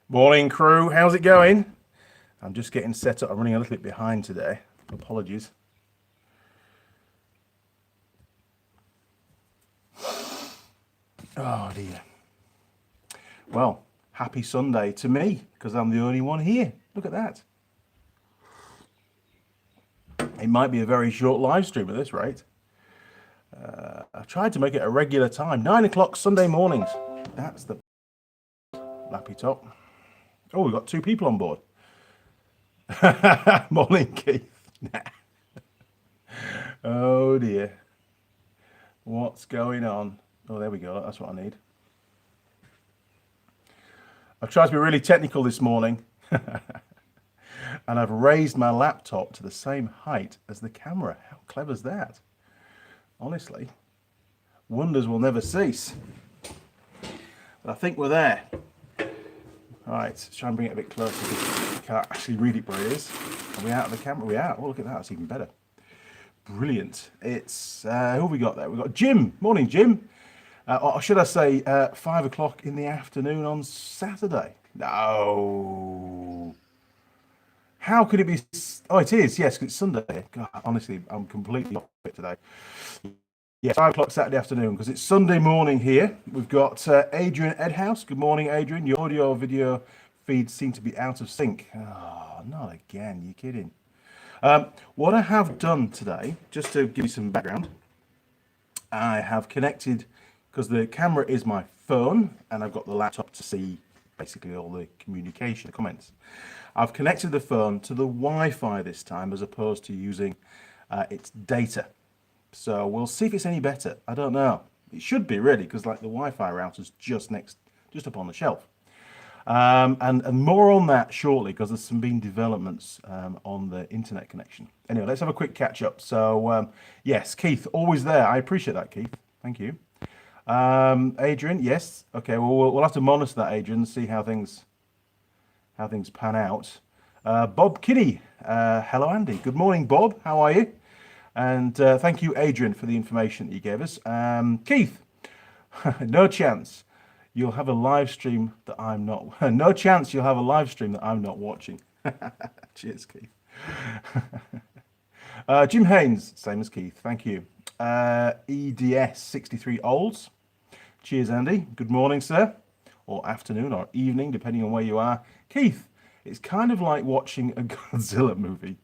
Morning, crew. How's it going? I'm just getting set up. I'm running a little bit behind today. Apologies. Oh, dear. Well, happy Sunday to me, because I'm the only one here. Look at that. It might be a very short live stream at this rate. I've tried to make it a regular time. 9 o'clock Sunday mornings. That's the lappy top. Oh, we've got two people on board. Morning, Keith. Oh, dear. What's going on? Oh, there we go. That's what I need. I've tried to be really technical this morning. And I've raised my laptop to the same height as the camera. How clever is that? Honestly, wonders will never cease. But I think we're there. All right, let's try and bring it a bit closer because you can't actually read it where it is. Are we out of the camera? We are. Oh, look at that. That's even better. Brilliant. It's, who have we got there? We've got Jim. Morning, Jim. Or should I say 5 o'clock in the afternoon on Saturday? No. How could it be? Oh, it is. Yes, it's Sunday. God, honestly, I'm completely off it today. Yeah, 5 o'clock Saturday afternoon because it's Sunday morning here. We've got Adrian Edhouse. Good morning, Adrian. Your audio video feeds seem to be out of sync. Oh, not again. You're kidding. What I have done today, just to give you some background, I have connected, because the camera is my phone and I've got the laptop to see basically all the communication, the comments. I've connected the phone to the Wi-Fi this time as opposed to using its data. So we'll see if it's any better. I don't know. It should be really, because like the Wi-Fi router's just up on the shelf. And more on that shortly, because there's been developments on the internet connection. Anyway, let's have a quick catch up. So yes, Keith, always there. I appreciate that, Keith. Thank you. Adrian, yes. Okay, well, we'll have to monitor that, Adrian, and see how things pan out. Bob Kinney, hello, Andy. Good morning, Bob. How are you? And thank you, Adrian, for the information that you gave us. Keith, no chance you'll have a live stream that I'm not. No chance you'll have a live stream that I'm not watching. Cheers, Keith. Jim Haynes, same as Keith. Thank you. EDS 63 Olds. Cheers, Andy. Good morning, sir, or afternoon, or evening, depending on where you are. Keith, it's kind of like watching a Godzilla movie.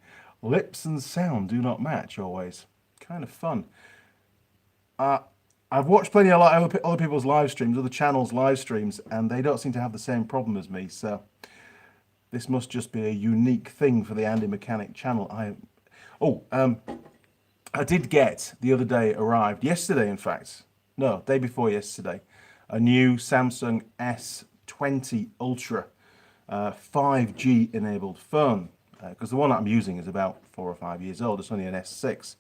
Lips and sound do not match always. Kind of fun. I've watched plenty of other people's live streams, other channels' live streams, and they don't seem to have the same problem as me. So this must just be a unique thing for the Andy Mechanic channel. I did get the other day, arrived yesterday, in fact. No, day before yesterday, a new Samsung S20 Ultra 5G enabled phone. Because the one that I'm using is about 4 or 5 years old. It's only an S6.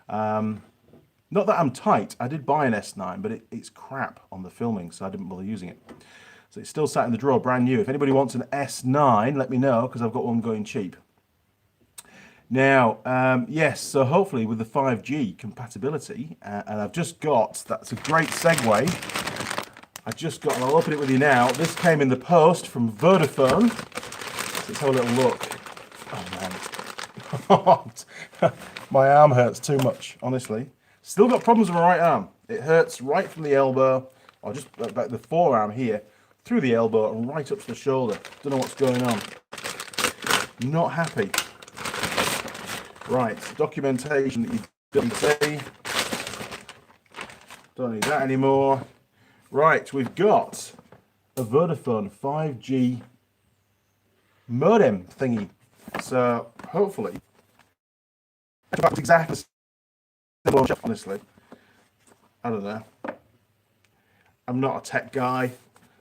Not that I'm tight. I did buy an S9, but it's crap on the filming, so I didn't bother using it. So it's still sat in the drawer, brand new. If anybody wants an S9, let me know, because I've got one going cheap. Now, yes, so hopefully with the 5G compatibility, and I've just got, that's a great segue. And I'll open it with you now. This came in the post from Vodafone. Let's have a little look. Oh man, my arm hurts too much, honestly. Still got problems with my right arm. It hurts right from the elbow, or just about the forearm here, through the elbow and right up to the shoulder. Don't know what's going on. Not happy. Right, documentation that you don't see. Don't need that anymore. Right, we've got a Vodafone 5G modem thingy. So hopefully, that's exactly the same, honestly. I don't know. I'm not a tech guy.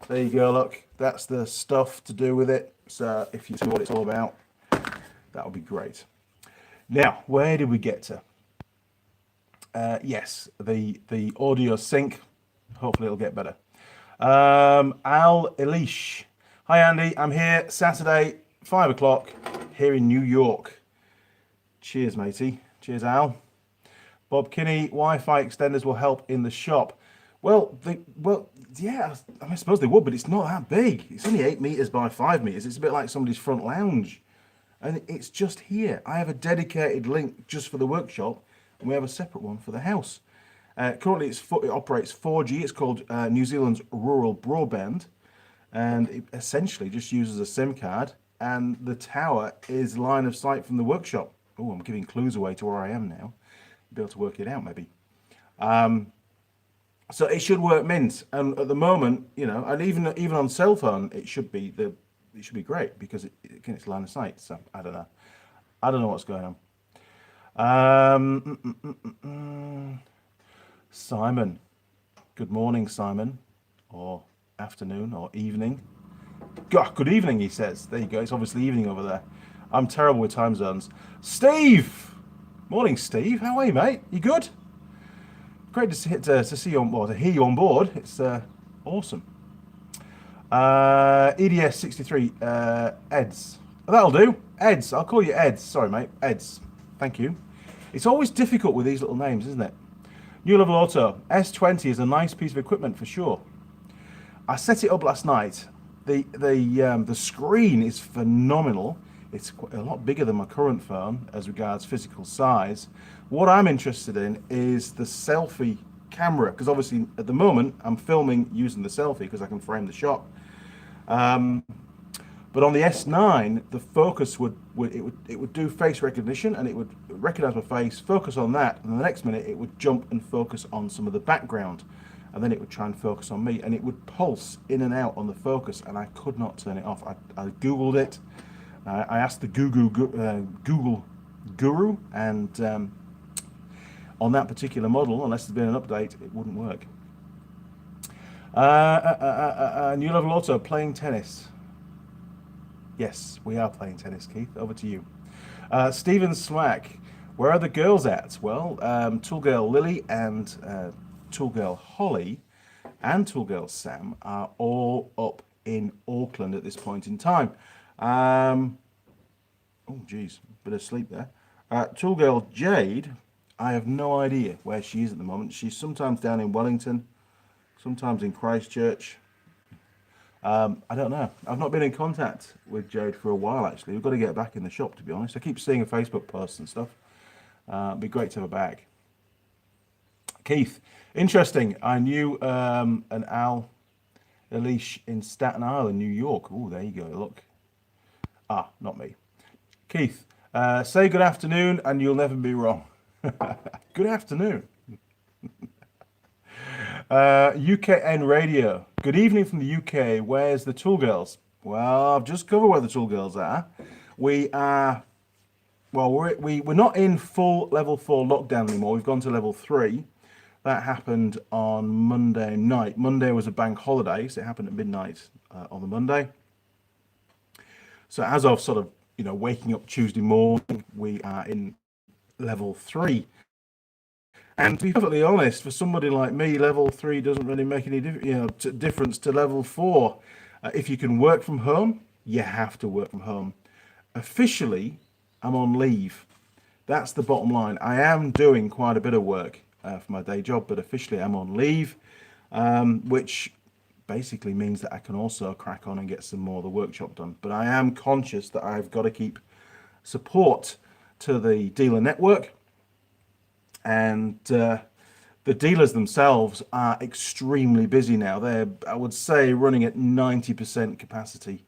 There you go, look. That's the stuff to do with it. So if you see what it's all about, that would be great. Now, where did we get to? Yes, the audio sync. Hopefully it'll get better. Al Elish. Hi, Andy. I'm here Saturday, 5 o'clock, here in New York. Cheers, matey. Cheers, Al. Bob Kinney, Wi-Fi extenders will help in the shop. Well, yeah, I suppose they would, but it's not that big. It's only 8 meters by 5 meters. It's a bit like somebody's front lounge. And it's just here. I have a dedicated link just for the workshop, and we have a separate one for the house. Currently, it operates 4G. It's called New Zealand's Rural Broadband, and it essentially just uses a SIM card, and the tower is line of sight from the workshop. Oh, I'm giving clues away to where I am now. You'll be able to work it out, maybe. So it should work mint, and at the moment, you know, and even on cell phone, it should be great because again, it's line of sight. So I don't know what's going on. Simon, good morning, Simon, or afternoon or evening. Good evening, he says. There you go. It's obviously evening over there. I'm terrible with time zones. Steve, morning, Steve. How are you, mate? You good? Great to see you on board, to hear you on board. It's awesome. EDS 63, Eds. That'll do. Eds. I'll call you Eds. Sorry, mate. Eds. Thank you. It's always difficult with these little names, isn't it? New Level Auto. S20 is a nice piece of equipment for sure. I set it up last night. The screen is phenomenal. It's a lot bigger than my current phone as regards physical size. What I'm interested in is the selfie camera, because obviously at the moment I'm filming using the selfie because I can frame the shot. But on the S9, the focus would do face recognition, and it would recognize my face, focus on that, and the next minute it would jump and focus on some of the background, and then it would try and focus on me, and it would pulse in and out on the focus, and I could not turn it off. I Googled it. I asked the Google guru, and on that particular model, unless there's been an update, it wouldn't work. New Level Auto, playing tennis. Yes, we are playing tennis, Keith. Over to you. Stephen Swack, where are the girls at? Well, Tool Girl Lilli and Tool Girl Holly and Tool Girl Sam are all up in Auckland at this point in time. Oh, geez, bit of sleep there. Tool Girl Jade, I have no idea where she is at the moment. She's sometimes down in Wellington, sometimes in Christchurch. I don't know. I've not been in contact with Jade for a while, actually. We've got to get back in the shop, to be honest. I keep seeing her Facebook posts and stuff. It'd be great to have her back. Keith, interesting. I knew an Al Elish in Staten Island, New York. Oh, there you go. Look. Ah, not me. Keith, say good afternoon and you'll never be wrong. Good afternoon. UKN Radio. Good evening from the UK. Where's the Tool Girls? Well, I've just covered where the Tool Girls are. We are, well, we're not in full level 4 lockdown anymore. We've gone to level 3. That happened on Monday night. Monday was a bank holiday, so it happened at midnight on the Monday. So as of sort of, you know, waking up Tuesday morning, we are in level 3. And to be perfectly honest, for somebody like me, level 3 doesn't really make any difference to level 4. If you can work from home, you have to work from home. Officially, I'm on leave. That's the bottom line. I am doing quite a bit of work for my day job, but officially I'm on leave, which basically means that I can also crack on and get some more of the workshop done. But I am conscious that I've got to keep support to the dealer network. And the dealers themselves are extremely busy now. They're, I would say, running at 90% capacity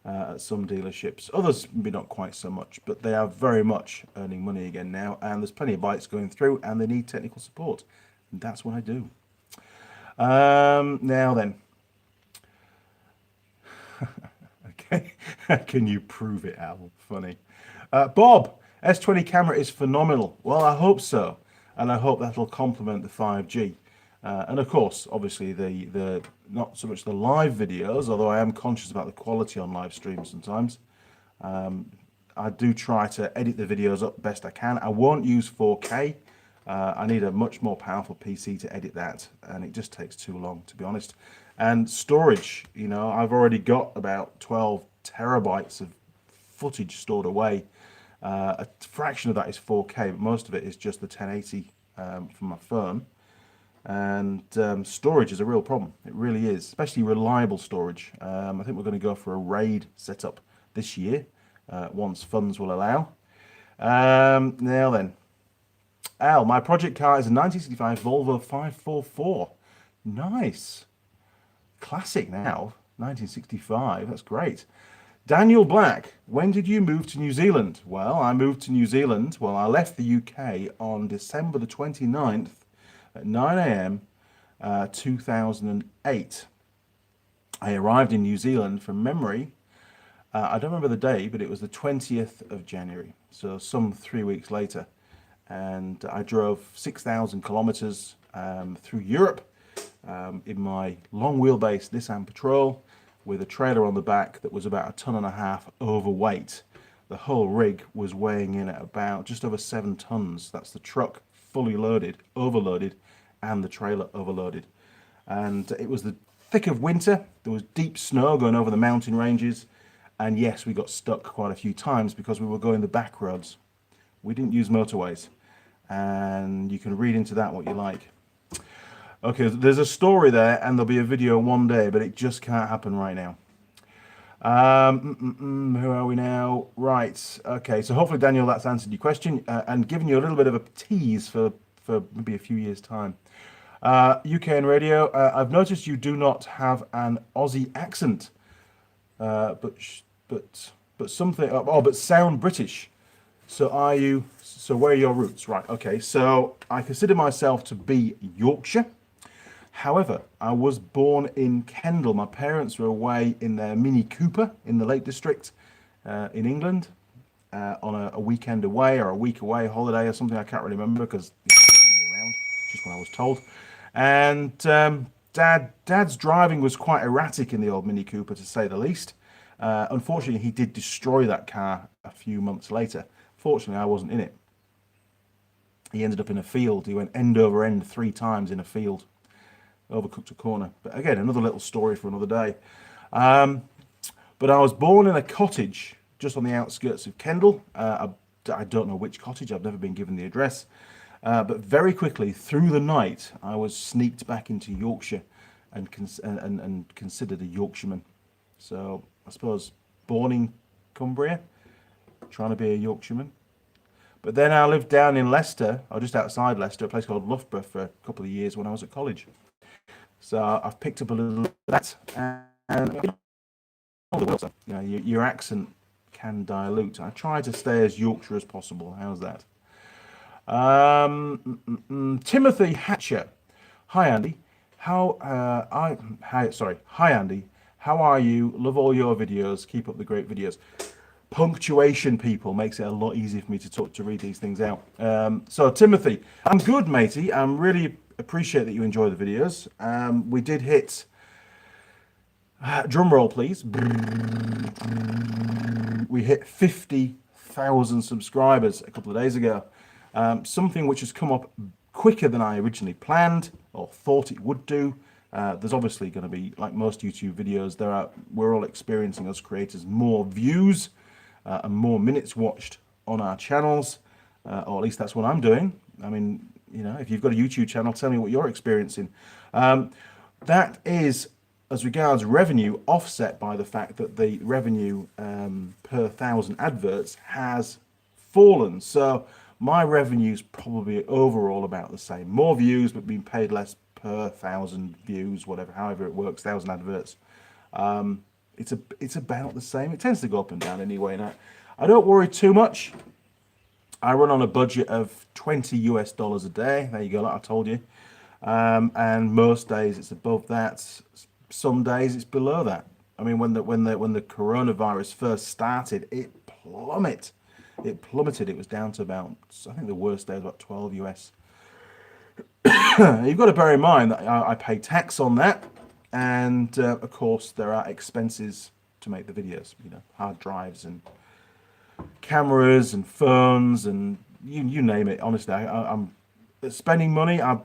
at some dealerships. Others, maybe not quite so much, but they are very much earning money again now. And there's plenty of bikes going through, and they need technical support. And that's what I do. Now then. Okay. Can you prove it, Al? Funny. Bob, S20 camera is phenomenal. Well, I hope so. And I hope that'll complement the 5G. And of course, obviously, the not so much the live videos, although I am conscious about the quality on live streams sometimes. I do try to edit the videos up best I can. I won't use 4K. I need a much more powerful PC to edit that, and it just takes too long, to be honest. And storage, you know, I've already got about 12 terabytes of footage stored away. A fraction of that is 4K, but most of it is just the 1080 from my phone. And storage is a real problem. It really is, especially reliable storage. I think we're going to go for a RAID setup this year, once funds will allow. Now then, Al, my project car is a 1965 Volvo 544. Nice. Classic now, 1965. That's great. Daniel Black, when did you move to New Zealand? Well, I moved to New Zealand. Well, I left the UK on December the 29th at 9 a.m. 2008. I arrived in New Zealand from memory. I don't remember the day, but it was the 20th of January, so some 3 weeks later. And I drove 6,000 kilometers through Europe in my long wheelbase Nissan Patrol with a trailer on the back that was about 1.5 tons overweight. The whole rig was weighing in at about just over 7 tons. That's the truck fully loaded, overloaded, and the trailer overloaded. And it was the thick of winter. There was deep snow going over the mountain ranges. And yes, we got stuck quite a few times because we were going the back roads. We didn't use motorways. And you can read into that what you like. Okay, there's a story there, and there'll be a video one day, but it just can't happen right now. Who are we now? Right, okay, so hopefully, Daniel, that's answered your question and given you a little bit of a tease for maybe a few years' time. UK and radio, I've noticed you do not have an Aussie accent, but something, but sound British. So are you, so where are your roots? Right, okay, so I consider myself to be Yorkshire. However, I was born in Kendal. My parents were away in their Mini Cooper in the Lake District in England on a weekend away or a week away holiday or something. I can't really remember because it wasn't really around, just what I was told. And Dad's driving was quite erratic in the old Mini Cooper, to say the least. Unfortunately, he did destroy that car a few months later. Fortunately, I wasn't in it. He ended up in a field. He went end over end 3 times in a field. Overcooked a corner. But again, another little story for another day. But I was born in a cottage just on the outskirts of Kendal. I don't know which cottage. I've never been given the address. But very quickly, through the night, I was sneaked back into Yorkshire and considered a Yorkshireman. So I suppose born in Cumbria, trying to be a Yorkshireman. But then I lived down in Leicester, or just outside Leicester, a place called Loughborough, for a couple of years when I was at college. So I've picked up a little of that, and you know, your accent can dilute. I try to stay as Yorkshire as possible. How's that? Timothy Hatcher. Hi Andy. Hi Andy. How are you? Love all your videos. Keep up the great videos. Punctuation, people, makes it a lot easier for me to read these things out. So Timothy, I'm good, matey. I'm really appreciate that you enjoy the videos. We did hit, drum roll please, we hit 50,000 subscribers a couple of days ago. Something which has come up quicker than I originally planned or thought it would do. There's obviously going to be, like most YouTube videos, we're all experiencing, as creators, more views and more minutes watched on our channels, or at least that's what I'm doing. I mean, you know, if you've got a YouTube channel, tell me what you're experiencing. That is, as regards revenue, offset by the fact that the revenue per 1,000 adverts has fallen. So my revenue's probably overall about the same. More views, but being paid less per 1,000 views, whatever, however it works, 1,000 adverts. It's about the same. It tends to go up and down anyway. And I don't worry too much. I run on a budget of $20 US a day. There you go, like I told you. And most days it's above that. Some days it's below that. I mean, when the coronavirus first started, it plummeted. It was down to about, I think the worst day was about 12 US. You've got to bear in mind that I pay tax on that, and of course there are expenses to make the videos. You know, hard drives and cameras and phones and you name it. Honestly, I'm spending money. I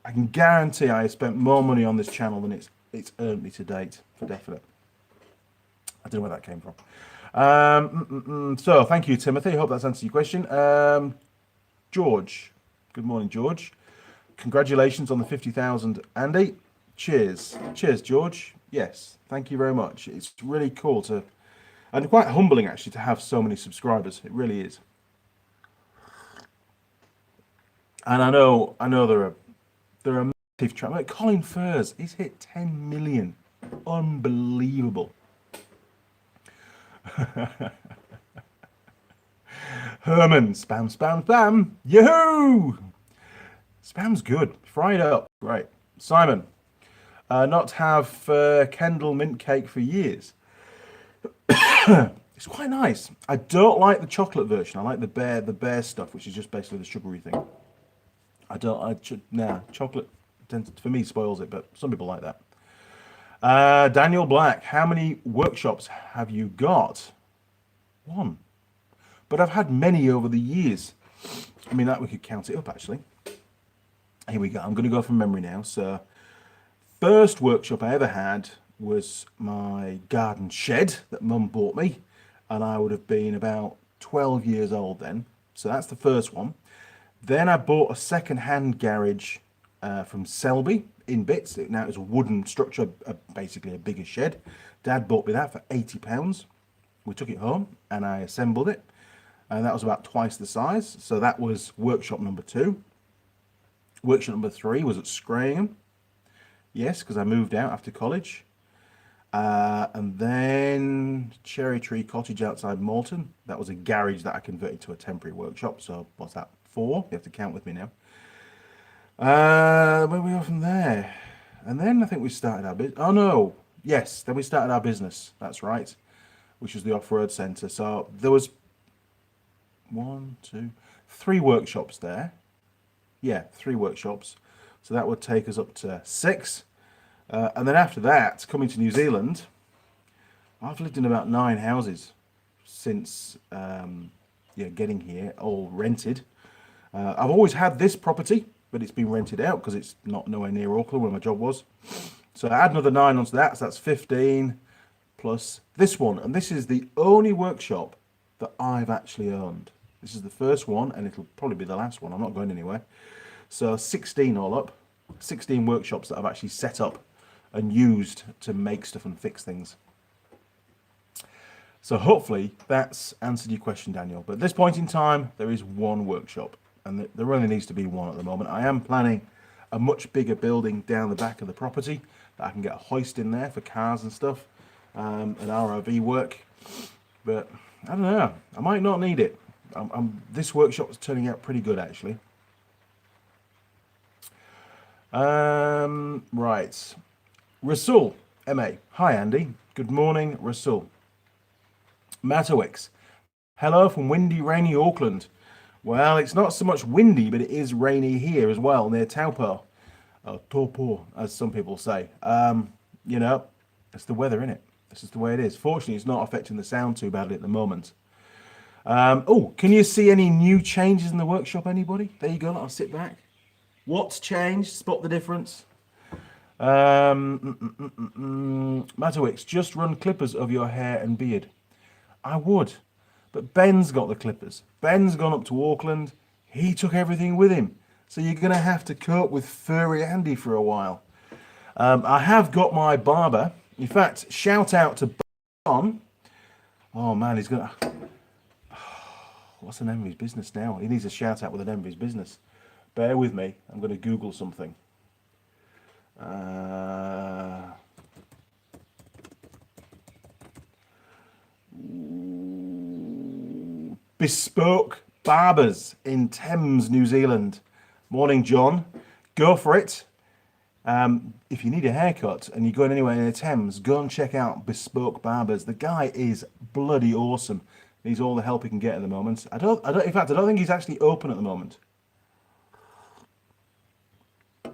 can guarantee I spent more money on this channel than it's earned me to date, for definite. I don't know where that came from. So thank you, Timothy. I hope that's answered your question. George, good morning, George. congratulations on the 50,000, Andy. Cheers. Cheers, George. Yes, thank you very much. It's really cool to, and quite humbling actually, to have so many subscribers. It really is. And I know there are massive tracks. Like Colin Furs, he's hit 10 million. Unbelievable. Herman, spam, spam, spam. Yahoo! Spam's good. Fry it up. Great. Simon, not have Kendall mint cake for years. It's quite nice. I don't like the chocolate version. I like the bear stuff, which is just basically the sugary thing. Chocolate for me spoils it, but some people like that. Daniel Black, how many workshops have you got? One. But I've had many over the years. I mean, that we could count it up actually. Here we go. I'm going to go from memory now. So, first workshop I ever had was my garden shed that Mum bought me, and I would have been about 12 years old then. So that's the first one. Then I bought a second-hand garage from Selby in bits. Now it's a wooden structure, basically a bigger shed. Dad bought me that for £80. We took it home and I assembled it, and that was about twice the size. So that was workshop number 2. Workshop number 3 was at Scranham. Yes, because I moved out after college. And then Cherry Tree Cottage outside Malton. That was a garage that I converted to a temporary workshop. So what's that? 4? You have to count with me now. Where we go from there? And then I think we started our business. Oh no, yes, then we started our business. That's right, which was the off-road centre. So there was 1, 2, 3 workshops there. Yeah, 3 workshops. So that would take us up to 6. And then after that, coming to New Zealand, I've lived in about 9 houses since getting here, all rented. I've always had this property, but it's been rented out because it's not nowhere near Auckland where my job was. So I add another 9 onto that, so that's 15 plus this one. And this is the only workshop that I've actually owned. This is the first one, and it'll probably be the last one. I'm not going anywhere. So 16 all up, 16 workshops that I've actually set up and used to make stuff and fix things. So hopefully that's answered your question, Daniel. But at this point in time, there is 1 workshop, and there only needs to be 1 at the moment. I am planning a much bigger building down the back of the property that I can get a hoist in there for cars and stuff, and ROV work. But I don't know, I might not need it. This workshop is turning out pretty good actually. Right. Rasul, MA. Hi, Andy. Good morning, Rasul. Matowix. Hello from windy, rainy Auckland. Well, it's not so much windy, but it is rainy here as well, near Taupo. Taupo, as some people say. You know, it's the weather, innit? This is the way it is. Fortunately, it's not affecting the sound too badly at the moment. Oh, can you see any new changes in the workshop, anybody? There you go, I'll sit back. What's changed? Spot the difference. Matowix, just run clippers of your hair and beard. I would, but Ben's got the clippers. Ben's gone up to Auckland. He took everything with him. So you're going to have to cope with furry Andy for a while. I have got my barber. In fact, shout out to Patron. Oh man, he's going to... What's the name of his business now? He needs a shout out with the name of his business. Bear with me. I'm going to Google something. Bespoke Barbers in Thames, New Zealand. Morning, John. Go for it. If you need a haircut and you're going anywhere in the Thames, go and check out Bespoke Barbers. The guy is bloody awesome. Needs all the help he can get at the moment. In fact, I don't think he's actually open at the moment.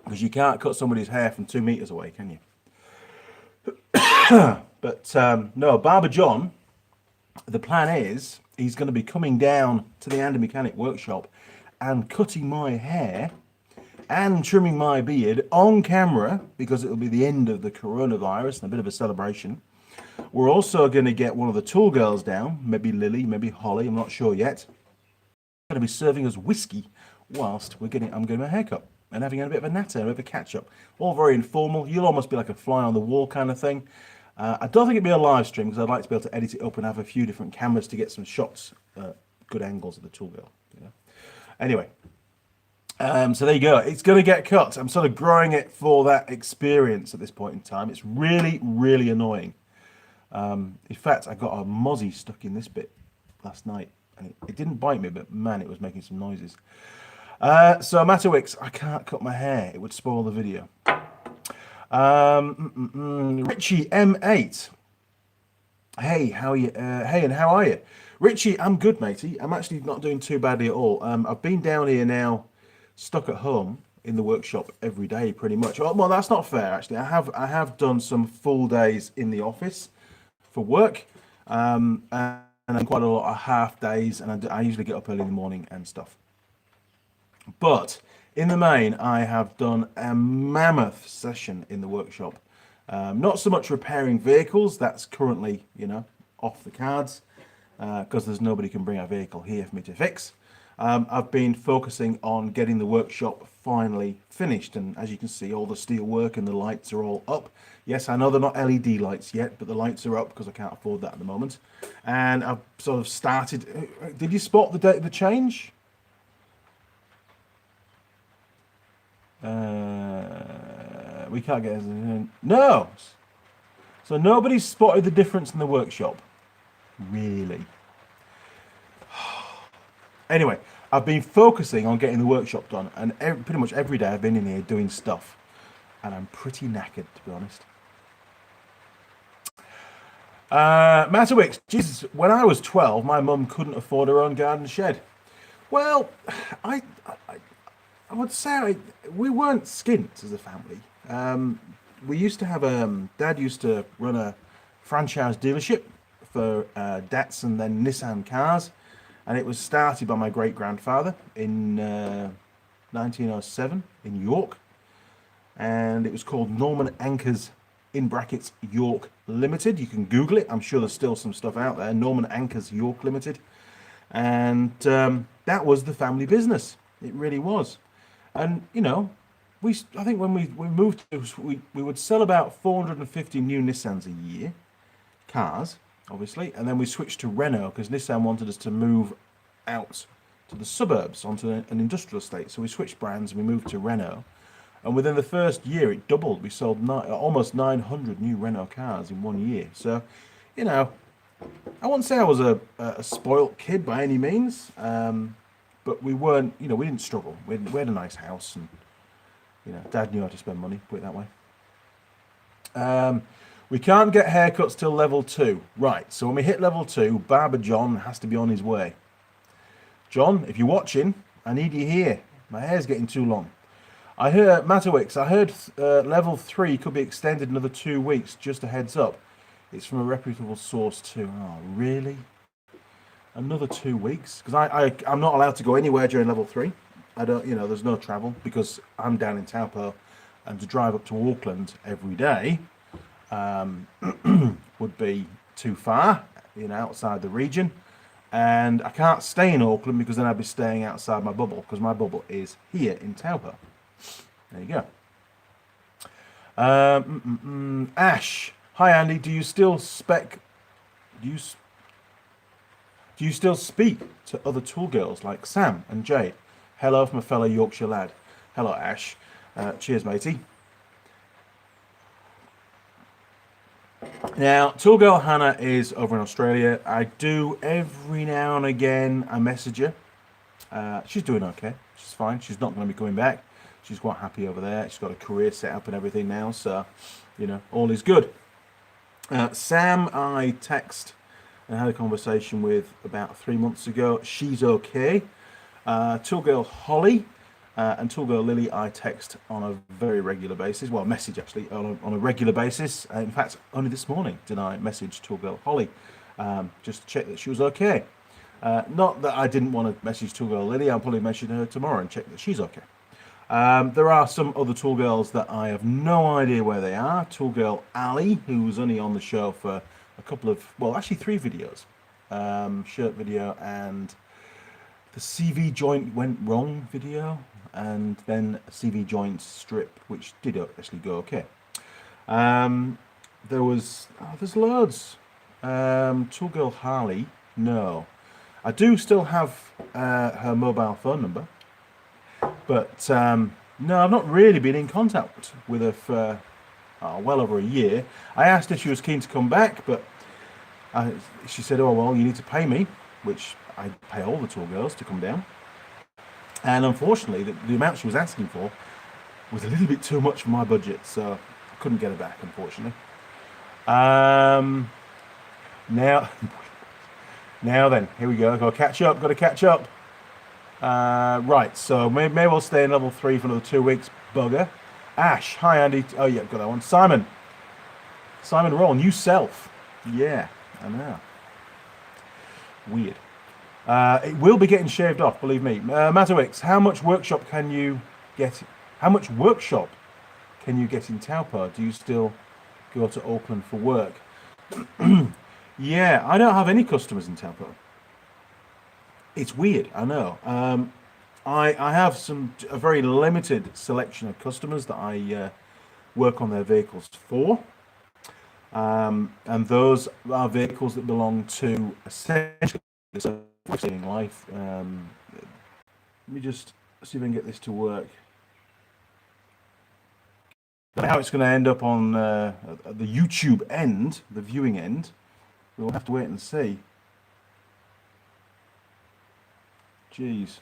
Because you can't cut somebody's hair from 2 meters away, can you? But no, Barber John, the plan is he's going to be coming down to the Andy Mechanic workshop and cutting my hair and trimming my beard on camera, because it'll be the end of the coronavirus and a bit of a celebration. We're also going to get one of the Tool Girls down, maybe Lily, maybe Holly, I'm not sure yet. Going to be serving us whiskey whilst I'm getting my haircut. and having a bit of a natter, a bit of a catch-up. All very informal. You'll almost be like a fly on the wall kind of thing. I don't think it'd be a live stream because I'd like to be able to edit it up and have a few different cameras to get some shots, good angles of the Tool Girl. You know? Anyway, so there you go. It's going to get cut. I'm sort of growing it for that experience at this point in time. It's really, really annoying. In fact, I got a mozzie stuck in this bit last night. And it didn't bite me, but man, it was making some noises. So Matterwicks, I can't cut my hair. It would spoil the video. Richie M8. Hey, how are you? Hey, and how are you? Richie, I'm good, matey. I'm actually not doing too badly at all. I've been down here now, stuck at home in the workshop every day, pretty much. Well, that's not fair, actually. I have done some full days in the office for work, and quite a lot of half days, and I usually get up early in the morning and stuff. But in the main, I have done a mammoth session in the workshop. Not so much repairing vehicles, that's currently, you know, off the cards, because there's nobody can bring a vehicle here for me to fix. I've been focusing on getting the workshop finally finished, and as you can see, all the steel work and the lights are all up. Yes, I know they're not LED lights yet, but the lights are up because I can't afford that at the moment. And I've sort of started. Did you spot the change? We can't get no. So nobody's spotted the difference in the workshop, really. Anyway, I've been focusing on getting the workshop done, and pretty much every day I've been in here doing stuff, and I'm pretty knackered, to be honest. Matterwicks, Jesus, when I was 12, my mum couldn't afford her own garden shed. Well, I would say we weren't skint as a family. We used to have Dad used to run a franchise dealership for Datsun, then Nissan cars, and it was started by my great-grandfather in 1907 in York, and it was called Norman Anchors in brackets York Limited. You can Google it. I'm sure there's still some stuff out there. Norman Anchors York Limited, and that was the family business. It really was. And you know, I think when we moved, we would sell about 450 new Nissans a year, cars, obviously, and then we switched to Renault because Nissan wanted us to move out to the suburbs onto an industrial estate. So we switched brands and we moved to Renault. And within the first year, it doubled. We sold almost 900 new Renault cars in 1 year. So, you know, I wouldn't say I was a spoilt kid by any means, but we weren't, you know, we didn't struggle. We had a nice house, and, you know, Dad knew how to spend money, put it that way. We can't get haircuts till level 2. Right, so when we hit level 2, Barber John has to be on his way. John, if you're watching, I need you here. My hair's getting too long. I heard, Matterwicks, I heard level 3 could be extended another 2 weeks, just a heads up. It's from a reputable source too. Oh, really? Another 2 weeks? Because I'm not allowed to go anywhere during level 3. I don't, you know, there's no travel because I'm down in Taupo, and to drive up to Auckland every day would be too far, you know, outside the region. And I can't stay in Auckland because then I'd be staying outside my bubble, because my bubble is here in Taupo. There you go. Ash, hi Andy. Do you still speak to other tool girls like Sam and Jade? Hello from a fellow Yorkshire lad. Hello Ash. Cheers, matey. Now, Tool Girl Hannah is over in Australia. I do every now and again I message her. She's doing okay. She's fine. She's not going to be coming back. She's quite happy over there. She's got a career set up and everything now, so, you know, all is good. Sam, I text and had a conversation with about 3 months ago. She's okay. Tool Girl Holly and Tool Girl Lilli, I text on a very regular basis. Well, message actually on a regular basis. In fact, only this morning did I message Tool Girl Holly just to check that she was okay. Not that I didn't want to message Tool Girl Lilli. I'll probably message her tomorrow and check that she's okay. There are some other Tool Girls that I have no idea where they are. Tool Girl Ali, who was only on the show for a couple of, well, actually 3 videos. Shirt video and the CV joint went wrong video. and then a CV joint strip, which did actually go okay. There's loads. Tool Girl Lilli, no. I do still have her mobile phone number, but no, I've not really been in contact with her for well over a year. I asked if she was keen to come back, but she said, oh, well, you need to pay me, which I pay all the tool girls to come down. And unfortunately, the amount she was asking for was a little bit too much for my budget, so I couldn't get her back, unfortunately. Now then, here we go. Got to catch up. Right, so maybe we'll stay in level 3 for another 2 weeks. Bugger. Ash, hi Andy. Oh yeah, got that one. Simon Roll, new self. Yeah, I know. Weird. It will be getting shaved off, believe me. Matowix, how much workshop can you get in Taupo? Do you still go to Auckland for work? Yeah, I don't have any customers in Taupo. It's weird, I know. I have a very limited selection of customers that I work on their vehicles for. And those are vehicles that belong to essentially life. Let me just see if I can get this to work. How it's going to end up on the YouTube end, the viewing end, we'll have to wait and see. Jeez.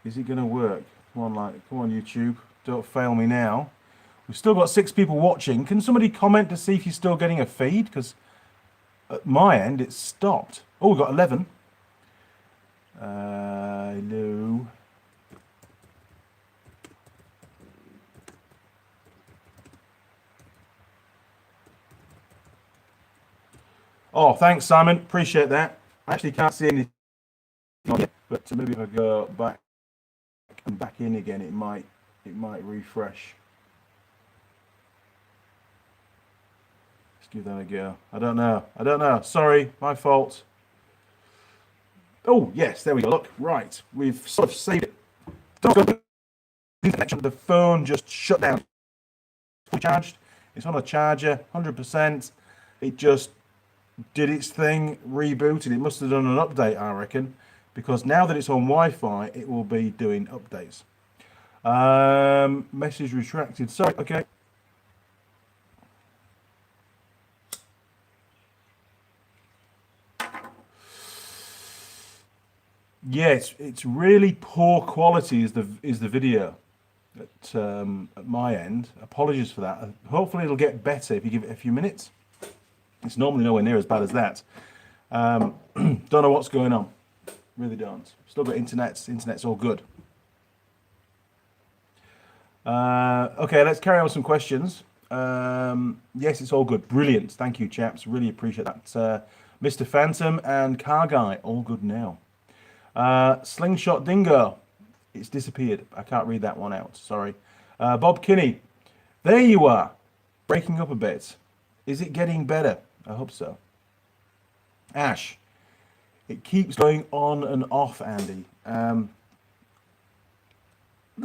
Is it going to work? Come on, YouTube. Don't fail me now. We've still got 6 people watching. Can somebody comment to see if you're still getting a feed? Because at my end, it's stopped. Oh, we've got 11. Hello. Oh, thanks, Simon. Appreciate that. I actually can't see anything on it, but maybe if I go back and back in again, it might refresh. Let's give that a go. I don't know. Sorry, my fault. Oh, yes, there we go. Look, right. We've sort of saved it. Don't go connection. The phone just shut down. Fully charged. It's on a charger, 100%. It just did its thing, rebooted. It must have done an update, I reckon, because now that it's on Wi-Fi, it will be doing updates. Message retracted. Sorry, okay. Yeah, it's really poor quality is the video at my end. Apologies for that. Hopefully it'll get better if you give it a few minutes. It's normally nowhere near as bad as that. Don't know what's going on. Really don't. Still got internet. Internet's all good. Okay, let's carry on with some questions. Yes, it's all good. Brilliant. Thank you, chaps. Really appreciate that. Mr. Phantom and Car Guy, all good now. Slingshot Dingo. It's disappeared. I can't read that one out. Sorry. Bob Kinney. There you are. Breaking up a bit. Is it getting better? I hope so. Ash. It keeps going on and off, Andy. There's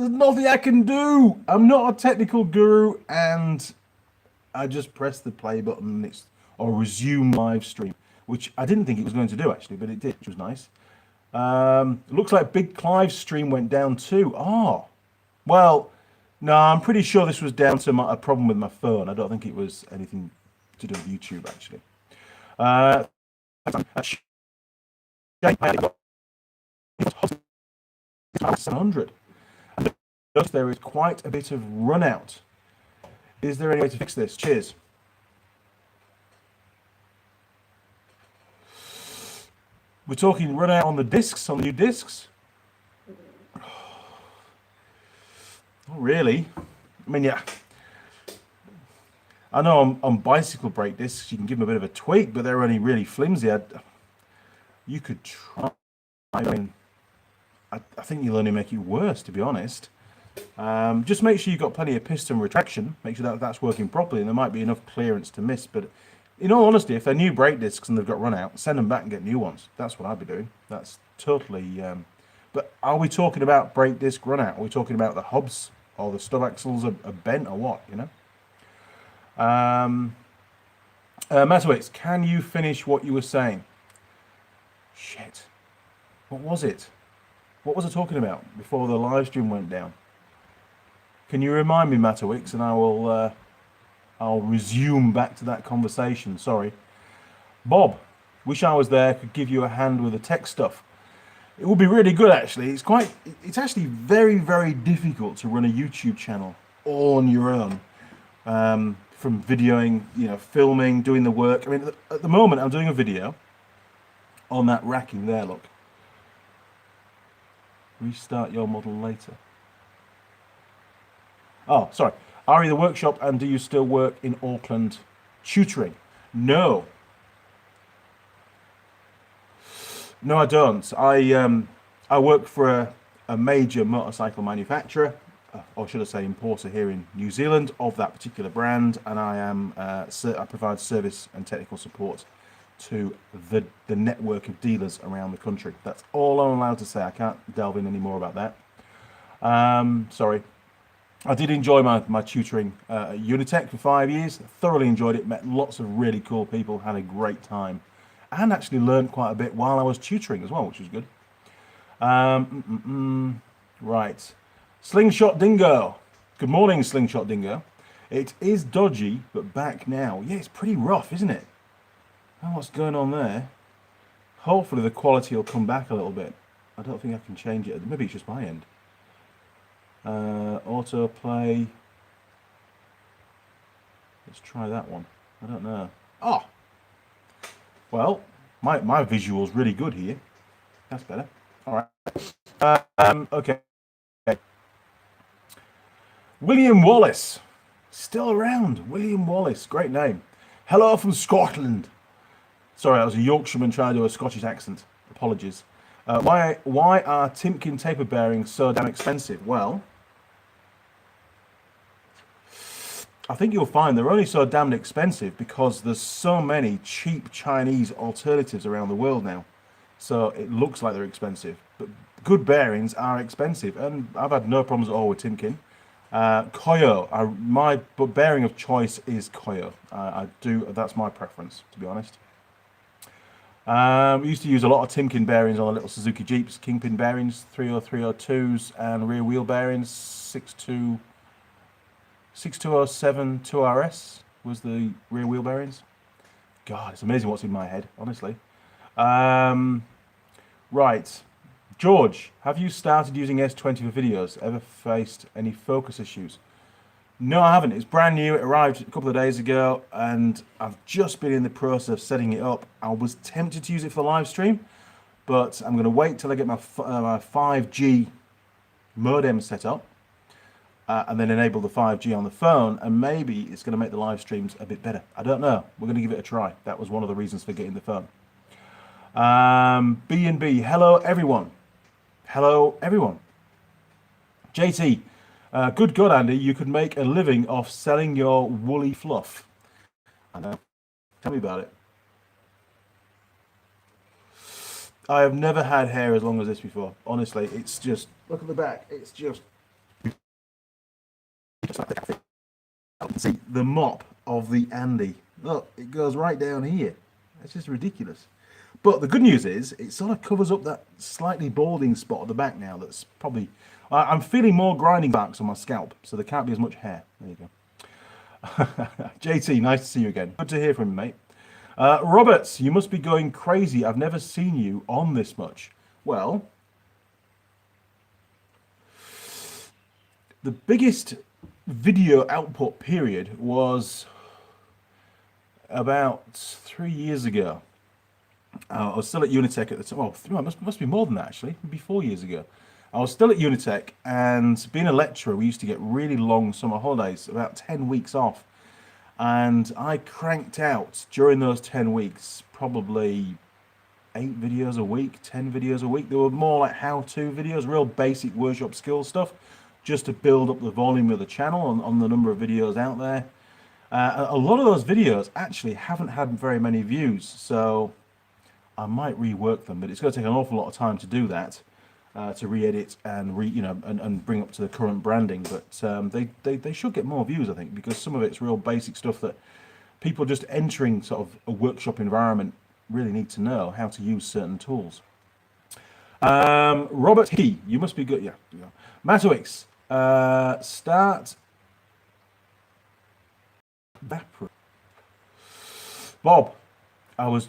nothing I can do. I'm not a technical guru, and I just pressed the play button or resume live stream, which I didn't think it was going to do, actually, but it did, which was nice. Looks like Big Clive's stream went down too. Oh, well, no, I'm pretty sure this was down to a problem with my phone. I don't think it was anything to do with YouTube, actually. 700. And there is quite a bit of run out. Is there any way to fix this? Cheers. We're talking run out on the discs, on the new discs. Not really. I mean, yeah. I know on bicycle brake discs you can give them a bit of a tweak, but they're only really flimsy. You could try. I mean, I think you'll only make it worse, to be honest. Just make sure you've got plenty of piston retraction. Make sure that that's working properly, and there might be enough clearance to miss. But in all honesty, if they're new brake discs and they've got run out, send them back and get new ones. That's what I'd be doing. That's totally. But are we talking about brake disc run out? Are we talking about the hubs or the stub axles are bent or what? You know. Matowix, can you finish what you were saying? Shit. What was it? What was I talking about before the live stream went down? Can you remind me, Matowix, and I will. I'll resume back to that conversation. Sorry. Bob, wish I was there, could give you a hand with the tech stuff. It would be really good, actually. It's actually very, very difficult to run a YouTube channel all on your own. From videoing, you know, filming, doing the work. I mean, at the moment, I'm doing a video on that racking there, look. Restart your model later. Oh, sorry. Are you the workshop and do you still work in Auckland tutoring? No. No, I don't. I work for a major motorcycle manufacturer, or should I say importer here in New Zealand of that particular brand, and I provide service and technical support to the network of dealers around the country. That's all I'm allowed to say. I can't delve in any more about that. Sorry. I did enjoy my tutoring at Unitech for 5 years. Thoroughly enjoyed it. Met lots of really cool people. Had a great time, and actually learned quite a bit while I was tutoring as well, which was good. Right, Slingshot Dingo. Good morning, Slingshot Dingo. It is dodgy, but back now. Yeah, it's pretty rough, isn't it? Oh, what's going on there? Hopefully the quality will come back a little bit. I don't think I can change it. Maybe it's just my end. Autoplay. Let's try that one. I don't know. Oh, well, my visual's really good here. That's better. All right. Okay. William Wallace, still around. William Wallace, great name. Hello from Scotland. Sorry, I was a Yorkshireman trying to do a Scottish accent. Apologies. Why are Timken taper bearings so damn expensive? Well, I think you'll find they're only so damn expensive because there's so many cheap Chinese alternatives around the world now. So it looks like they're expensive, but good bearings are expensive, and I've had no problems at all with Timken. Koyo, my bearing of choice is Koyo. That's my preference, to be honest. We used to use a lot of Timken bearings on the little Suzuki Jeeps, kingpin bearings, 30302s, and rear wheel bearings, 6207 2RS was the rear wheel bearings. God, it's amazing what's in my head, honestly. Right. George, have you started using S20 for videos? Ever faced any focus issues? No, I haven't. It's brand new. It arrived a couple of days ago, and I've just been in the process of setting it up. I was tempted to use it for the live stream, but I'm going to wait till I get my 5G modem set up, and then enable the 5G on the phone, and maybe it's going to make the live streams a bit better. I don't know. We're going to give it a try. That was one of the reasons for getting the phone. B&B, hello everyone. Hello everyone. JT, good God, Andy, you could make a living off selling your woolly fluff. I know. Tell me about it. I have never had hair as long as this before. Honestly, it's just, look at the back. It's just see the mop of the Andy. Look, it goes right down here. It's just ridiculous. But the good news is it sort of covers up that slightly balding spot at the back now. That's probably, I'm feeling more grinding marks on my scalp, so there can't be as much hair. There you go. JT, nice to see you again. Good to hear from you, mate. Roberts, you must be going crazy. I've never seen you on this much. Well, the biggest video output period was about 3 years ago. I was still at Unitech at the time. Well, it must be more than that, actually. Maybe 4 years ago. I was still at Unitech, and being a lecturer, we used to get really long summer holidays, about 10 weeks off. And I cranked out, during those 10 weeks, probably 8 videos a week, 10 videos a week. They were more like how-to videos, real basic workshop skill stuff, just to build up the volume of the channel on the number of videos out there. A lot of those videos actually haven't had very many views, so I might rework them, but it's going to take an awful lot of time to do that, to re-edit and and bring up to the current branding. But they should get more views, I think, because some of it's real basic stuff that people just entering sort of a workshop environment really need to know how to use certain tools. Robert He, you must be good. Yeah. Matowix, start. Bob, I was.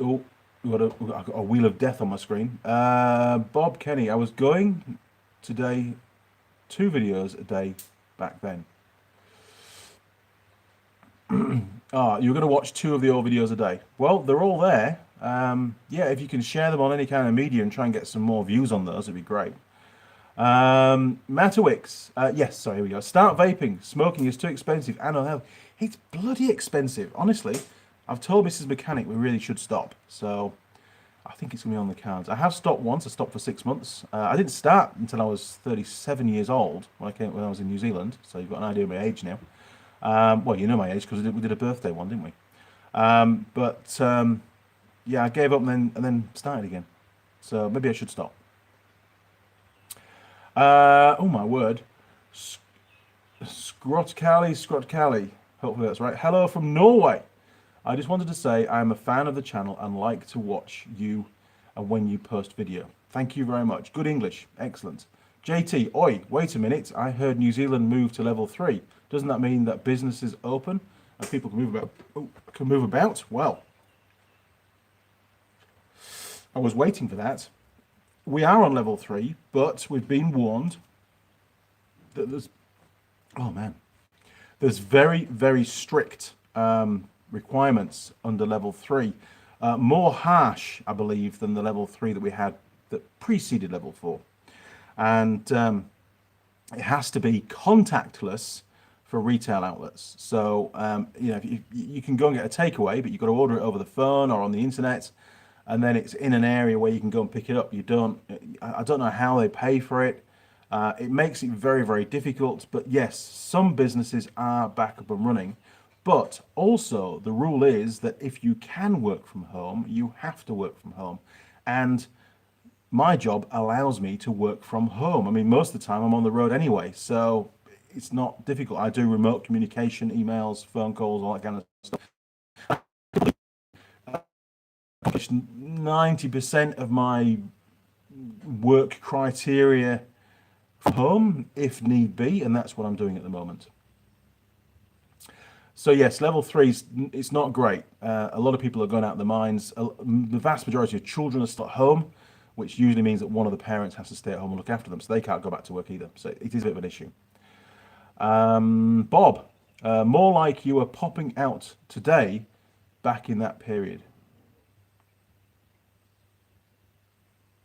Oh, I've got a wheel of death on my screen. Bob Kenny, I was going today 2 videos a day back then. You're going to watch 2 of the old videos a day. Well, they're all there. Yeah, if you can share them on any kind of media and try and get some more views on those, it'd be great. Matowix, yes, sorry, here we go. Start vaping. Smoking is too expensive. I know how. It's bloody expensive. Honestly, I've told Mrs. Mechanic we really should stop. So I think it's going to be on the cards. I have stopped once. I stopped for 6 months. I didn't start until I was 37 years old when I was in New Zealand. So you've got an idea of my age now. Well, you know my age because we did a birthday one, didn't we? Yeah, I gave up and then started again. So maybe I should stop. Oh my word. Scrot Cali. Hopefully that's right. Hello from Norway. I just wanted to say I am a fan of the channel and like to watch you and when you post video. Thank you very much. Good English. Excellent. JT, oi, wait a minute. I heard New Zealand moved to level 3. Doesn't that mean that business is open and people can move about? Well, I was waiting for that. We are on level 3, but we've been warned that there's very, very strict requirements under level 3. More harsh, I believe, than the level 3 that we had that preceded level 4. And it has to be contactless for retail outlets. So, you can go and get a takeaway, but you've got to order it over the phone or on the internet. And then it's in an area where you can go and pick it up. I don't know how they pay for it. It makes it very, very difficult. But yes, some businesses are back up and running. But also the rule is that if you can work from home, you have to work from home. And my job allows me to work from home. I mean, most of the time I'm on the road anyway, so it's not difficult. I do remote communication, emails, phone calls, all that kind of stuff. 90% of my work criteria from home, if need be, and that's what I'm doing at the moment. So yes, level 3, it's not great. A lot of people are going out of the mines. The vast majority of children are still at home, which usually means that one of the parents has to stay at home and look after them, so they can't go back to work either. So it is a bit of an issue. Bob, more like you were popping out today back in that period.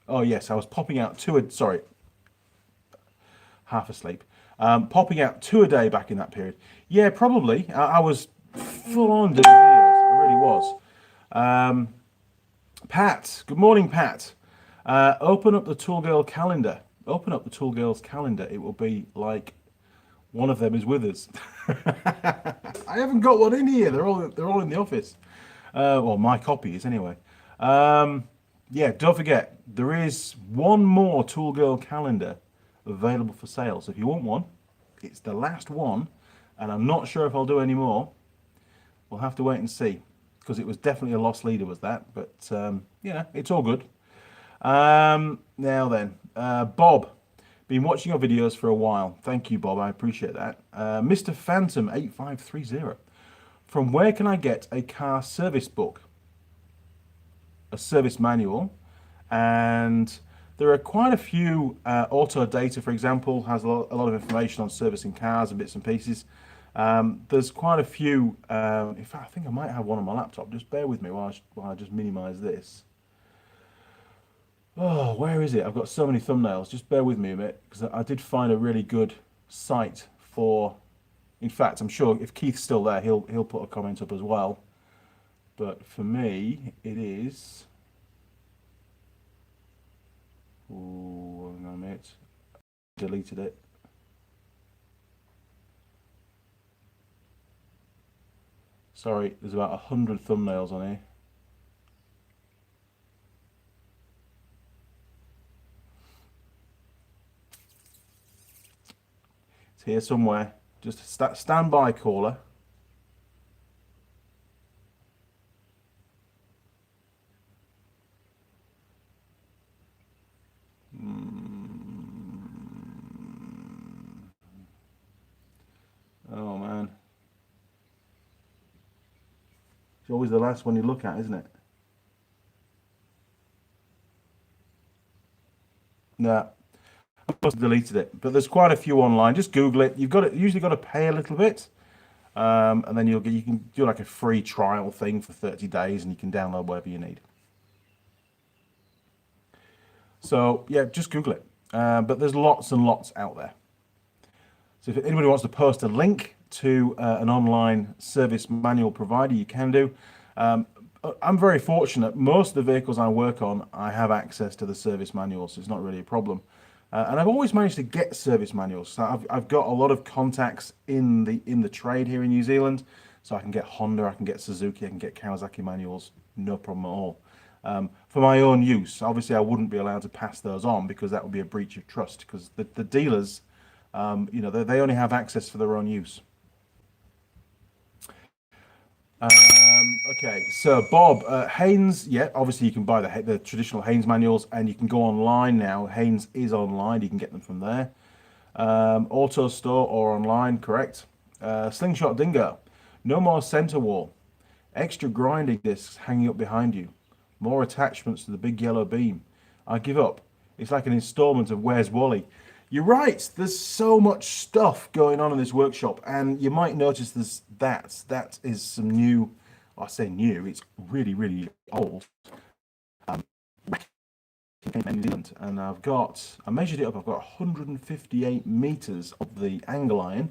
Oh yes, I was popping out half asleep. Popping out 2 a day back in that period. Yeah, probably. I was full on doing videos. I really was. Pat, good morning, Pat. Open up the Tool Girl calendar. Open up the Tool Girl's calendar. It will be like one of them is with us. I haven't got one in here. They're all in the office. Well, my copy is anyway. Yeah, don't forget, there is one more Tool Girl calendar available for sale. So if you want one, it's the last one, and I'm not sure if I'll do any more. We'll have to wait and see, because it was definitely a lost leader, was that. But yeah, it's all good. Now then, Bob, been watching your videos for a while. Thank you, Bob. I appreciate that. Mr. Phantom 8530. From where can I get a car service book? A service manual, and there are quite a few. Auto Data, for example, has a lot of information on servicing cars and bits and pieces. There's quite a few. In fact, I think I might have one on my laptop. Just bear with me while I just minimize this. Oh, where is it? I've got so many thumbnails. Just bear with me a bit, because I did find a really good site for. In fact, I'm sure if Keith's still there, he'll put a comment up as well. But for me, it is. Oh, hang on a minute. Deleted it. Sorry, there's about 100 thumbnails on here. It's here somewhere. Just a standby caller. Oh man. It's always the last one you look at, isn't it? Nah, I must have deleted it. But there's quite a few online. Just Google it. Usually got to pay a little bit, and then you can do like a free trial thing for 30 days, and you can download whatever you need. So yeah, just Google it. But there's lots and lots out there. So if anybody wants to post a link to an online service manual provider, you can do. I'm very fortunate. Most of the vehicles I work on, I have access to the service manuals, so it's not really a problem. And I've always managed to get service manuals. So I've got a lot of contacts in the trade here in New Zealand. So I can get Honda, I can get Suzuki, I can get Kawasaki manuals, no problem at all. For my own use, obviously I wouldn't be allowed to pass those on because that would be a breach of trust. Because the dealers, they only have access for their own use. Okay, so Bob, Haynes, yeah, obviously you can buy the traditional Haynes manuals and you can go online now. Haynes is online, you can get them from there. Auto store or online, correct. Slingshot Dingo, no more center wall. Extra grinding discs hanging up behind you. More attachments to the big yellow beam. I give up. It's like an installment of Where's Wally. You're right. There's so much stuff going on in this workshop, and you might notice that is some new. I say new. It's really, really old. In New Zealand, and I measured it up. I've got 158 meters of the angle iron,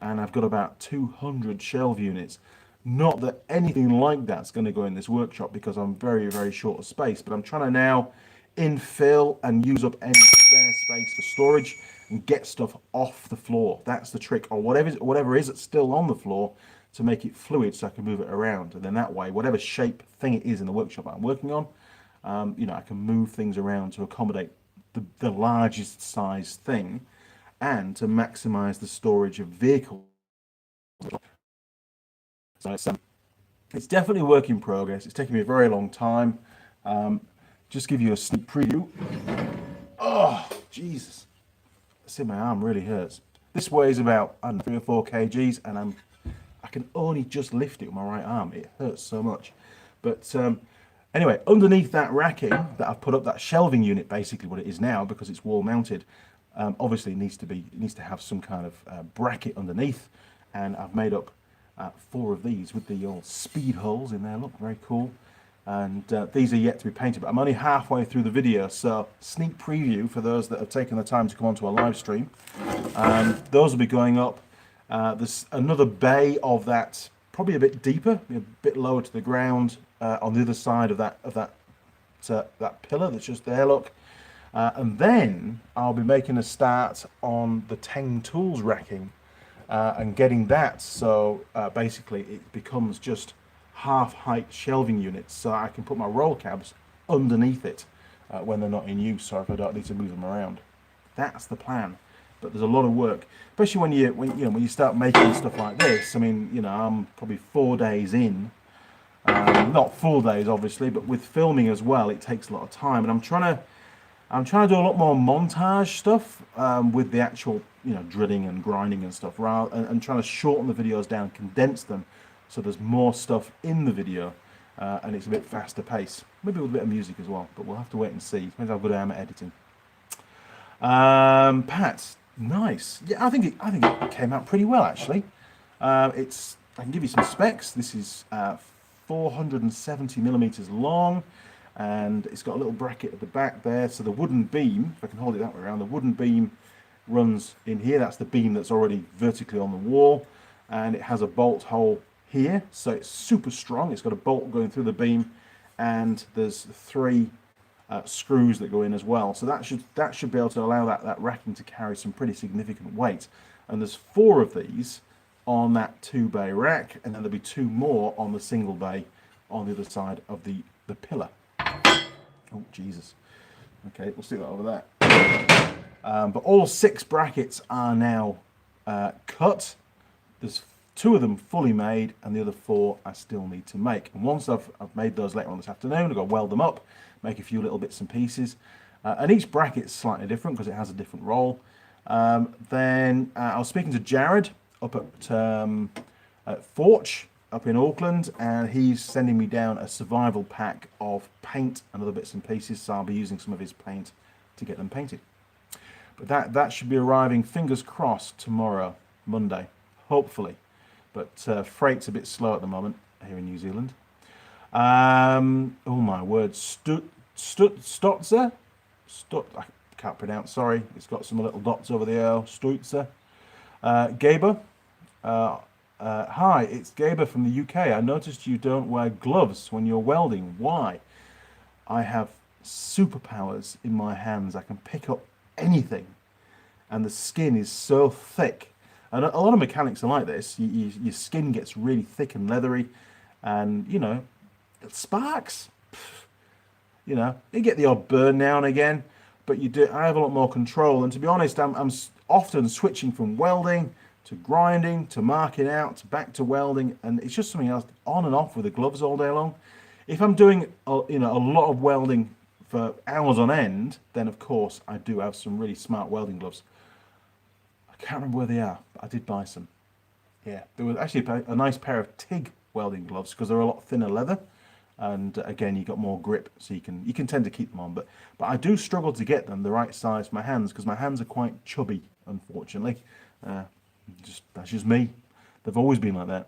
and I've got about 200 shelve units. Not that anything like that's going to go in this workshop because I'm very, very short of space, but I'm trying to now infill and use up any spare space for storage and get stuff off the floor. That's the trick, or whatever is still on the floor, to make it fluid so I can move it around. And then that way, whatever shape thing it is in the workshop I'm working on, I can move things around to accommodate the largest size thing and to maximize the storage of vehicles. So it's definitely a work in progress. It's taken me a very long time. Just give you a sneak preview. Oh, Jesus. See, my arm really hurts. This weighs about 3 or 4 kgs, and I can only just lift it with my right arm. It hurts so much. But anyway, underneath that racking that I've put up, that shelving unit, basically what it is now, because it's wall mounted, obviously it needs to have some kind of bracket underneath, and I've made up 4 of these with the old speed holes in there. Look, very cool. And these are yet to be painted, but I'm only halfway through the video, so sneak preview for those that have taken the time to come onto a live stream. Those will be going up. There's another bay of that, probably a bit deeper, a bit lower to the ground, on the other side of that pillar that's just there. Look, and then I'll be making a start on the Teng tools racking and getting that. So basically, it becomes just half height shelving units, so I can put my roll cabs underneath it when they're not in use, or if I don't need to move them around. That's the plan. But there's a lot of work, especially when you start making stuff like this. I mean, I'm probably 4 days in, not full days obviously, but with filming as well, it takes a lot of time, and I'm trying to do a lot more montage stuff with the actual drilling and grinding and stuff, and trying to shorten the videos down, condense them, so there's more stuff in the video, and it's a bit faster pace. Maybe with a bit of music as well, but we'll have to wait and see. Depends how good I am at editing. Pat, nice. Yeah, I think it came out pretty well actually. I can give you some specs. This is 470 millimeters long, and it's got a little bracket at the back there. So the wooden beam, if I can hold it that way around, the wooden beam runs in here. That's the beam that's already vertically on the wall, and it has a bolt hole here, so it's super strong. It's got a bolt going through the beam, and there's 3 screws that go in as well. So that should be able to allow that racking to carry some pretty significant weight. And there's 4 of these on that 2-bay rack, and then there'll be 2 more on the single bay on the other side of the pillar. Oh, Jesus. Okay, we'll stick that over there. But all 6 brackets are now cut. There's 2 of them fully made, and the other 4 I still need to make. And once I've made those later on this afternoon, I've got to weld them up, make a few little bits and pieces. And each bracket's slightly different because it has a different role. Then I was speaking to Jared up at Forge up in Auckland, and he's sending me down a survival pack of paint and other bits and pieces, so I'll be using some of his paint to get them painted. But that should be arriving, fingers crossed, tomorrow, Monday, hopefully. But freight's a bit slow at the moment here in New Zealand. Oh my word, Stutzer? I can't pronounce, sorry. It's got some little dots over the L. Stutzer. Gaber. Hi, it's Gaber from the UK. I noticed you don't wear gloves when you're welding. Why? I have superpowers in my hands. I can pick up anything. And the skin is so thick. And a lot of mechanics are like this. Your skin gets really thick and leathery. And, you know, it sparks. You know, you get the odd burn now and again. But I have a lot more control. And to be honest, I'm often switching from welding to grinding, to marking out, to back to welding, and it's just something else, on and off with the gloves all day long. If I'm doing a lot of welding for hours on end, then of course I do have some really smart welding gloves. I can't remember where they are, but I did buy some. Yeah, there was actually a nice pair of TIG welding gloves because they're a lot thinner leather, and again you got more grip, so you can tend to keep them on. But I do struggle to get them the right size for my hands because my hands are quite chubby, unfortunately. That's just me. They've always been like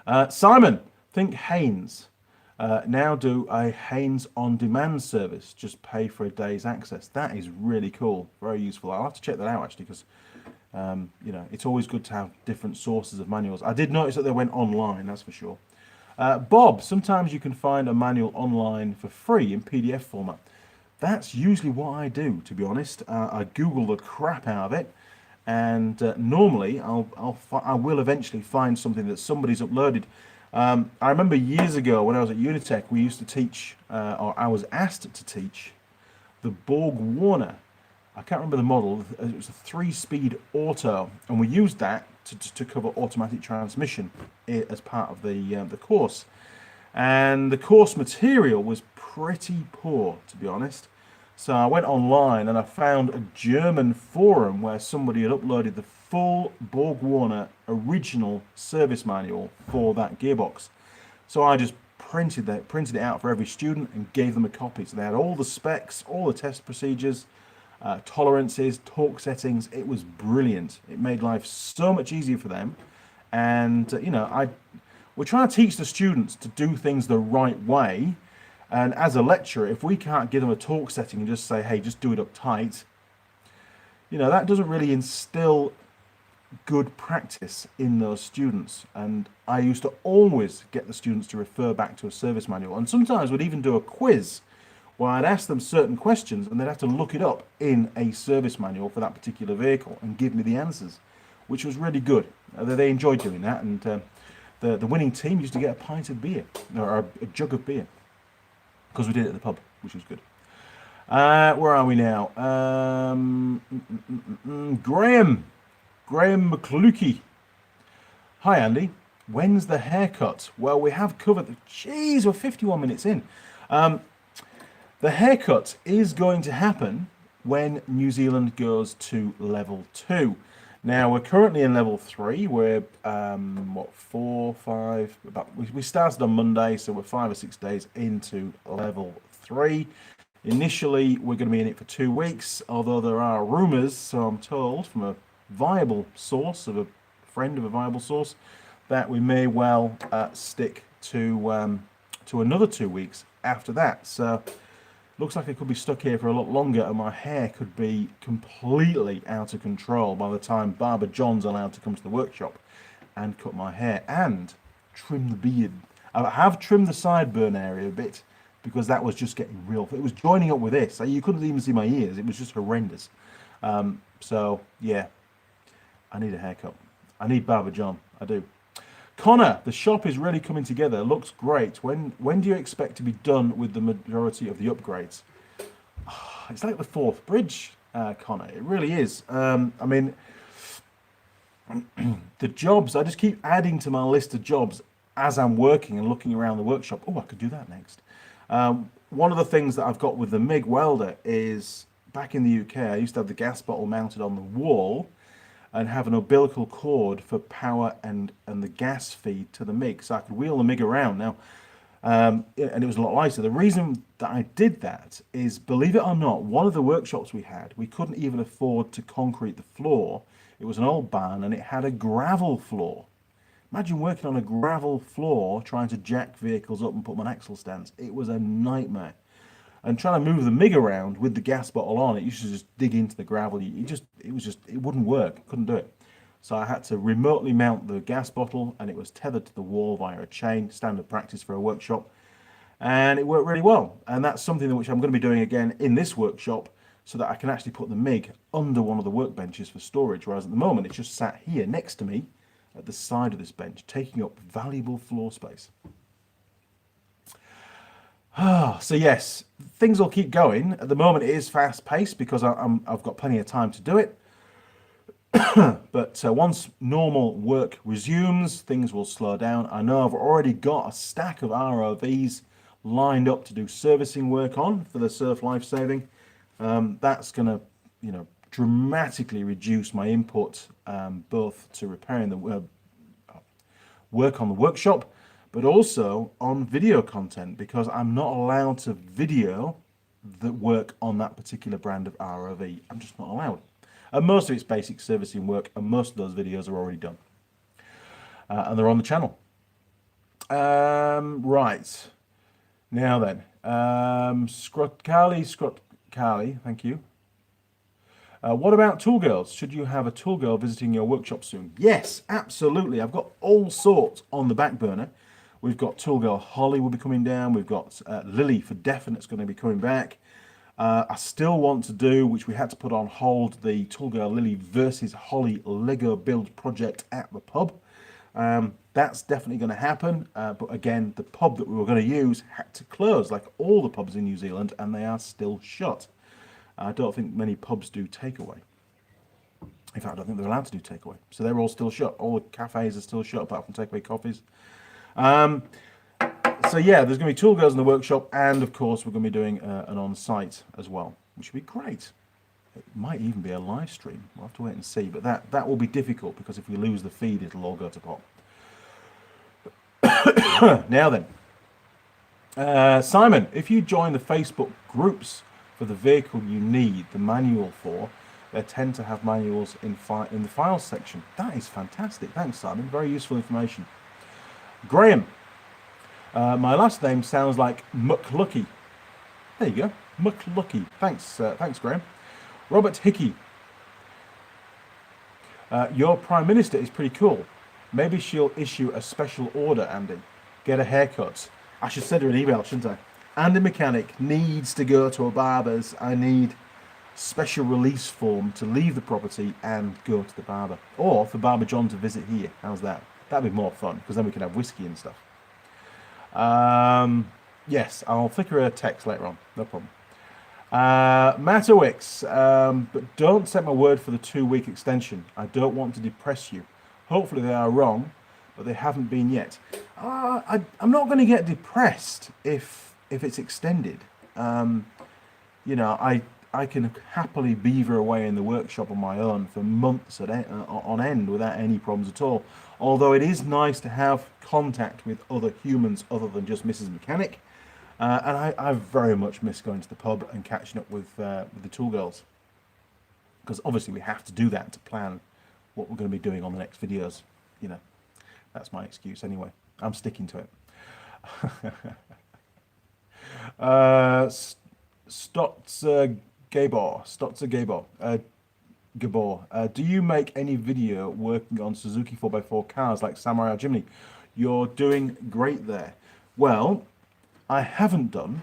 that. Simon, think Haynes. Now do a Haynes on-demand service. Just pay for a day's access. That is really cool. Very useful. I'll have to check that out actually because you know, it's always good to have different sources of manuals. I did notice that they went online, that's for sure. Bob, sometimes you can find a manual online for free in PDF format. That's usually what I do, to be honest. I Google the crap out of it. And normally I will eventually find something that somebody's uploaded. I remember years ago when I was at Unitech, we used to teach, or I was asked to teach, the Borg Warner. I can't remember the model. It was a 3-speed auto, and we used that to cover automatic transmission as part of the course. And the course material was pretty poor, to be honest. So I went online and I found a German forum where somebody had uploaded the full Borg Warner original service manual for that gearbox. So I just printed it out for every student and gave them a copy. So they had all the specs, all the test procedures, tolerances, torque settings. It was brilliant. It made life so much easier for them. And you know, we're trying to teach the students to do things the right way. And as a lecturer, if we can't give them a torque setting and just say, hey, just do it up tight, you know, that doesn't really instill good practice in those students. And I used to always get the students to refer back to a service manual. And sometimes we'd even do a quiz where I'd ask them certain questions and they'd have to look it up in a service manual for that particular vehicle and give me the answers, which was really good. They enjoyed doing that. And the winning team used to get a pint of beer, or a jug of beer, because we did it at the pub, which was good. Where are we now? Graham McClukey. Hi, Andy. When's the haircut? Well, we have covered the... Jeez, we're 51 minutes in. The haircut is going to happen when New Zealand goes to level 2. Now, we're currently in level 3. We're, we started on Monday, so we're 5 or 6 days into level 3. Initially, we're going to be in it for 2 weeks, although there are rumours, so I'm told, from a viable source, of a friend of a viable source, that we may well stick to another 2 weeks after that. So, looks like I could be stuck here for a lot longer, and my hair could be completely out of control by the time Barber John's allowed to come to the workshop and cut my hair and trim the beard. I have trimmed the sideburn area a bit because that was just getting real. It was joining up with this. So you couldn't even see my ears. It was just horrendous. So, yeah, I need a haircut. I need Barber John. I do. Connor, the shop is really coming together. Looks great. When do you expect to be done with the majority of the upgrades? Oh, it's like the fourth bridge, Connor. It really is. I mean, the jobs, I just keep adding to my list of jobs as I'm working and looking around the workshop. Oh, I could do that next. One of the things that I've got with the MIG welder is, back in the UK, I used to have the gas bottle mounted on the wall and have an umbilical cord for power and the gas feed to the MIG, so I could wheel the MIG around. Now, and it was a lot lighter. The reason that I did that is, believe it or not, one of the workshops we had, we couldn't even afford to concrete the floor. It was an old barn and it had a gravel floor. Imagine working on a gravel floor trying to jack vehicles up and put them on axle stands. It was a nightmare. And trying to move the MIG around with the gas bottle on, it used to just dig into the gravel. It wouldn't work. Couldn't do it. So I had to remotely mount the gas bottle, and it was tethered to the wall via a chain, standard practice for a workshop. And it worked really well. And that's something which I'm going to be doing again in this workshop, so that I can actually put the MIG under one of the workbenches for storage, whereas at the moment it's just sat here next to me at the side of this bench, taking up valuable floor space. So yes, things will keep going. At the moment it is fast paced because I've got plenty of time to do it. But once normal work resumes, things will slow down. I know I've already got a stack of ROVs lined up to do servicing work on for the surf lifesaving. That's going to, dramatically reduce my input, both to repairing the work on the workshop, but also on video content, because I'm not allowed to video the work on that particular brand of ROV. I'm just not allowed. And most of it's basic servicing work, and most of those videos are already done. And they're on the channel. Right. Now then, Scrutcali, thank you. What about Tool Girls? Should you have a Tool Girl visiting your workshop soon? Yes, absolutely. I've got all sorts on the back burner. We've got Tool Girl Holly will be coming down. We've got Lily for definite's going to be coming back. I still want to do, which we had to put on hold, the Tool Girl Lilli versus Holly Lego build project at the pub. That's definitely going to happen. But again, the pub that we were going to use had to close, like all the pubs in New Zealand, and they are still shut. I don't think many pubs do takeaway. In fact, I don't think they're allowed to do takeaway. So they're all still shut. All the cafes are still shut, apart from takeaway coffees. So yeah, there's going to be Tool Girls in the workshop, and of course we're going to be doing an on-site as well, which would be great. It might even be a live stream. We'll have to wait and see, but that will be difficult, because if we lose the feed, it'll all go to pot. Now then, Simon, if you join the Facebook groups for the vehicle you need the manual for, they tend to have manuals in the files section. That is fantastic. Thanks, Simon. Very useful information. Graham, my last name sounds like McLucky. There you go, McLucky. Thanks, Graham. Robert Hickey, your Prime Minister is pretty cool. Maybe she'll issue a special order, Andy. Get a haircut. I should send her an email, shouldn't I? Andy Mechanic needs to go to a barber's. I need special release form to leave the property and go to the barber. Or for Barber John to visit here. How's that? That'd be more fun, because then we can have whiskey and stuff. Yes, I'll flick her a text later on. No problem. Matowix, but don't take my word for the 2-week extension. I don't want to depress you. Hopefully they are wrong, but they haven't been yet. I'm not going to get depressed if it's extended. I can happily beaver away in the workshop on my own for months on end without any problems at all. Although it is nice to have contact with other humans other than just Mrs. Mechanic. And I very much miss going to the pub and catching up with the Tool Girls. Because obviously we have to do that to plan what we're going to be doing on the next videos. That's my excuse anyway. I'm sticking to it. Stotzer Gabor, do you make any video working on Suzuki 4x4 cars like Samurai or Jimny? You're doing great there. Well, I haven't done.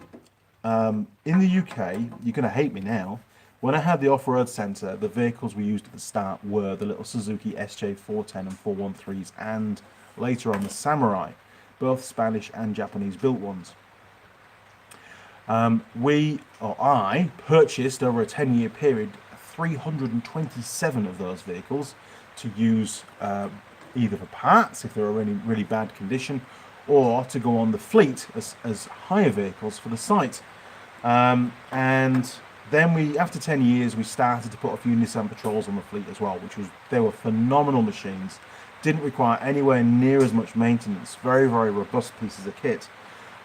In the UK, you're going to hate me now, When I had the off-road centre, the vehicles we used at the start were the little Suzuki SJ410 and 413s, and later on the Samurai, both Spanish and Japanese built ones. I purchased over a 10-year period 327 of those vehicles to use either for parts if they were in really bad condition, or to go on the fleet as hire vehicles for the site. And then after 10 years, we started to put a few Nissan Patrols on the fleet as well, they were phenomenal machines. Didn't require anywhere near as much maintenance. Very, very robust pieces of kit.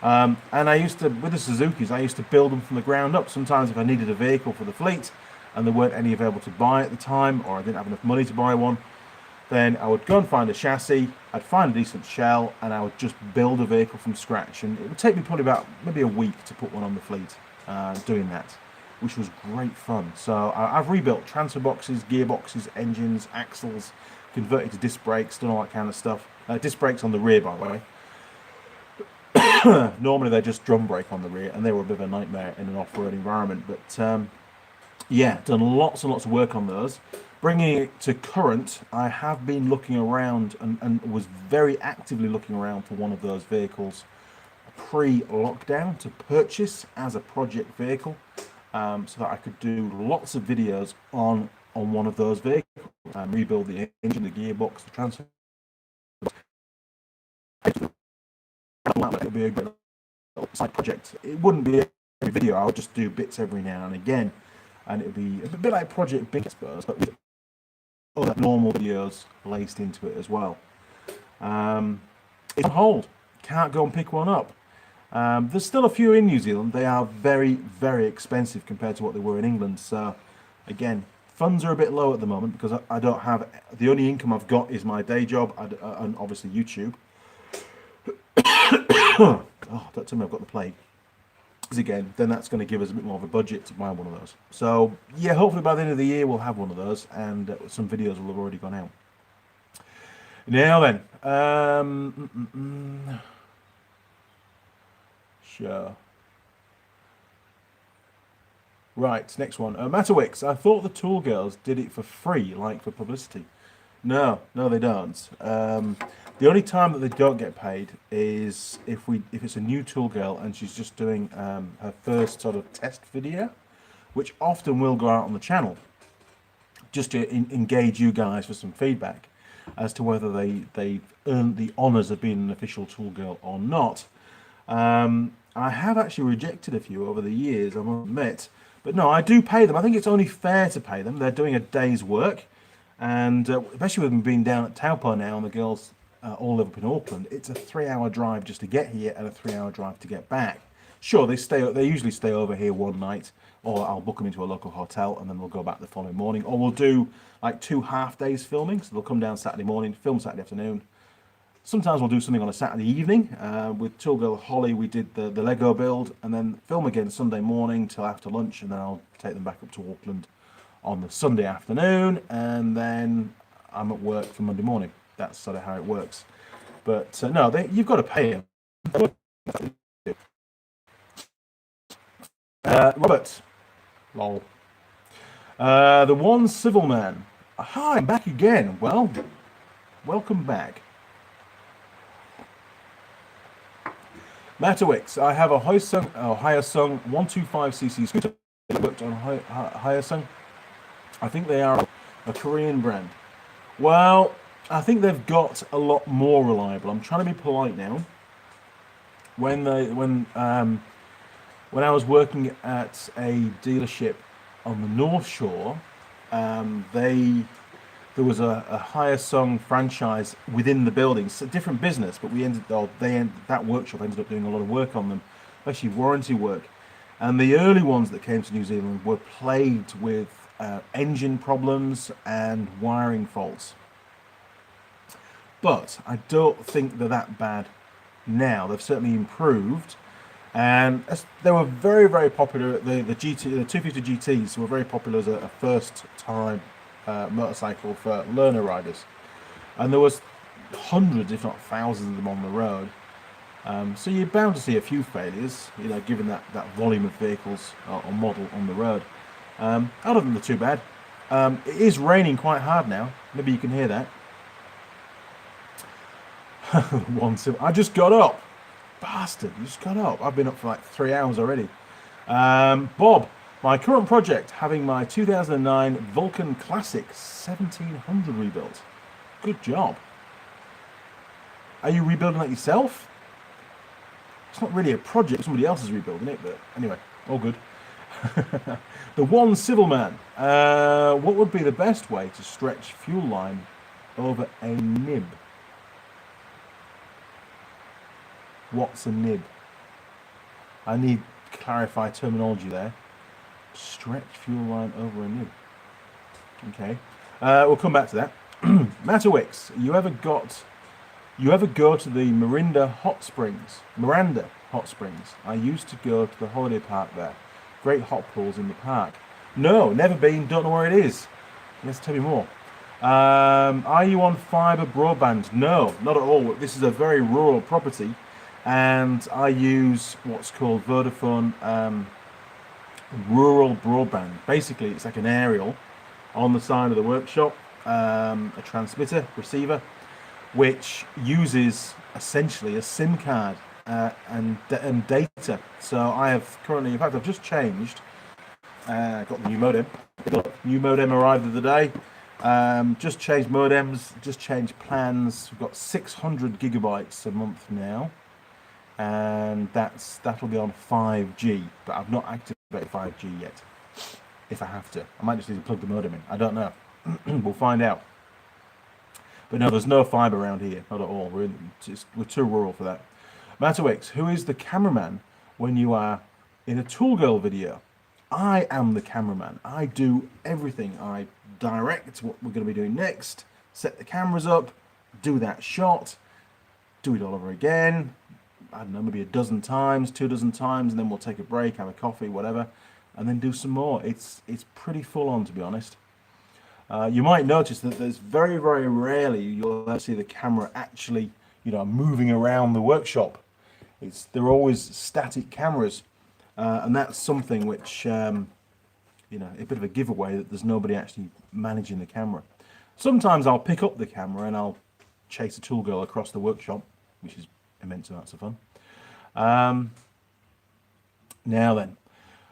And I used to, with the Suzukis, I used to build them from the ground up. Sometimes if I needed a vehicle for the fleet and there weren't any available to buy at the time, or I didn't have enough money to buy one, then I would go and find a chassis, I'd find a decent shell, and I would just build a vehicle from scratch. And it would take me probably about maybe a week to put one on the fleet, doing that, which was great fun. So I've rebuilt transfer boxes, gearboxes, engines, axles, converted to disc brakes, done all that kind of stuff. Disc brakes on the rear, by the way. Normally they're just drum brake on the rear, and they were a bit of a nightmare in an off-road environment. But yeah, done lots and lots of work on those. Bringing it to current, I have been looking around and was very actively looking around for one of those vehicles pre-lockdown to purchase as a project vehicle, so that I could do lots of videos on one of those vehicles, rebuild the engine, the gearbox, the transfer. It would be a good side project. It wouldn't be every video, I would just do bits every now and again, and it would be a bit like Project Big, I suppose, but with other normal videos laced into it as well. It's on hold. Can't go and pick one up. There's still a few in New Zealand. They are very, very expensive compared to what they were in England. So, again, funds are a bit low at the moment because I don't have... The only income I've got is my day job and obviously YouTube. Oh, don't tell me I've got the plague. Again, then that's going to give us a bit more of a budget to buy one of those. So yeah, hopefully by the end of the year we'll have one of those, and some videos will have already gone out. Now then, sure. Right, next one. Matterwicks, I thought the Tool Girls did it for free, like for publicity. No, they don't. The only time that they don't get paid is if it's a new Tool Girl and she's just doing her first sort of test video, which often will go out on the channel, just to engage you guys for some feedback as to whether they've earned the honours of being an official Tool Girl or not. I have actually rejected a few over the years, I must admit, but no, I do pay them. I think it's only fair to pay them. They're doing a day's work, and especially with them being down at Taupo now, and the girls all live up in Auckland, it's a 3-hour drive just to get here and a 3-hour drive to get back. Sure, they usually stay over here one night, or I'll book them into a local hotel and then we'll go back the following morning, or we'll do like 2 half days filming. So they'll come down Saturday morning, film Saturday afternoon. Sometimes we'll do something on a Saturday evening. With Tool Girl Holly, we did the Lego build, and then film again Sunday morning till after lunch, and then I'll take them back up to Auckland on the Sunday afternoon, and then I'm at work for Monday morning. That's sort of how it works. But no, you've got to pay them. Robert, lol. The One Civil Man. Hi, I'm back again. Well, welcome back. Matterwicks, I have a Hyosung 125cc scooter. I worked on Hyosung. I think they are a Korean brand. Well, I think they've got a lot more reliable. I'm trying to be polite now. When I was working at a dealership on the North Shore, there was a Hyosung franchise within the building. It's a different business, but that workshop ended up doing a lot of work on them, especially warranty work. And the early ones that came to New Zealand were plagued with engine problems and wiring faults. But I don't think they're that bad now. They've certainly improved, and they were very, very popular. The 250 GTs were very popular as a first-time motorcycle for learner riders, and there was hundreds, if not thousands, of them on the road. So you're bound to see a few failures, given that volume of vehicles or model on the road. Other than the too bad. It is raining quite hard now. Maybe you can hear that. I just got up. Bastard, you just got up. I've been up for like 3 hours already. Bob, my current project, having my 2009 Vulcan Classic 1700 rebuilt. Good job. Are you rebuilding that yourself? It's not really a project, somebody else is rebuilding it, but anyway, all good. The one civil man. What would be the best way to stretch fuel line over a nib? What's a nib? I need to clarify terminology there. Stretch fuel line over a nib. Okay. We'll come back to that. Matterwicks, you ever go to the Miranda Hot Springs? I used to go to the holiday park there. Great hot pools in the park. No, never been, don't know where it is. Let's tell me more. Are you on fibre broadband? No, not at all. This is a very rural property, and I use what's called Vodafone rural broadband. Basically, it's like an aerial on the side of the workshop, a transmitter, receiver, which uses essentially a SIM card and data. So I have currently, in fact, I've just changed. Got the new modem. New modem arrived the other day. Just changed modems. Just changed plans. We've got 600 gigabytes a month now, and that'll be on 5G. But I've not activated 5G yet. If I have to, I might just need to plug the modem in. I don't know. We'll find out. But no, there's no fibre around here, not at all. We're too rural for that. Matterwicks, who is the cameraman when you are in a Tool Girl video? I am the cameraman. I do everything. I direct what we're going to be doing next, set the cameras up, do that shot, do it all over again. I don't know, maybe a dozen times, 2 dozen times, and then we'll take a break, have a coffee, whatever, and then do some more. It's pretty full on, to be honest. You might notice that there's very, very rarely you'll ever see the camera actually, moving around the workshop. They're always static cameras, and that's something which, a bit of a giveaway that there's nobody actually managing the camera. Sometimes I'll pick up the camera and I'll chase a Tool Girl across the workshop, which is immense amounts of fun. Now then,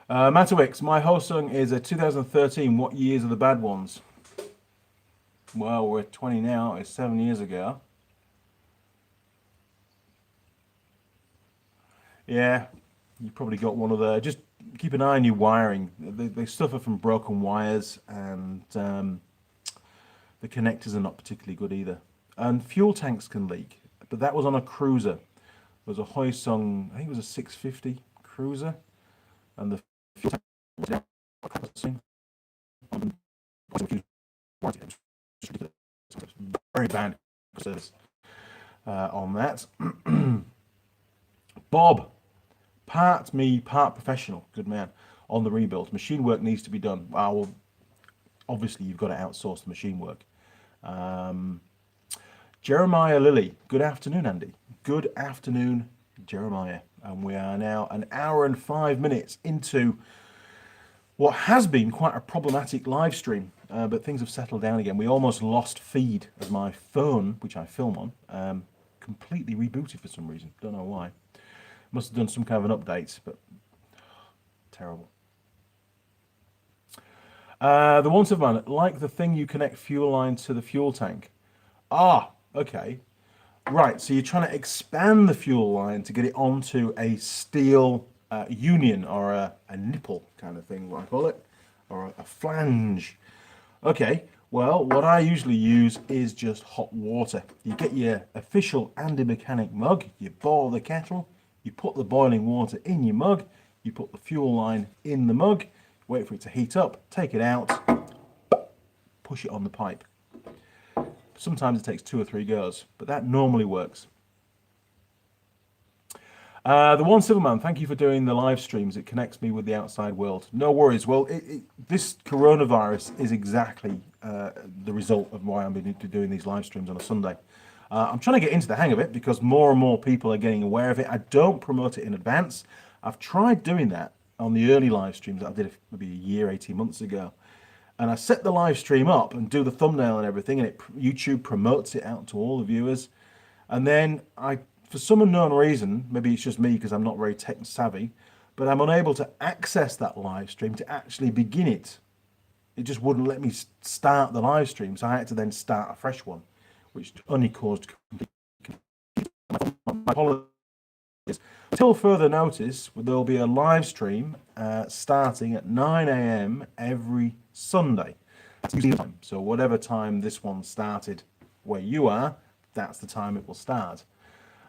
Matterwicks, my Hosung is a 2013. What years are the bad ones? Well, we're 20 now. It's 7 years ago. Yeah, you probably got one of the. Just keep an eye on your wiring. They suffer from broken wires, and the connectors are not particularly good either. And fuel tanks can leak. But that was on a cruiser. It was a Hoysung, I think it was a 650 cruiser, and the fuel tank was down. Very bad service on that. Bob, part professional, good man, on the rebuild. Machine work needs to be done. Well, obviously you've got to outsource the machine work. Jeremiah Lilli, good afternoon, Andy. Good afternoon, Jeremiah. And we are now an hour and 5 minutes into what has been quite a problematic live stream, but things have settled down again. We almost lost feed of my phone, which I film on, completely rebooted for some reason. Don't know why. Must have done some kind of an update, but terrible. The Once of Man, like the thing you connect fuel line to the fuel tank. Ah, okay. Right, so you're trying to expand the fuel line to get it onto a steel union or a nipple kind of thing, what I call it, or a flange. Okay, well, what I usually use is just hot water. You get your official Andy Mechanic mug, you boil the kettle, you put the boiling water in your mug, you put the fuel line in the mug, wait for it to heat up, take it out, push it on the pipe. Sometimes it takes 2 or 3 goes, but that normally works. The One Silverman, thank you for doing the live streams. It connects me with the outside world. No worries. Well, this coronavirus is exactly the result of why I'm doing these live streams on a Sunday. I'm trying to get into the hang of it because more and more people are getting aware of it. I don't promote it in advance. I've tried doing that on the early live streams that I did maybe a year, 18 months ago. And I set the live stream up and do the thumbnail and everything, and YouTube promotes it out to all the viewers. And then for some unknown reason, maybe it's just me because I'm not very tech savvy, but I'm unable to access that live stream to actually begin it. It just wouldn't let me start the live stream, so I had to then start a fresh one, which only caused my apologies. Until further notice, there'll be a live stream starting at 9 a.m. every Sunday. So whatever time this one started where you are, that's the time it will start.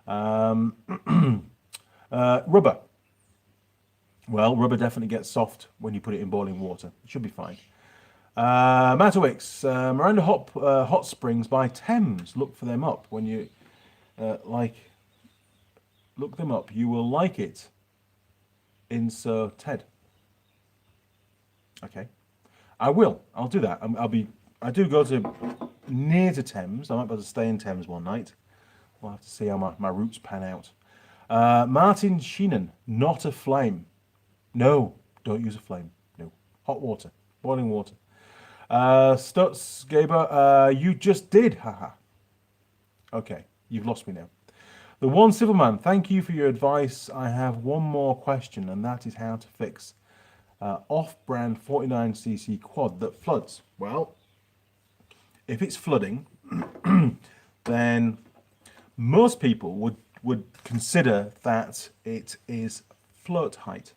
Rubber. Well, rubber definitely gets soft when you put it in boiling water. It should be fine. Matterwicks, Miranda Hot Springs by Thames. Look for them up when you look them up. You will like it. Insert Ted. Okay, I will. I'll do that. I do go to near to Thames. I might be able to stay in Thames one night. We'll have to see how my routes pan out. Martin Sheenan, not a flame. No, don't use a flame. No, hot water, boiling water. Stutz Gaber, you just did, haha. Okay, you've lost me now. The One Civil Man, thank you for your advice. I have one more question, and that is how to fix off-brand 49cc quad that floods. Well, if it's flooding, then most people would consider that it is float height.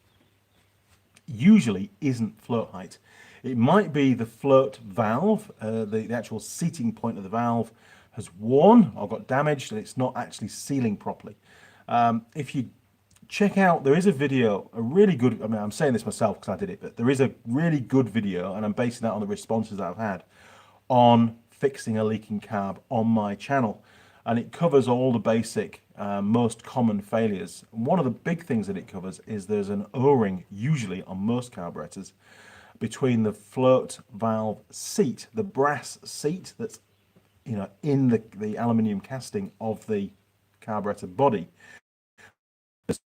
Usually isn't float height. It might be the float valve, the actual seating point of the valve has worn or got damaged and it's not actually sealing properly. If you check out, there is a video, a really good, I mean, I'm saying this myself because I did it, but there is a really good video, and I'm basing that on the responses that I've had on fixing a leaking carb on my channel. And it covers all the basic, most common failures. And one of the big things that it covers is there's an O-ring, usually on most carburetors, between the float valve seat, the brass seat that's in the aluminium casting of the carburetor body. And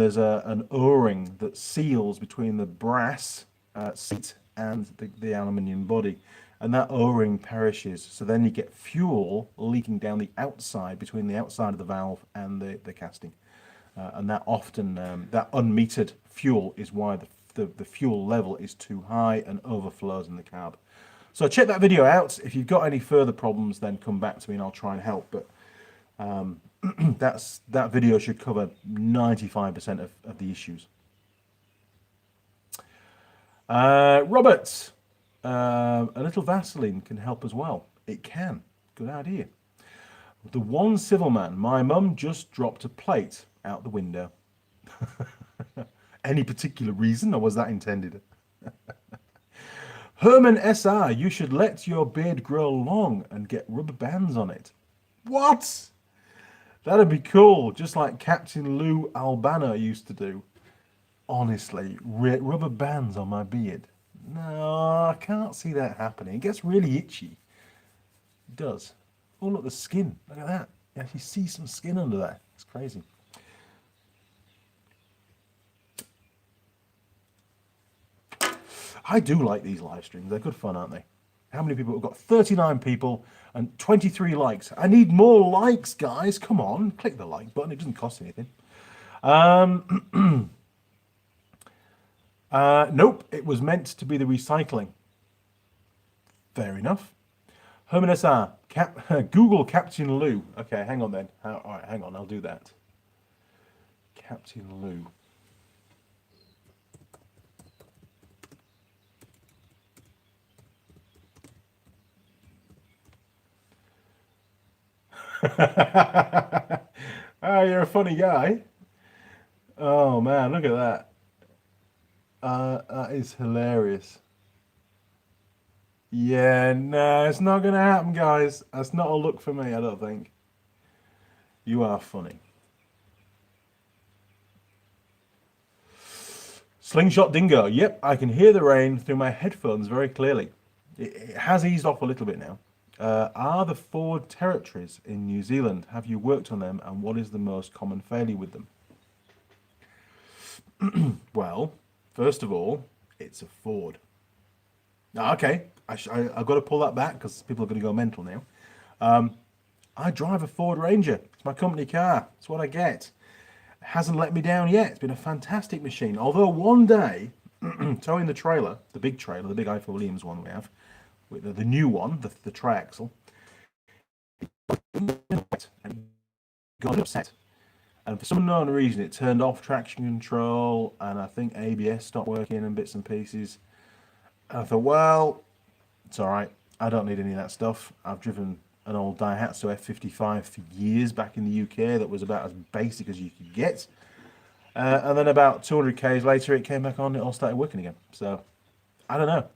there's an O-ring that seals between the brass seat and the aluminium body. And that O-ring perishes, so then you get fuel leaking down the outside, between the outside of the valve and the casting. And that often, that unmetered fuel is why the fuel level is too high and overflows in the carb. So check that video out. If you've got any further problems, then come back to me and I'll try and help. But that video should cover 95% of the issues. Robert, a little Vaseline can help as well. It can. Good idea. The One Civil Man, my mum just dropped a plate out the window. Any particular reason, or was that intended? Herman SR, you should let your beard grow long and get rubber bands on it. What? That'd be cool, just like Captain Lou Albano used to do. Honestly, rubber bands on my beard. No, I can't see that happening. It gets really itchy. It does. Oh, look, the skin. Look at that. You actually see some skin under there. It's crazy. I do like these live streams. They're good fun, aren't they? How many people? We've got 39 people and 23 likes. I need more likes, guys. Come on. Click the like button. It doesn't cost anything. Nope, it was meant to be the recycling. Fair enough. Herman SR, Google Captain Lou. Okay, hang on then. All right, hang on, I'll do that. Captain Lou. Oh, you're a funny guy. Oh man, look at that. That is hilarious. Yeah, no, it's not going to happen, guys. That's not a look for me, I don't think. You are funny. Slingshot Dingo. Yep, I can hear the rain through my headphones very clearly. It has eased off a little bit now. Are the Ford Territories in New Zealand? Have you worked on them, and what is the most common failure with them? Well, first of all, it's a Ford. Okay, I've got to pull that back because people are going to go mental now. I drive a Ford Ranger. It's my company car. It's what I get. It hasn't let me down yet. It's been a fantastic machine. Although one day, towing the trailer, the big trailer, the big I for Williams one we have, with the new one, the triaxle, and got upset. And for some unknown reason, it turned off traction control, and I think ABS stopped working and bits and pieces. And I thought, well, it's all right. I don't need any of that stuff. I've driven an old Daihatsu F55 for years back in the UK that was about as basic as you could get. And then about 200 k's later, it came back on. It all started working again. So I don't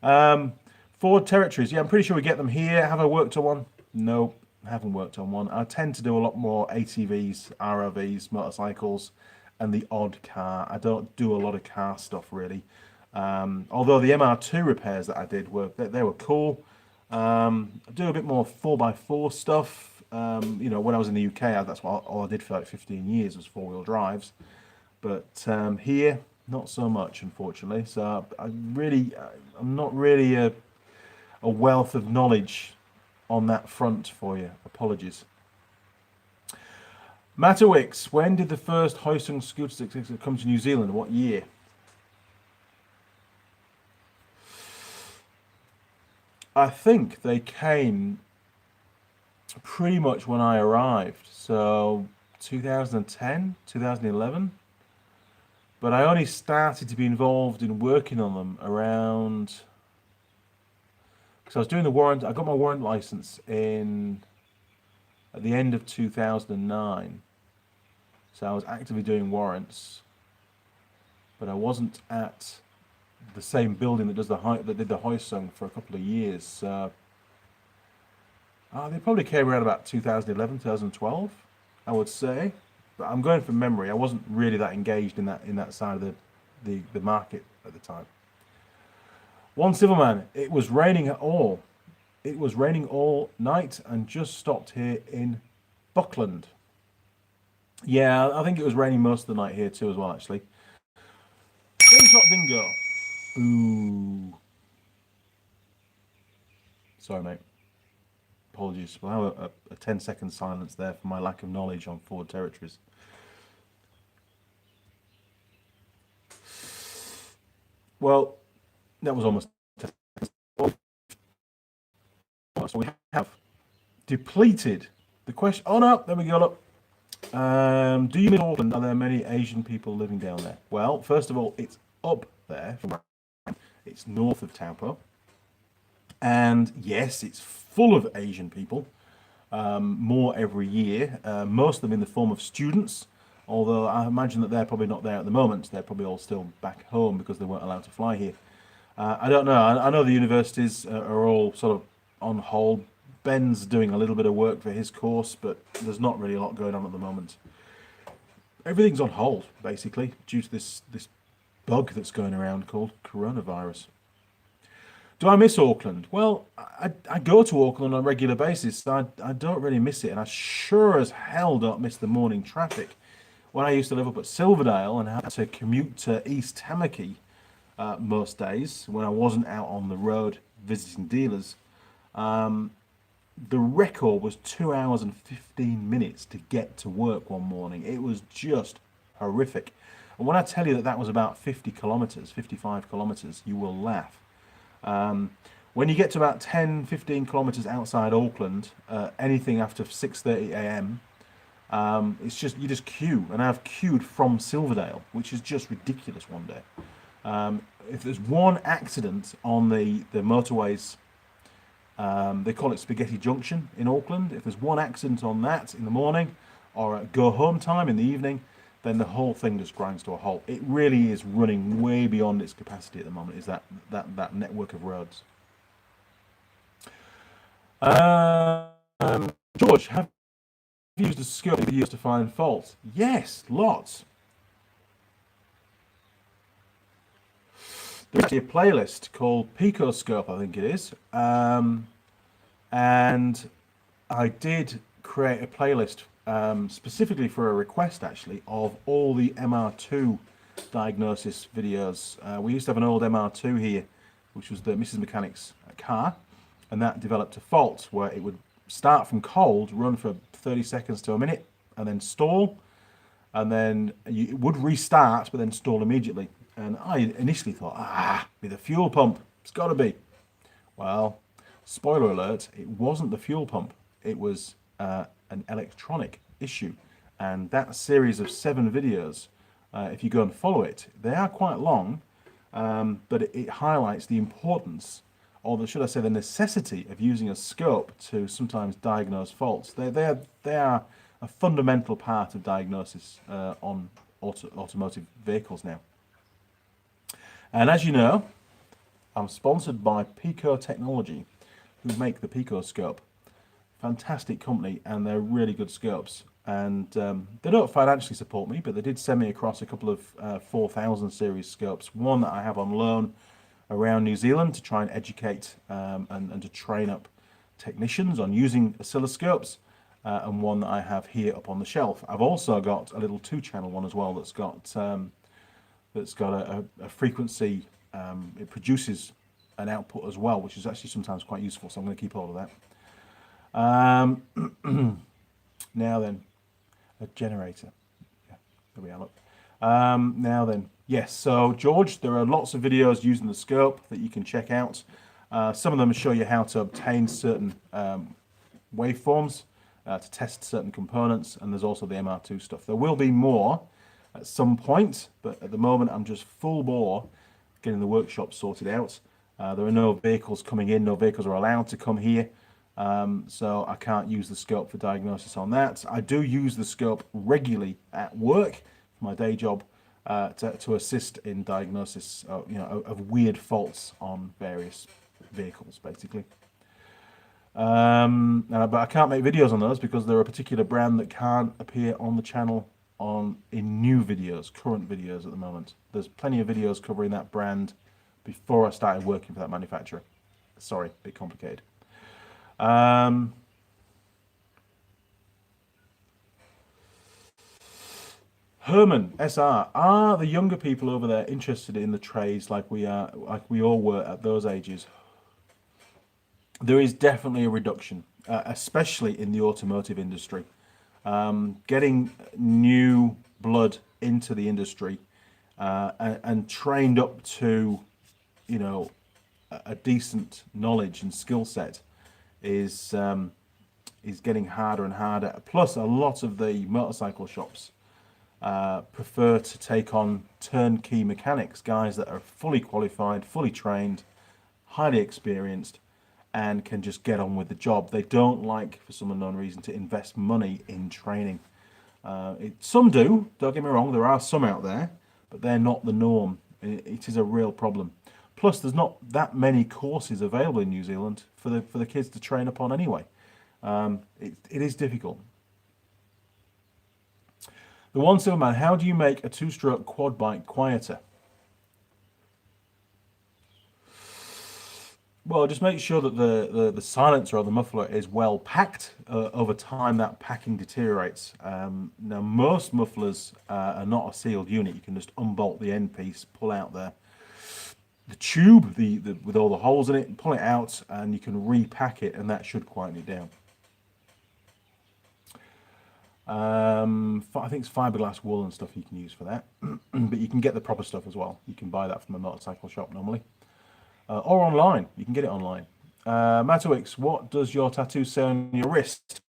know. Ford Territories. Yeah, I'm pretty sure we get them here. Have I worked on one? No, I haven't worked on one. I tend to do a lot more ATVs, ROVs, motorcycles, and the odd car. I don't do a lot of car stuff really. Although the MR2 repairs that I did they were cool. I do a bit more 4x4 stuff. You know, when I was in the UK, that's what all I did for like 15 years was four-wheel drives. But here, not so much, unfortunately. So I'm not really a wealth of knowledge on that front for you. Apologies. Matterwicks, when did the first Hoisung scooter sticks come to New Zealand? What year? I think they came pretty much when I arrived, so 2010, 2011. But I only started to be involved in working on them around, because I was doing the warrant. I got my warrant license at the end of 2009. So I was actively doing warrants, but I wasn't at the same building that did the Hoisung for a couple of years. So they probably came around about 2011, 2012, I would say. But I'm going from memory. I wasn't really that engaged in that side of the market at the time. One Silverman. It was raining at all. It was raining all night and just stopped here in Auckland. Yeah, I think it was raining most of the night here too as well, actually. Slingshot Dingo. Ooh. Sorry, mate. Apologies. We'll have a 10-second silence there for my lack of knowledge on Ford Territories. Well, that was almost 10 seconds. So we have depleted the question. Oh no, there we go. Look. Do you live in Auckland? Are there many Asian people living down there? Well, first of all, it's up there. It's north of Taupo. And yes, it's full of Asian people, more every year, most of them in the form of students, although I imagine that they're probably not there at the moment. They're probably all still back home because they weren't allowed to fly here. I don't know. I know the universities are all sort of on hold. Ben's doing a little bit of work for his course, but there's not really a lot going on at the moment. Everything's on hold, basically, due to this bug that's going around called coronavirus. Do I miss Auckland? Well, I go to Auckland on a regular basis, so I don't really miss it, and I sure as hell don't miss the morning traffic. When I used to live up at Silverdale and had to commute to East Tamaki most days, when I wasn't out on the road visiting dealers, the record was 2 hours and 15 minutes to get to work one morning. It was just horrific. And when I tell you that was about 50 kilometres, 55 kilometres, you will laugh. When you get to about 10, 15 kilometres outside Auckland, anything after 6:30 a.m., it's just, you just queue. And I've queued from Silverdale, which is just ridiculous one day. If there's one accident on the motorways, they call it Spaghetti Junction in Auckland. If there's one accident on that in the morning or at go home time in the evening, then the whole thing just grinds to a halt. It really is running way beyond its capacity at the moment, is that network of roads. George, have you used a skill over the years to find faults? Yes, lots. There's actually a playlist called Picoscope, I think it is. And I did create a playlist specifically for a request, actually, of all the MR2 diagnosis videos. We used to have an old MR2 here, which was the Mrs. Mechanic's car, and that developed a fault where it would start from cold, run for 30 seconds to a minute, and then stall, and then it would restart, but then stall immediately. And I initially thought, be the fuel pump, it's got to be. Well, spoiler alert, it wasn't the fuel pump, it was an electronic issue. And that series of 7 videos, if you go and follow it, they are quite long, but it highlights the importance, or should I say the necessity, of using a scope to sometimes diagnose faults. They are a fundamental part of diagnosis on automotive vehicles now. And as you know, I'm sponsored by Pico Technology, who make the Pico scope. Fantastic company, and they're really good scopes. And they don't financially support me, but they did send me across a couple of 4000 series scopes. One that I have on loan around New Zealand to try and educate and to train up technicians on using oscilloscopes, and one that I have here up on the shelf. I've also got a little 2-channel one as well that's got a frequency. It produces an output as well, which is actually sometimes quite useful. So I'm going to keep hold of that. Now then, a generator. Yeah, there we are. Look. Now then, yes. So George, there are lots of videos using the scope that you can check out. Some of them show you how to obtain certain waveforms to test certain components, and there's also the MR2 stuff. There will be more at some point, but at the moment I'm just full bore getting the workshop sorted out. There are no vehicles coming in, no vehicles are allowed to come here, so I can't use the scope for diagnosis on that. I do use the scope regularly at work for my day job to assist in diagnosis of weird faults on various vehicles, basically. But I can't make videos on those because they're a particular brand that can't appear on the channel in new videos, current videos at the moment. There's plenty of videos covering that brand before I started working for that manufacturer. Sorry, a bit complicated. Herman SR, are the younger people over there interested in the trades like we all were at those ages? There is definitely a reduction, especially in the automotive industry. Getting new blood into the industry and trained up to, a decent knowledge and skill set is getting harder and harder. Plus, a lot of the motorcycle shops prefer to take on turnkey mechanics, guys that are fully qualified, fully trained, highly experienced, and can just get on with the job. They don't like, for some unknown reason, to invest money in training. Some do, don't get me wrong, there are some out there, but they're not the norm. It is a real problem. Plus, there's not that many courses available in New Zealand for the kids to train up on anyway. It is difficult. The One Silver Man, how do you make a 2-stroke quad bike quieter? Well, just make sure that the silencer or the muffler is well packed. Over time, that packing deteriorates. Now, most mufflers are not a sealed unit. You can just unbolt the end piece, pull out the tube with all the holes in it, pull it out, and you can repack it, and that should quieten it down. I think it's fiberglass wool and stuff you can use for that, but you can get the proper stuff as well. You can buy that from a motorcycle shop normally. Or online, you can get it online. Matowix, what does your tattoo say on your wrist?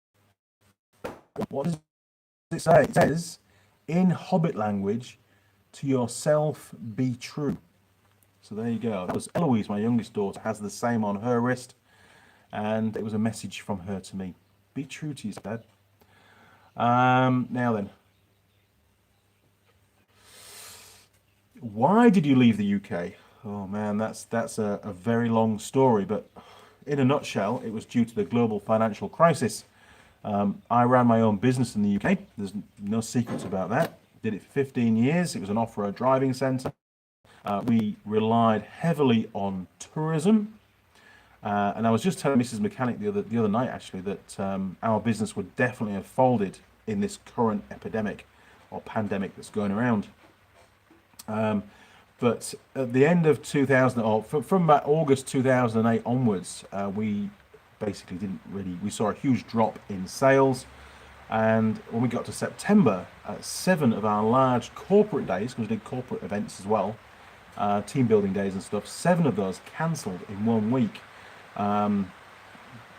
What does it say? It says, in Hobbit language, to yourself be true. So there you go. That was Eloise, my youngest daughter, has the same on her wrist, and it was a message from her to me. Be true to yourself, Dad. Now then. Why did you leave the UK? Oh man, that's a very long story, but in a nutshell, it was due to the global financial crisis. I ran my own business in the UK. There's no secrets about that. Did it for 15 years. It was an off-road driving centre. We relied heavily on tourism. And I was just telling Mrs. Mechanic the other night, actually, that our business would definitely have folded in this current epidemic or pandemic that's going around. But at the end of 2000, or from about August 2008 onwards, we basically didn't really, we saw a huge drop in sales. And when we got to September, 7 of our large corporate days, because we did corporate events as well, team building days and stuff, 7 of those cancelled in 1 week.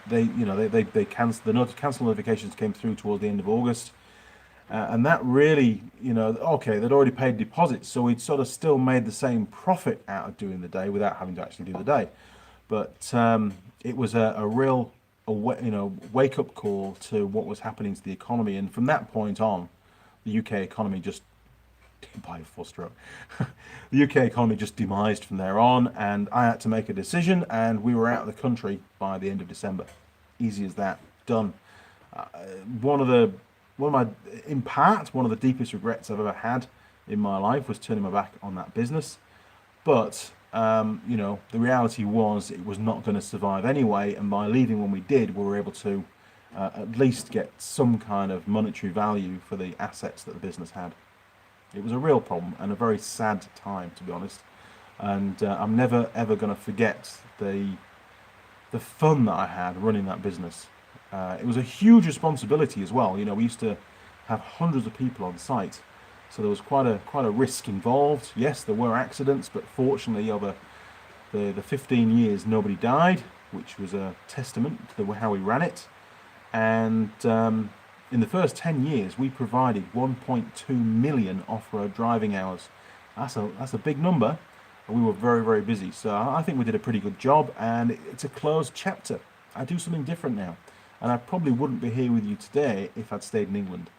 They cancelled, the cancel notifications came through towards the end of August. And that really, okay, they'd already paid deposits, so we'd sort of still made the same profit out of doing the day without having to actually do the day. But it was a real, wake-up call to what was happening to the economy. And from that point on, the UK economy just, by 4-stroke, the UK economy just demised from there on, and I had to make a decision, and we were out of the country by the end of December. Easy as that, done. One of the deepest regrets I've ever had in my life was turning my back on that business. But, the reality was it was not going to survive anyway. And by leaving when we did, we were able to at least get some kind of monetary value for the assets that the business had. It was a real problem and a very sad time, to be honest. And I'm never, ever going to forget the fun that I had running that business. It was a huge responsibility as well. We used to have hundreds of people on site, so there was quite a risk involved. Yes, there were accidents, but fortunately, over the 15 years, nobody died, which was a testament to how we ran it. And in the first 10 years, we provided 1.2 million off-road driving hours. That's a big number, and we were very, very busy. So I think we did a pretty good job, and it's a closed chapter. I do something different now. And I probably wouldn't be here with you today if I'd stayed in England.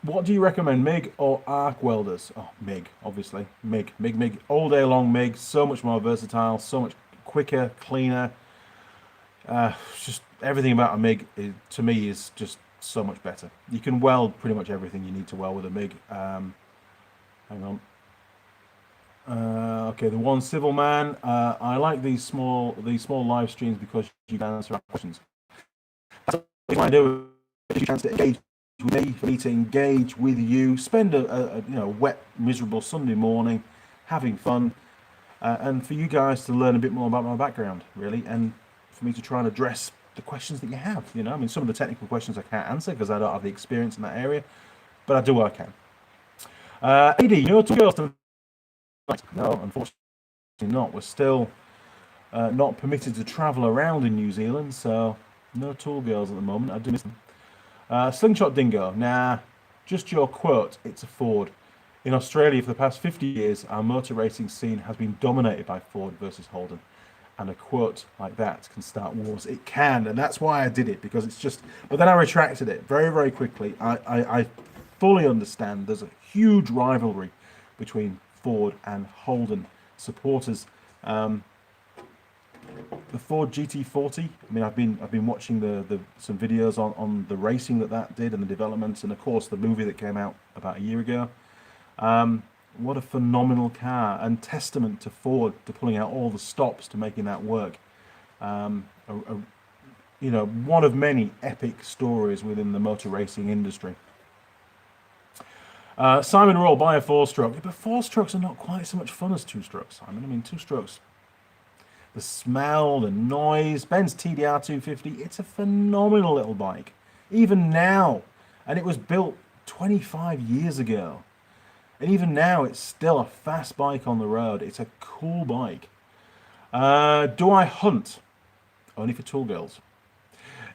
What do you recommend, MIG or arc welders? Oh, MIG, obviously. MIG. All day long MIG. So much more versatile, so much quicker, cleaner. Just everything about a MIG, to me, is just so much better. You can weld pretty much everything you need to weld with a MIG. Hang on. Okay, the one civil man. I like these small live streams because you can answer our questions. That's what I do. It's a chance to engage with me, for me to engage with you, spend a wet, miserable Sunday morning, having fun, and for you guys to learn a bit more about my background, really, and for me to try and address the questions that you have. Some of the technical questions I can't answer because I don't have the experience in that area, but I do what I can. AD, Tool Girls tonight? No, unfortunately not. We're still not permitted to travel around in New Zealand, so no Tool Girls at the moment. I do miss them. Slingshot Dingo. Nah, just your quote. It's a Ford. In Australia, for the past 50 years, our motor racing scene has been dominated by Ford versus Holden. And a quote like that can start wars. It can, and that's why I did it, because it's just... But then I retracted it very, very quickly. I fully understand there's a huge rivalry between Ford and Holden supporters. The Ford GT40. I mean, I've been watching some videos on the racing that did and the developments, and of course the movie that came out about a year ago. What a phenomenal car, and testament to Ford to pulling out all the stops to making that work. One of many epic stories within the motor racing industry. Simon Roll, buy a 4-stroke. But 4-strokes are not quite so much fun as 2-strokes, Simon. I mean, 2-strokes, the smell, the noise. Ben's TDR 250, it's a phenomenal little bike, even now. And it was built 25 years ago. And even now, it's still a fast bike on the road. It's a cool bike. Do I hunt? Only for tool girls.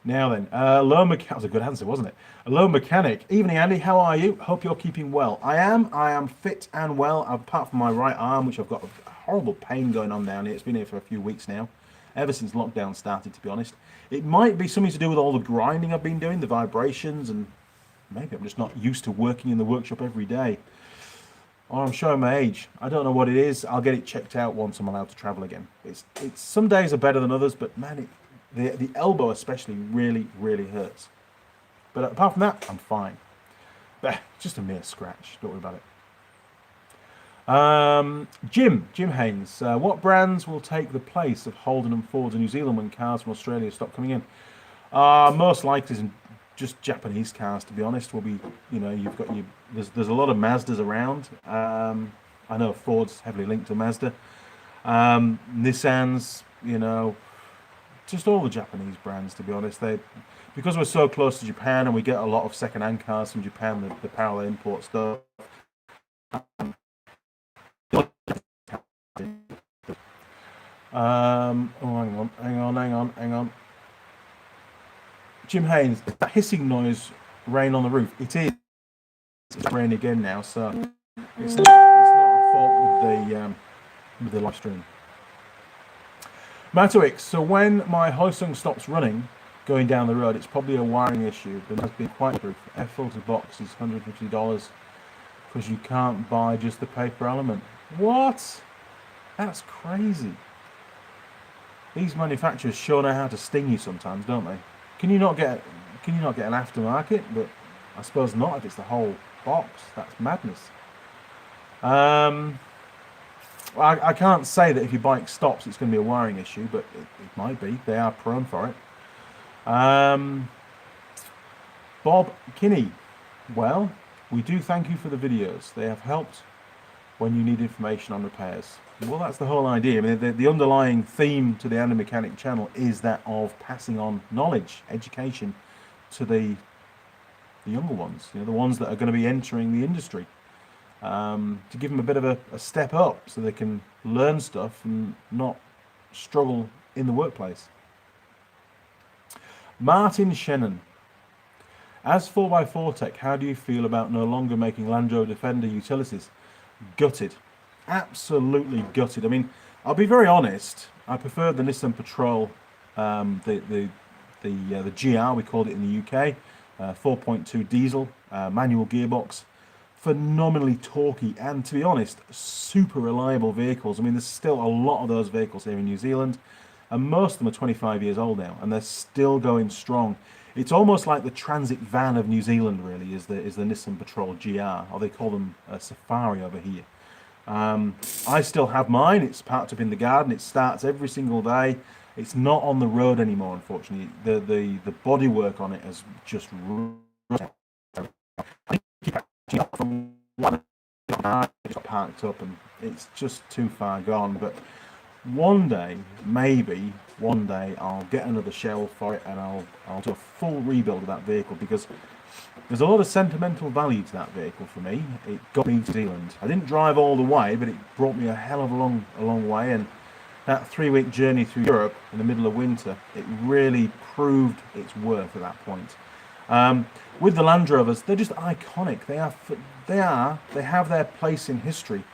Now then, low mechanic. That was a good answer, wasn't it? A low mechanic. Evening, Andy. How are you? Hope you're keeping well. I am fit and well, apart from my right arm, which I've got a horrible pain going on down here. It's been here for a few weeks now, ever since lockdown started, to be honest. It might be something to do with all the grinding I've been doing, the vibrations, and maybe I'm just not used to working in the workshop every day. Or I'm showing my age. I don't know what it is. I'll get it checked out once I'm allowed to travel again. It's some days are better than others, but man, the elbow especially really, really hurts. But apart from that, I'm fine. Just a mere scratch. Don't worry about it. Jim Haynes. What brands will take the place of Holden and Ford in New Zealand when cars from Australia stop coming in? Most likely just Japanese cars, to be honest. Will be, you know, you've got there's a lot of Mazdas around. I know Ford's heavily linked to Mazda. Nissans, you know, just all the Japanese brands, to be honest. Because we're so close to Japan and we get a lot of second-hand cars from Japan, the parallel import stuff. Oh, hang on. Jim Haynes, that hissing noise, rain on the roof. It is. It's raining again now, so it's not a fault with the live stream. Matowix, so when my Hoisung stops running, going down the road, it's probably a wiring issue. There must be quite proof. Air filter box is $150 because you can't buy just the paper element. What? That's crazy. These manufacturers sure know how to sting you sometimes, don't they? Can you not get an aftermarket? But I suppose not if it's the whole box. That's madness. I can't say that if your bike stops it's going to be a wiring issue, but it might be. They are prone for it. Bob Kinney, well, we do thank you for the videos. They have helped when you need information on repairs. Well, that's the whole idea. I mean, the underlying theme to the Andy Mechanic channel is that of passing on knowledge, education to the younger ones, you know, the ones that are going to be entering the industry, to give them a bit of a step up so they can learn stuff and not struggle in the workplace. Martin Shannon, as 4x4 Tech, how do you feel about no longer making Land Rover Defender utilities? Gutted. Absolutely gutted. I mean, I'll be very honest. I prefer the Nissan Patrol, the GR, we called it in the UK, 4.2 diesel, manual gearbox, phenomenally torquey, and to be honest, super reliable vehicles. I mean, there's still a lot of those vehicles here in New Zealand, and most of them are 25 years old now, and they're still going strong. It's almost like the transit van of New Zealand, really, is the Nissan Patrol GR, or they call them Safari over here. I still have mine. It's parked up in the garden. It starts every single day. It's not on the road anymore, unfortunately. The bodywork on it has just from one parked up, and it's just too far gone. But one day, maybe one day, I'll get another shell for it, and I'll do a full rebuild of that vehicle, because there's a lot of sentimental value to that vehicle for me. It got me to New Zealand. I didn't drive all the way, but it brought me a hell of a long way, and that 3-week journey through Europe in the middle of winter, it really proved its worth at that point. With the Land Rovers, they're just iconic. They have their place in history,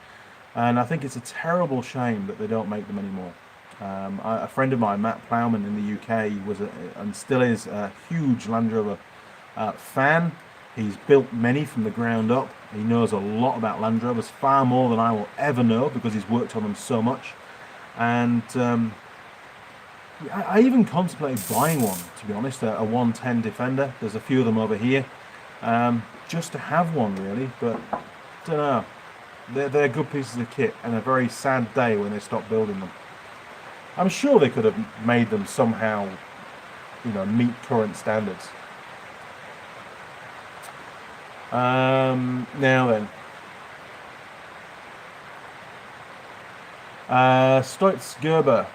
and I think it's a terrible shame that they don't make them anymore. A friend of mine, Matt Plowman in the UK, was and still is a huge Land Rover fan. He's built many from the ground up. He knows a lot about Land Rovers, far more than I will ever know, because he's worked on them so much. And I even contemplated buying one, to be honest, a 110 Defender. There's a few of them over here, just to have one, really. But I don't know. They're good pieces of kit, and a very sad day when they stopped building them. I'm sure they could have made them somehow, you know, meet current standards. Now then, Stotz Gerber,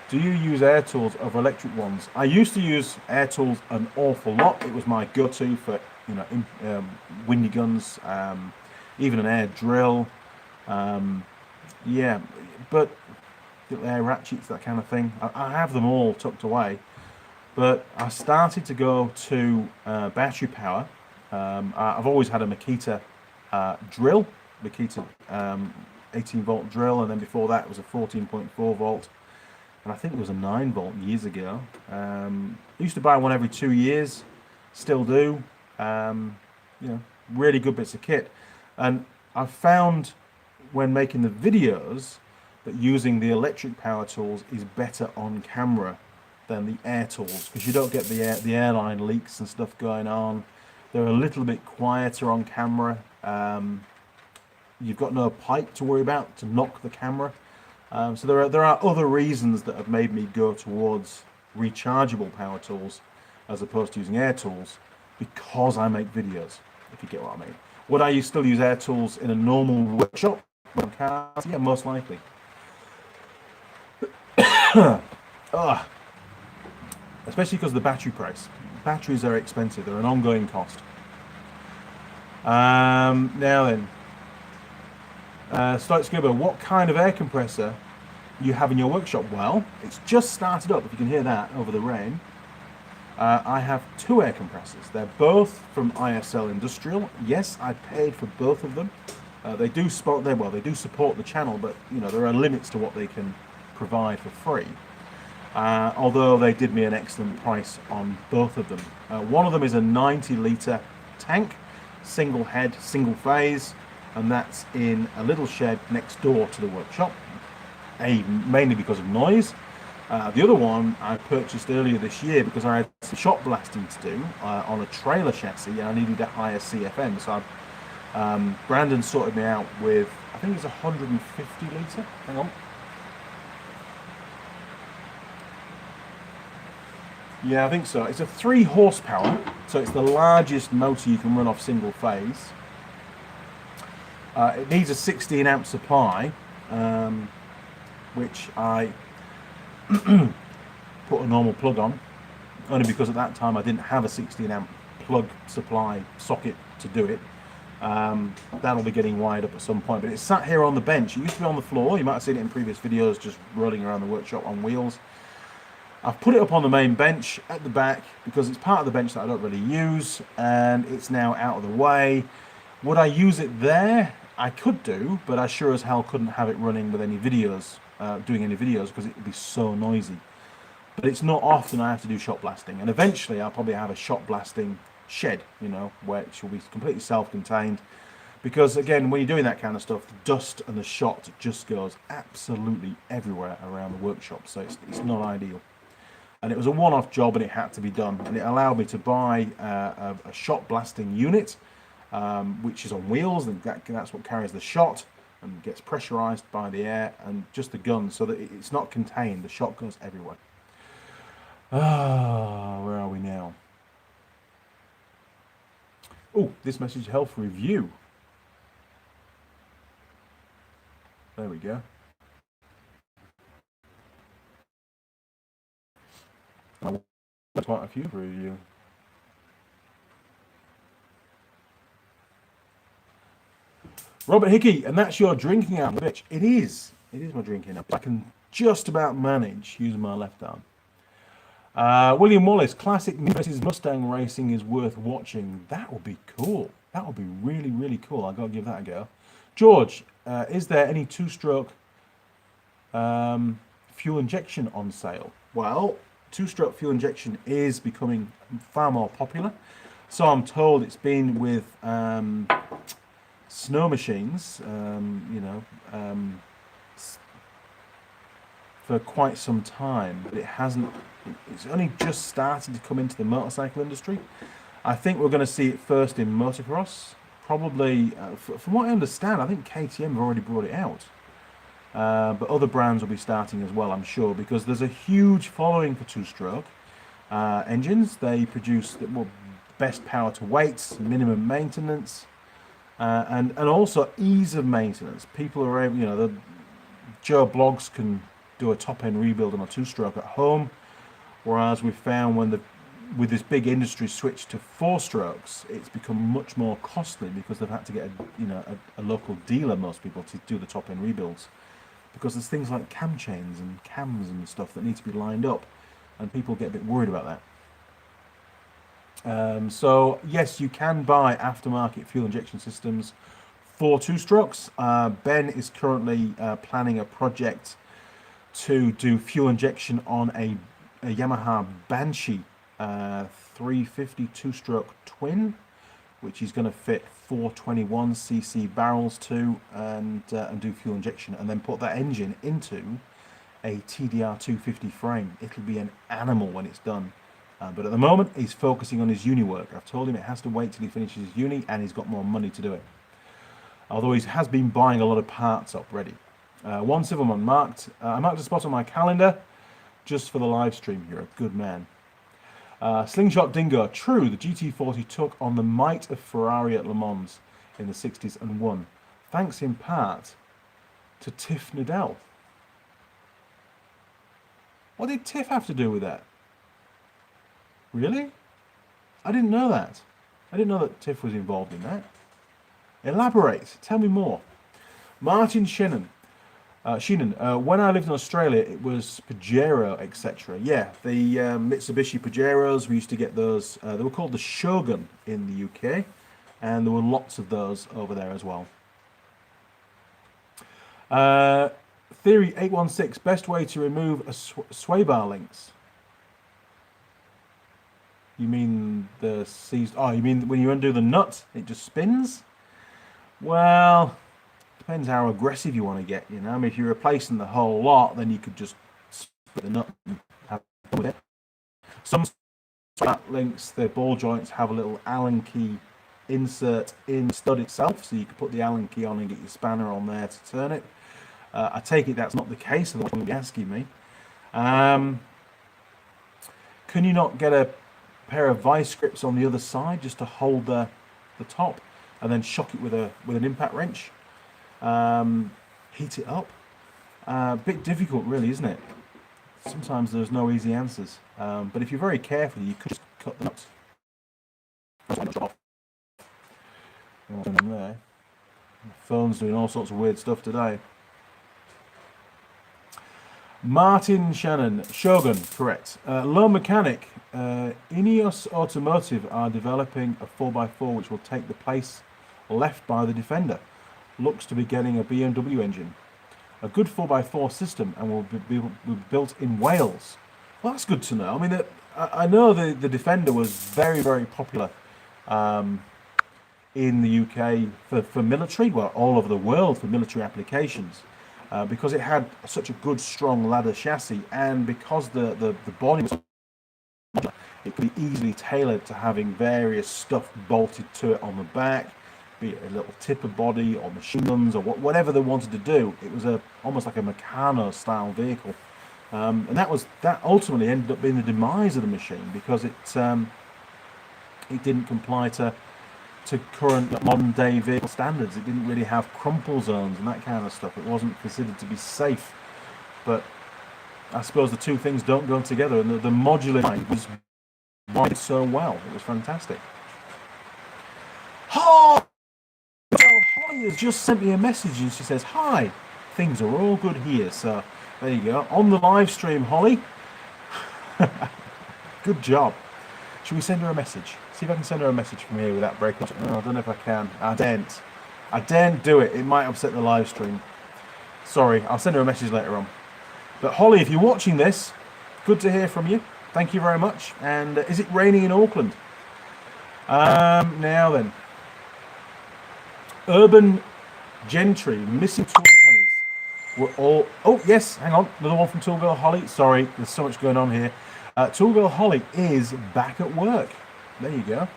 do you use air tools over electric ones? I used to use air tools an awful lot. It was my go-to for, you know, windy guns, even an air drill, yeah, but air ratchets, that kind of thing. I have them all tucked away. But I started to go to battery power. I've always had a Makita drill, Makita 18-volt drill, and then before that it was a 14.4 volt, and I think it was a 9 volt years ago. I used to buy one every 2 years, still do. You know, really good bits of kit. And I found when making the videos that using the electric power tools is better on camera than the air tools, because you don't get the airline leaks and stuff going on. They're a little bit quieter on camera. You've got no pipe to worry about to knock the camera. So there are other reasons that have made me go towards rechargeable power tools as opposed to using air tools because I make videos, if you get what I mean. Would I still use air tools in a normal workshop? Yeah, most likely. Oh, especially because of the battery price. Batteries are expensive, they're an ongoing cost. Now then, Stoic Scuba, what kind of air compressor you have in your workshop? Well, it's just started up, if you can hear that over the rain. I have 2 air compressors. They're both from ISL Industrial. Yes, I paid for both of them. They do support the channel, but you know there are limits to what they can provide for free. Although they did me an excellent price on both of them. One of them is a 90-litre tank, single head, single phase, and that's in a little shed next door to the workshop. Mainly because of noise. The other one I purchased earlier this year because I had some shot blasting to do on a trailer chassis, and I needed a higher CFM. So Brandon sorted me out with, I think it's 150 litre. Hang on. Yeah, I think so. It's a 3 horsepower, so it's the largest motor you can run off single phase. It needs a 16 amp supply, which I put a normal plug on, only because at that time I didn't have a 16 amp plug supply socket to do it. That'll be getting wired up at some point, but it's sat here on the bench. It used to be on the floor. You might have seen it in previous videos, just rolling around the workshop on wheels. I've put it up on the main bench at the back because it's part of the bench that I don't really use, and it's now out of the way. Would I use it there? I could do, but I sure as hell couldn't have it running with any videos, doing any videos, because it would be so noisy. But it's not often I have to do shot blasting, and eventually I'll probably have a shot blasting shed, you know, where it will be completely self-contained. Because again, when you're doing that kind of stuff, the dust and the shot just goes absolutely everywhere around the workshop, so it's not ideal. And it was a one-off job, and it had to be done, and it allowed me to buy a shot blasting unit, which is on wheels, and that's what carries the shot and gets pressurized by the air and just the gun, so that it's not contained. The shot goes everywhere. Where are we now? Oh, this message health review. There we go. Quite a few for review. Robert Hickey, and that's your drinking arm, bitch. It is my drinking arm. I can just about manage using my left arm. William Wallace, classic versus Mustang racing is worth watching. That would be cool. That would be really, really cool. I've got to give that a go. George, is there any two-stroke fuel injection on sale? Well, two-stroke fuel injection is becoming far more popular. So I'm told it's been with snow machines, for quite some time, but it's only just started to come into the motorcycle industry. I think we're going to see it first in motocross. Probably, from what I understand, I think KTM have already brought it out. But other brands will be starting as well, I'm sure, because there's a huge following for two-stroke engines. They produce the best power to weight, minimum maintenance, and also ease of maintenance. People are able, the Joe Blogs can do a top-end rebuild on a two-stroke at home, whereas we've found with this big industry switch to four-strokes, it's become much more costly because they've had to get a local dealer, most people, to do the top-end rebuilds, because there's things like cam chains and cams and stuff that need to be lined up, and people get a bit worried about that. So yes, you can buy aftermarket fuel injection systems for two-strokes. Ben is currently planning a project to do fuel injection on a Yamaha Banshee 350 two-stroke twin, which he's going to fit 421cc barrels to, and do fuel injection, and then put that engine into a TDR 250 frame. It'll be an animal when it's done. But at the moment, he's focusing on his uni work. I've told him it has to wait till he finishes his uni, and he's got more money to do it. Although he has been buying a lot of parts up ready. Once Silverman marked. I marked a spot on my calendar just for the live stream. You're a good man. Slingshot Dingo. True, the GT40 took on the might of Ferrari at Le Mans in the 60s and won, thanks in part to Tiff Needell. What did Tiff have to do with that? Really? I didn't know that. I didn't know that Tiff was involved in that. Elaborate. Tell me more. Martin Shannon. When I lived in Australia, it was Pajero, etc. Yeah, the Mitsubishi Pajeros, we used to get those. They were called the Shogun in the UK, and there were lots of those over there as well. Theory 816, best way to remove a sway bar links. You mean the seized? Oh, you mean when you undo the nut, it just spins? Well, depends how aggressive you want to get, you know. I mean, if you're replacing the whole lot, then you could just split the nut and have fun with it. Some links, the ball joints have a little Allen key insert in the stud itself, so you can put the Allen key on and get your spanner on there to turn it. I take it that's not the case, otherwise you'll be asking me. Can you not get a pair of vice grips on the other side just to hold the top, and then shock it with an impact wrench? Heat it up. A bit difficult, really, isn't it? Sometimes there's no easy answers. But if you're very careful, you could just cut the nuts. There. The phone's doing all sorts of weird stuff today. Martin Shannon, Shogun, correct. Low Mechanic, Ineos Automotive are developing a 4x4 which will take the place left by the Defender. Looks to be getting a BMW engine. A good 4x4 system and will be built in Wales. Well, that's good to know. I mean, I know the Defender was very, very popular in the UK for military, well, all over the world for military applications. Because it had such a good, strong ladder chassis, and because the body was, it could be easily tailored to having various stuff bolted to it on the back, be it a little tipper body or machine guns or whatever they wanted to do. It was almost like a Meccano style vehicle, and that ultimately ended up being the demise of the machine because it didn't comply to current modern day vehicle standards. It didn't really have crumple zones and that kind of stuff. It wasn't considered to be safe. But I suppose the two things don't go together, and the modular design was did so well. It was fantastic. Holly has just sent me a message and she says, "Hi, things are all good here." So there you go. On the live stream, Holly. Good job. Should we send her a message? See if I can send her a message from here without breaking up. Oh, I don't know if I can. I daren't do it. It might upset the live stream. Sorry, I'll send her a message later on. But Holly, if you're watching this, good to hear from you. Thank you very much. And is it raining in Auckland? Now then. Urban Gentry, missing tool honeys. We're all... Oh, yes, hang on. Another one from Tool Girl Holly. Sorry, there's so much going on here. Tool Girl Holly is back at work. There you go.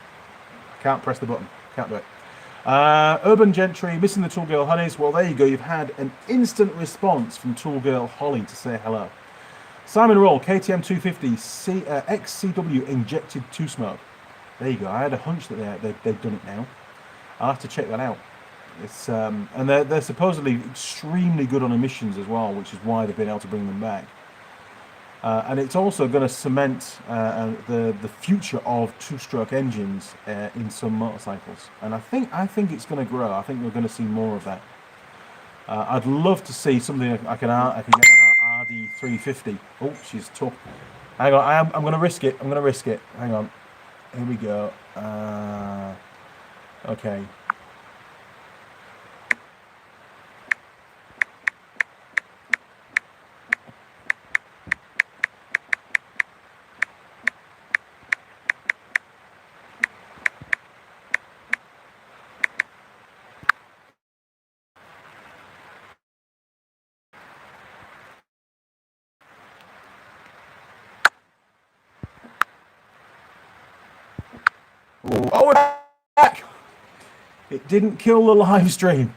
Can't press the button. Can't do it. Urban Gentry, missing the Tool Girl Honeys. Well, there you go. You've had an instant response from Tool Girl Holly to say hello. Simon Roll, KTM 250, XCW injected 2-smoke. There you go. I had a hunch that they've done it now. I'll have to check that out. It's and they're supposedly extremely good on emissions as well, which is why they've been able to bring them back. And it's also going to cement the future of two-stroke engines in some motorcycles. And I think it's going to grow. I think we're going to see more of that. I'd love to see something I can get my RD350. Oh, she's tough. Hang on, I'm going to risk it. Hang on. Here we go. Okay. Oh, we're back! It didn't kill the live stream.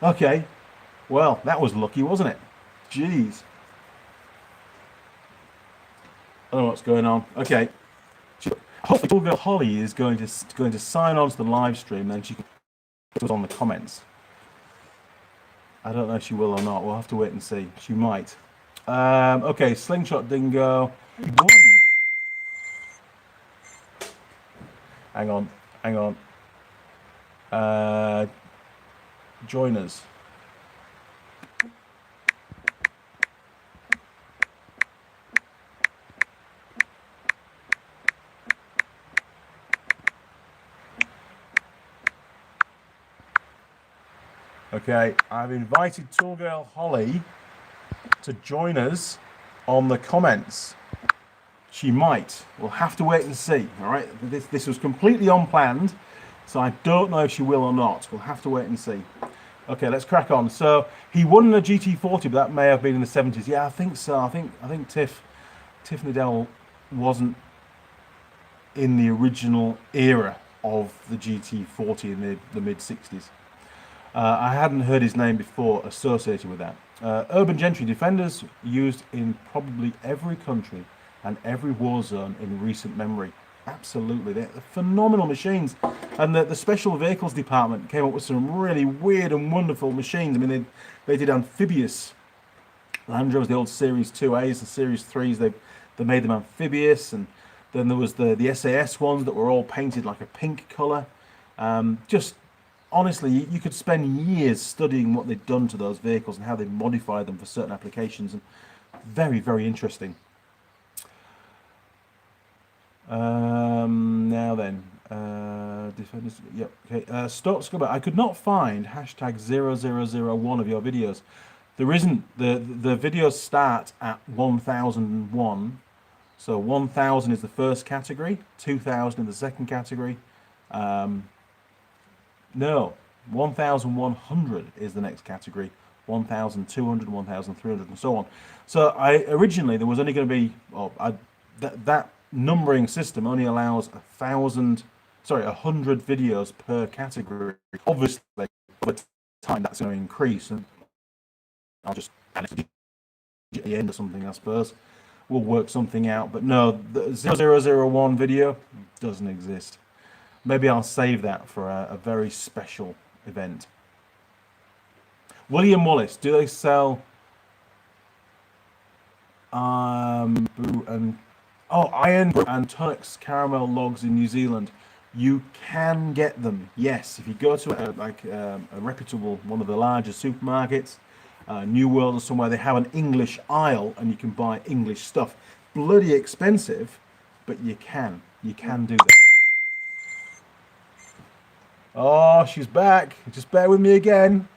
Okay. Well, that was lucky, wasn't it? Jeez. don't know what's going on. Okay. Hopefully, Tool Girl Holly is going to sign on to the live stream, then she can put us on the comments. I don't know if she will or not. We'll have to wait and see. She might. Okay, Slingshot Dingo. One. Hang on. Join us. Okay, I've invited Tool Girl Holly to join us on the comments. She might. We'll have to wait and see. All right, this was completely unplanned, so I don't know if she will or not. We'll have to wait and see. Okay, let's crack on. So he won a GT40, but that may have been in the 70s. Yeah, I think so. I think Tiff Needell wasn't in the original era of the GT40 in the mid 60s. I hadn't heard his name before associated with that. Urban Gentry Defenders used in probably every country and every war zone in recent memory. Absolutely, they're phenomenal machines. And the Special Vehicles Department came up with some really weird and wonderful machines. I mean, they did amphibious Land Rovers, the old Series 2As and Series 3s. They made them amphibious, and then there was the SAS ones that were all painted like a pink colour. Just honestly, you could spend years studying what they'd done to those vehicles and how they modified them for certain applications, and very, very interesting. Now then, defenders. Yep. Okay. Stop Scubber. I could not find #0001 of your videos. There isn't. The videos start at 1001. So 1000 is the first category, 2000 in the second category. No, 1100 is the next category. 1200, 1300, and so on. So originally there was only going to be that numbering system only allows 100 videos per category. Obviously, over time that's going to increase, and I'll just add it at the end or something, I suppose. We'll work something out. But no, the 0001 video doesn't exist. Maybe I'll save that for a very special event. William Wallace, do they sell iron and Tunnock's caramel logs in New Zealand? You can get them, yes. If you go to a reputable, one of the larger supermarkets, New World or somewhere, they have an English aisle and you can buy English stuff. Bloody expensive, but you can do that. Oh, she's back. Just bear with me again.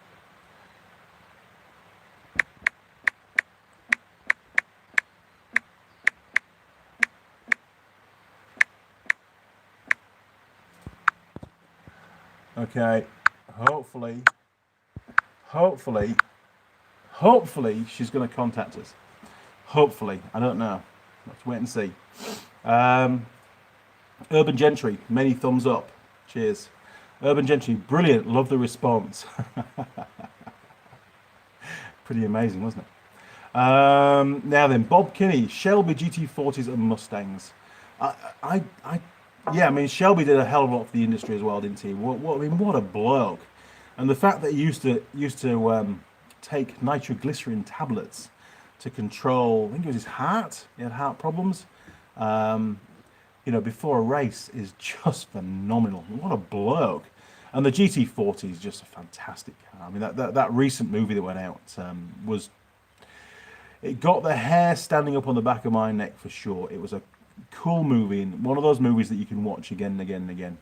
Okay, hopefully she's going to contact us. Hopefully, I don't know. Let's wait and see. Urban Gentry, many thumbs up. Cheers. Urban Gentry, brilliant. Love the response. Pretty amazing, wasn't it? Now then, Bob Kinney, Shelby GT40s and Mustangs. Yeah, I mean, Shelby did a hell of a lot for the industry as well, didn't he? What a bloke! And the fact that he used to take nitroglycerin tablets to control, I think it was his heart. He had heart problems. Before a race is just phenomenal. What a bloke! And the GT40 is just a fantastic car. I mean, that recent movie that went out it got the hair standing up on the back of my neck for sure. It was a cool movie, and one of those movies that you can watch again and again and again.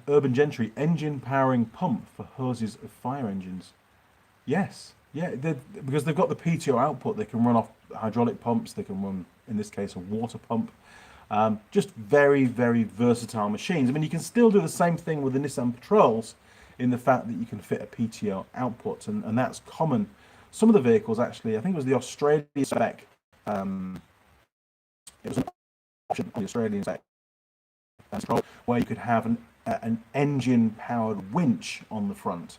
Urban Gentry, engine powering pump for hoses of fire engines. Yes, yeah, because they've got the PTO output, they can run off hydraulic pumps, they can run, in this case, a water pump. Just very, very versatile machines. I mean, you can still do the same thing with the Nissan Patrols in the fact that you can fit a PTO output, and that's common. Some of the vehicles, actually, I think it was the Australian spec. It was an option on the Australian spec where you could have an engine-powered winch on the front,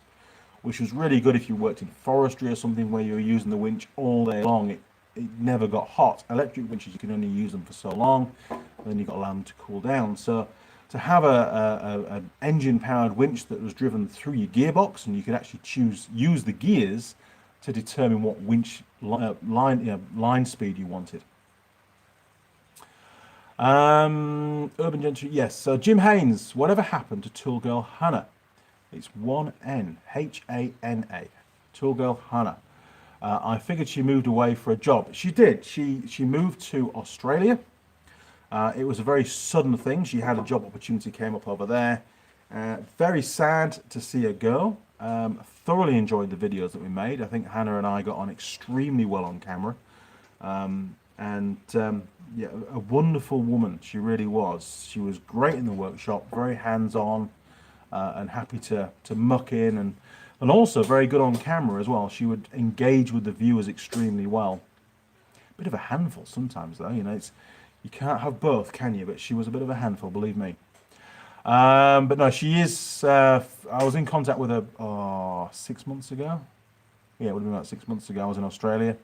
which was really good if you worked in forestry or something where you were using the winch all day long. it never got hot. Electric winches, you can only use them for so long, and then you've got to allow them to cool down. So to have an engine-powered winch that was driven through your gearbox, and you could actually use the gears to determine what winch line speed you wanted. Urban Gentry, yes. So Jim Haynes, whatever happened to Tool Girl Hannah? It's one N, Hana. Tool Girl Hannah. I figured she moved away for a job. She did. She moved to Australia. It was a very sudden thing. She had a job opportunity came up over there. Very sad to see her go. Thoroughly enjoyed the videos that we made. I think Hannah and I got on extremely well on camera. Yeah, a wonderful woman. She really was. She was great in the workshop, very hands-on, and happy to muck in, and also very good on camera as well. She would engage with the viewers extremely well. Bit of a handful sometimes, though. You know, you can't have both, can you? But she was a bit of a handful, believe me. But no, she is. I was in contact with her 6 months ago. Yeah, it would have been about 6 months ago. I was in Australia,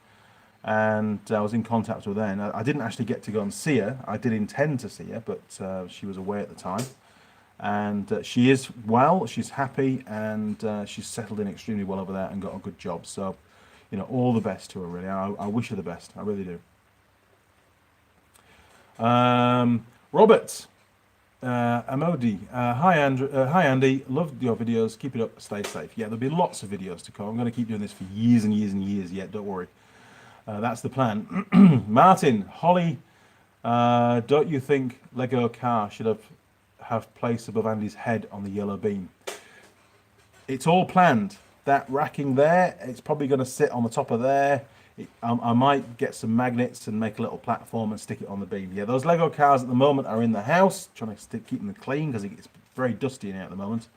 and I was in contact with her then. I didn't actually get to go and see her. I did intend to see her, but she was away at the time. And she is well, she's happy, and she's settled in extremely well over there and got a good job. So, you know, all the best to her, really. I wish her the best. I really do. Robert Amodi, hi Andy, loved your videos. Keep it up, stay safe. Yeah, there'll be lots of videos to come. I'm going to keep doing this for years and years and years yet. Don't worry. That's the plan. Martin, Holly, don't you think Lego car should have place above Andy's head on the yellow beam? It's all planned. That racking there, it's probably going to sit on the top of there. I might get some magnets and make a little platform and stick it on the beam. Yeah, those Lego cars at the moment are in the house, trying to keep them clean because it's very dusty in here at the moment.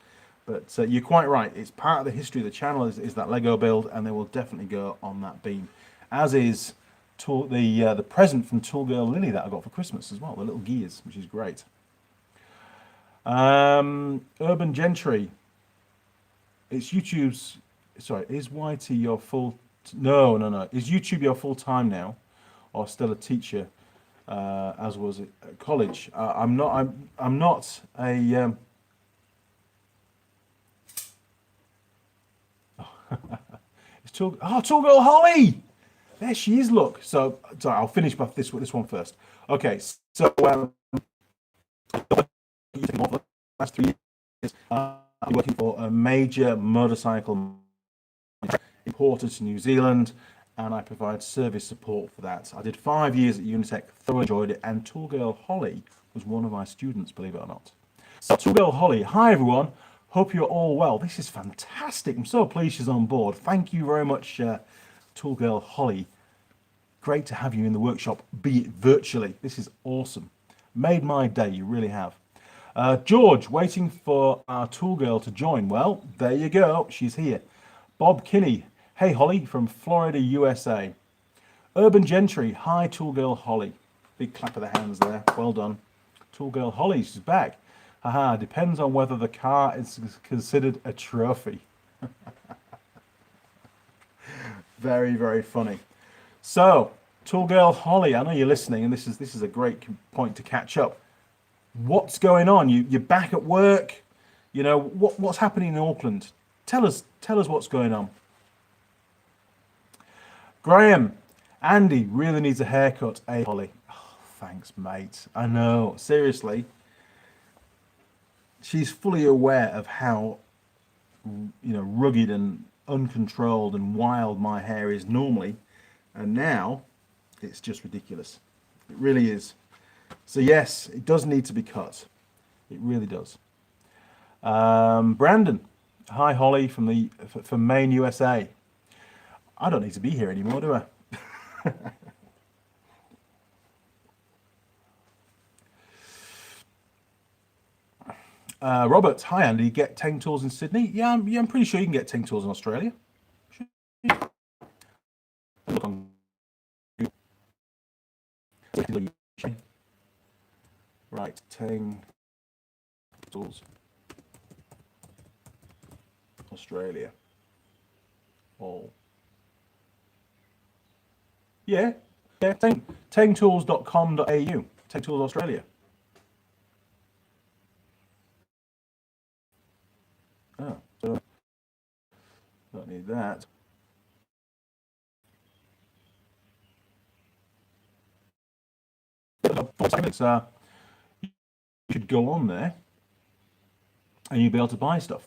But you're quite right. It's part of the history of the channel is that Lego build, and they will definitely go on that beam. As is the present from Tool Girl Lilli that I got for Christmas as well, the little gears, which is great. Urban Gentry. It's YouTube's. Sorry, is YT your full? No. Is YouTube your full time now, or still a teacher, as was it at college? I'm not. I'm not a. It's Tool Girl Holly. There she is. Look. So sorry, I'll finish with this one first. Okay. So last 3 years, I'm working for a major motorcycle importer to New Zealand, and I provide service support for that. I did 5 years at Unitech, thoroughly enjoyed it, and Tool Girl Holly was one of my students, believe it or not. So Tool Girl Holly, hi everyone, hope you're all well. This is fantastic. I'm so pleased she's on board. Thank you very much, Tool Girl Holly. Great to have you in the workshop, be it virtually. This is awesome. Made my day, you really have. George, waiting for our Tool Girl to join. Well, there you go, she's here. Bob Kinney, hey Holly, from Florida, USA. Urban Gentry, hi Tool Girl Holly. Big clap of the hands there, well done. Tool Girl Holly, she's back. Haha, depends on whether the car is considered a trophy. Very, very funny. So, Tool Girl Holly, I know you're listening, and this is a great point to catch up. What's going on? You're back at work. You know what's happening in Auckland. Tell us what's going on. Graham, Andy really needs a haircut. Hey Holly, oh, thanks mate. I know, seriously. She's fully aware of how rugged and uncontrolled and wild my hair is normally, and now it's just ridiculous. It really is. So yes, it does need to be cut. It really does. Brandon, hi Holly from Maine, USA. I don't need to be here anymore, do I? Robert, hi Andy. Get Teng Tools in Sydney? Yeah, I'm pretty sure you can get Teng Tools in Australia. Right, Teng Tools, Australia. All. Yeah, yeah, tengtools.com.au, Teng Tools Australia. Oh, so don't need that. You should go on there and you'll be able to buy stuff.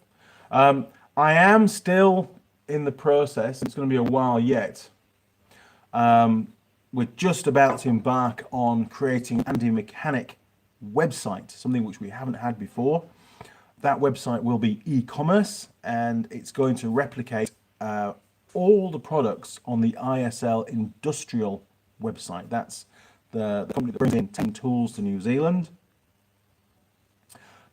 I am still in the process, it's going to be a while yet. We're just about to embark on creating an Andy Mechanic website, something which we haven't had before. That website will be e-commerce, and it's going to replicate all the products on the ISL Industrial website. That's the company that brings in Teng Tools to New Zealand.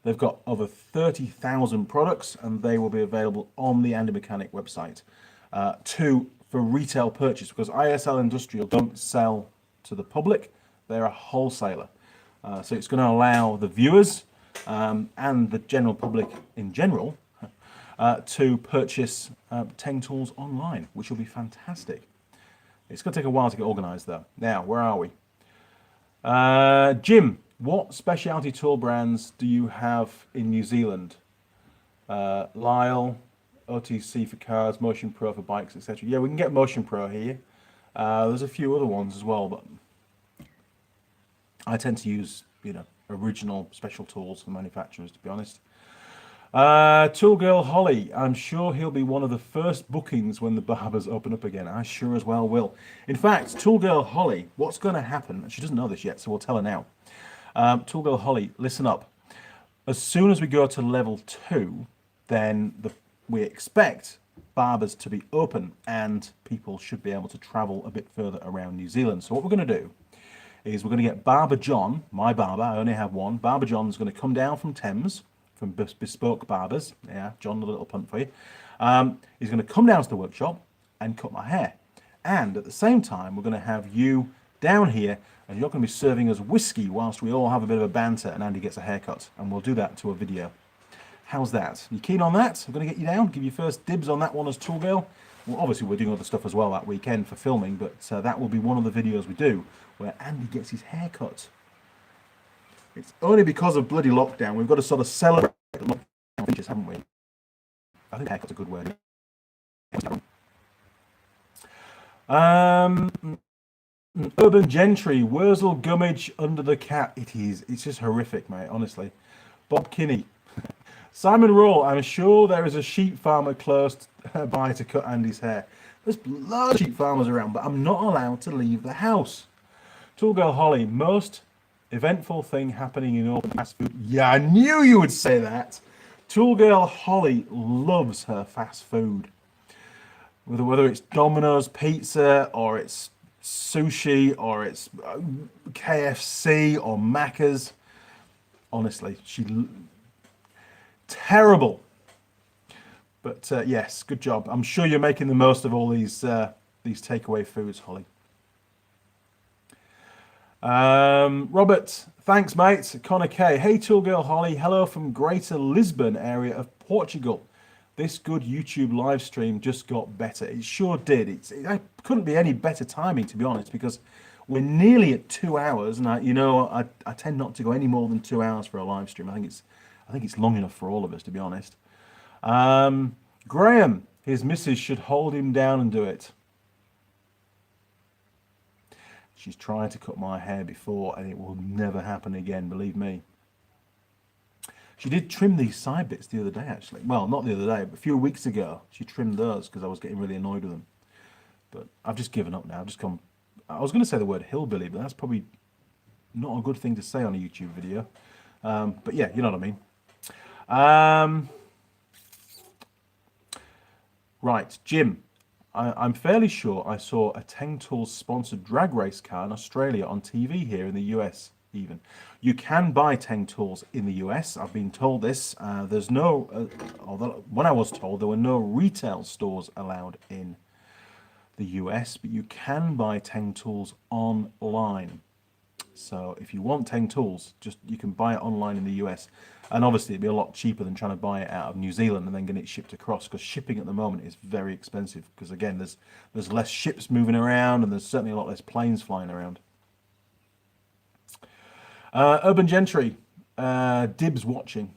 They've got over 30,000 products, and they will be available on the Andy Mechanic website for retail purchase, because ISL Industrial don't sell to the public. They're a wholesaler. So it's going to allow the viewers and the general public in general to purchase Teng Tools online, which will be fantastic. It's going to take a while to get organised though. Now, where are we? Jim, what specialty tool brands do you have in New Zealand? Lyle, OTC for cars, Motion Pro for bikes, etc. Yeah, we can get Motion Pro here. There's a few other ones as well, but I tend to use, original special tools from manufacturers, to be honest. Tool Girl Holly, I'm sure he'll be one of the first bookings when the barbers open up again. I sure as well will. In fact, Tool Girl Holly, what's going to happen, she doesn't know this yet, so we'll tell her now. Tool Girl Holly, listen up. As soon as we go to level 2, then we expect barbers to be open and people should be able to travel a bit further around New Zealand. So what we're going to do is we're going to get Barber John, my barber, I only have one. Barber John's going to come down from Thames, from Bespoke Barbers. Yeah, John, a little punt for you. He's going to come down to the workshop and cut my hair. And at the same time, we're going to have you down here, and you're going to be serving us whiskey whilst we all have a bit of a banter and Andy gets a haircut. And we'll do that to a video. How's that? You keen on that? I'm going to get you down, give you first dibs on that one as Tool Girl. Well, obviously we're doing other stuff as well that weekend for filming, but that will be one of the videos we do where Andy gets his hair cut. It's only because of bloody lockdown. We've got to sort of celebrate the lockdown features, haven't we? I think haircut's a good word. Urban Gentry, Wurzel Gummidge under the cat. It is. It's just horrific, mate, honestly. Bob Kinney. Simon Roll, I'm sure there is a sheep farmer close by to cut Andy's hair. There's loads of sheep farmers around, but I'm not allowed to leave the house. Tool Girl Holly, most eventful thing happening in Auckland fast food. Yeah, I knew you would say that. Tool Girl Holly loves her fast food. Whether it's Domino's Pizza, or it's sushi, or it's KFC, or Macca's. Honestly, terrible. But yes, good job. I'm sure you're making the most of all these takeaway foods, Holly. Robert, thanks, mate. Connor K. Hey, Tool Girl Holly. Hello from Greater Lisbon area of Portugal. This good YouTube live stream just got better. It sure did. It couldn't be any better timing, to be honest, because we're nearly at 2 hours, and I tend not to go any more than 2 hours for a live stream. I think it's long enough for all of us, to be honest. Graham, his missus should hold him down and do it. She's tried to cut my hair before, and it will never happen again, believe me. She did trim these side bits the other day, actually. Well, not the other day, but a few weeks ago, she trimmed those because I was getting really annoyed with them. But I've just given up now. I was going to say the word hillbilly, but that's probably not a good thing to say on a YouTube video. But yeah, you know what I mean. Right, Jim. I'm fairly sure I saw a Teng Tools sponsored drag race car in Australia on TV here in the US even. You can buy Teng Tools in the US. I've been told this. There's no, although when I was told there were no retail stores allowed in the US, but you can buy Teng Tools online. So if you want Teng tools, you can buy it online in the US. And obviously it'd be a lot cheaper than trying to buy it out of New Zealand and then get it shipped across, because shipping at the moment is very expensive, because again, there's less ships moving around and there's certainly a lot less planes flying around. Urban Gentry, Dibs watching.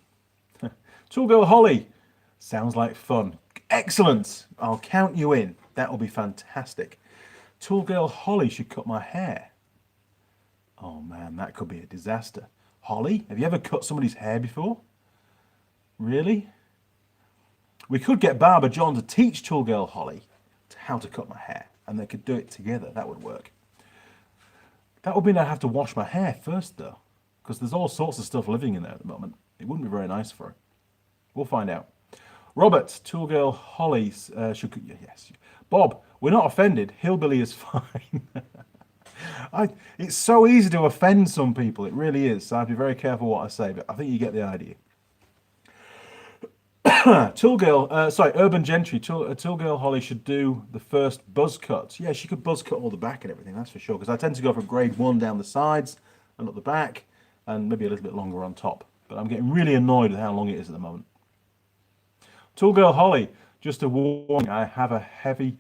Tool Girl Holly, sounds like fun. Excellent. I'll count you in. That will be fantastic. Tool Girl Holly should cut my hair. Oh man, that could be a disaster. Holly, have you ever cut somebody's hair before? Really? We could get Barber John to teach Tool Girl Holly how to cut my hair, and they could do it together. That would work. That would mean I'd have to wash my hair first though, because there's all sorts of stuff living in there at the moment. It wouldn't be very nice for her. We'll find out. Robert, Tool Girl Holly should... Yes. Bob, we're not offended. Hillbilly is fine. It's so easy to offend some people. It really is. So I'd be very careful what I say, but I think you get the idea. Urban Gentry. Tool Girl Holly should do the first buzz cut. Yeah, she could buzz cut all the back and everything, that's for sure. Because I tend to go for grade 1 down the sides and up the back, and maybe a little bit longer on top. But I'm getting really annoyed with how long it is at the moment. Tool Girl Holly, just a warning, I have a heavy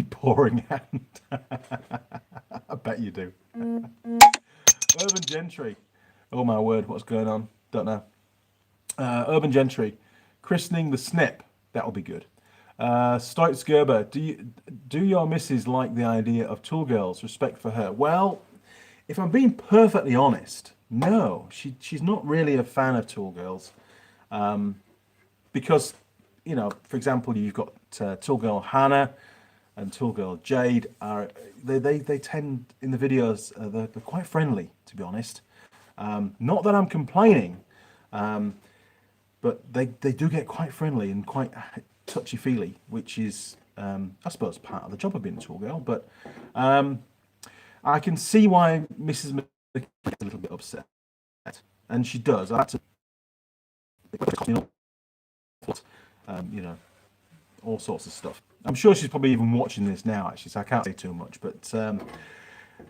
pouring hand. I bet you do. Urban Gentry. Oh my word, what's going on? Don't know. Urban Gentry. Christening the snip. That'll be good. Stoitz Gerber. Do your missus like the idea of Tool Girls? Respect for her. Well, if I'm being perfectly honest, no. She's not really a fan of Tool Girls. Because, you know, for example, you've got Tool Girl Hannah and Tool Girl Jade. They tend, in the videos, they're quite friendly, to be honest. Not that I'm complaining, but they do get quite friendly and quite touchy-feely, which is, I suppose, part of the job of being a Tool Girl. But I can see why Mrs. McKay gets a little bit upset. And she does. I had to... you know, all sorts of stuff. I'm sure she's probably even watching this now, actually, so I can't say too much, but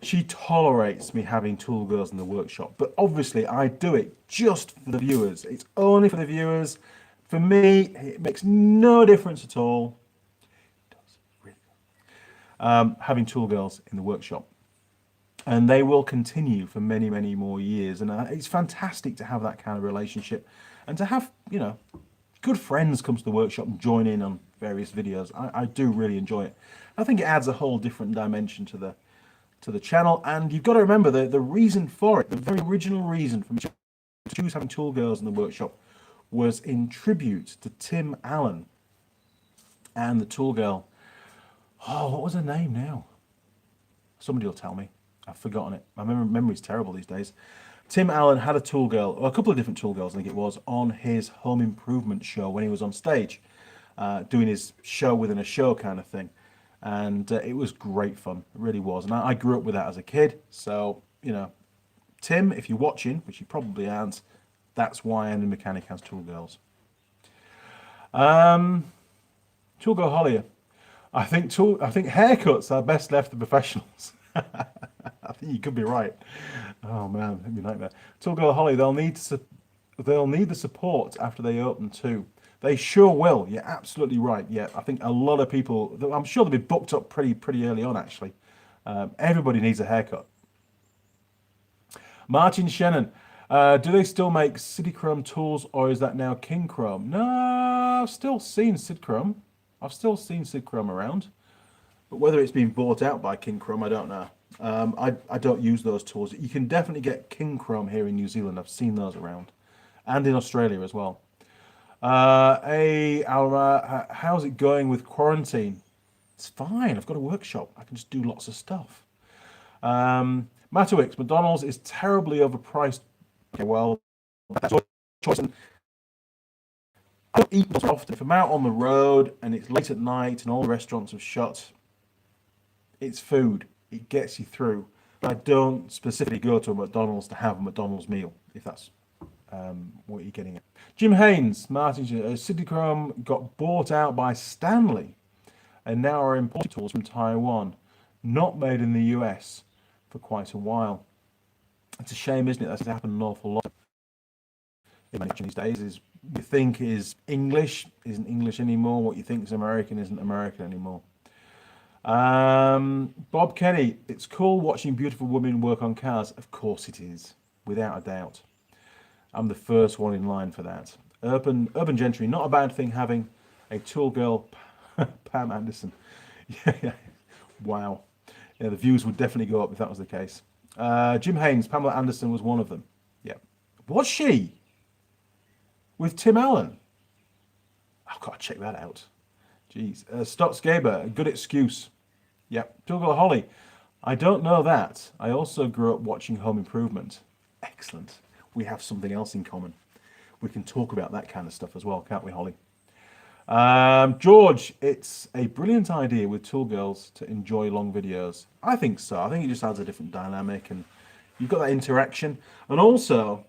she tolerates me having Tool Girls in the workshop. But obviously I do it just for the viewers. It's only for the viewers. For me, it makes no difference at all. It does, really. Having Tool Girls in the workshop. And they will continue for many, many more years. And it's fantastic to have that kind of relationship and to have, you know, good friends come to the workshop and join in on various videos. I do really enjoy it. I think it adds a whole different dimension to the channel. And you've got to remember the reason for it, the very original reason for me to choose having Tool Girls in the workshop was in tribute to Tim Allen and the Tool Girl. Oh, what was her name now? Somebody will tell me. I've forgotten it. My memory's terrible these days. Tim Allen had a Tool Girl, or a couple of different Tool Girls, I think it was, on his home improvement show when he was on stage, doing his show within a show kind of thing. And it was great fun. It really was. And I grew up with that as a kid. So, you know, Tim, if you're watching, which you probably aren't, that's why Andy Mechanic has Tool Girls. Tool Girl Holly. I think haircuts are best left to professionals. I think you could be right. Oh man, it'd be a nightmare. Tool Girl Holly, they'll need the support after they open too. They sure will. You're absolutely right. Yeah, I think a lot of people, I'm sure they'll be booked up pretty early on actually. Everybody needs a haircut. Martin Shannon, do they still make City Chrome tools, or is that now King Chrome? No, I've still seen Sid Chrome. I've still seen Sid Chrome around. But whether it's been bought out by King Chrome, I don't know. I don't use those tools. You can definitely get King Chrome here in New Zealand. I've seen those around. And in Australia as well. Hey, Alma, how's it going with quarantine? It's fine. I've got a workshop. I can just do lots of stuff. Matowix, McDonald's is terribly overpriced. Okay, well, that's your choice. I don't eat McDonald's often. If I'm out on the road and it's late at night and all the restaurants have shut, it's food. It gets you through. But I don't specifically go to a McDonald's to have a McDonald's meal, if that's what you're getting at. Jim Haynes, Martin, City Chrome got bought out by Stanley and now are imported tools from Taiwan, not made in the US. for quite a while. It's a shame, isn't it? That's happened an awful lot in many these days. Is you think is English isn't English anymore. What you think is American isn't American anymore. Bob Kenny, it's cool watching beautiful women work on cars. Of course it is, without a doubt. I'm the first one in line for that. Urban Gentry, not a bad thing having a tool girl, Pam Anderson. Yeah. Wow. Yeah, the views would definitely go up if that was the case. Jim Haynes, Pamela Anderson was one of them. Yeah. Was she? With Tim Allen? I've got to check that out. Jeez. Stotts Gaber, a good excuse. Yeah. Tool Girl Holly, I don't know that. I also grew up watching Home Improvement. Excellent. We have something else in common. We can talk about that kind of stuff as well, can't we, Holly? George, it's a brilliant idea with Tool Girls to enjoy long videos. I think so. I think it just adds a different dynamic, and you've got that interaction. And also,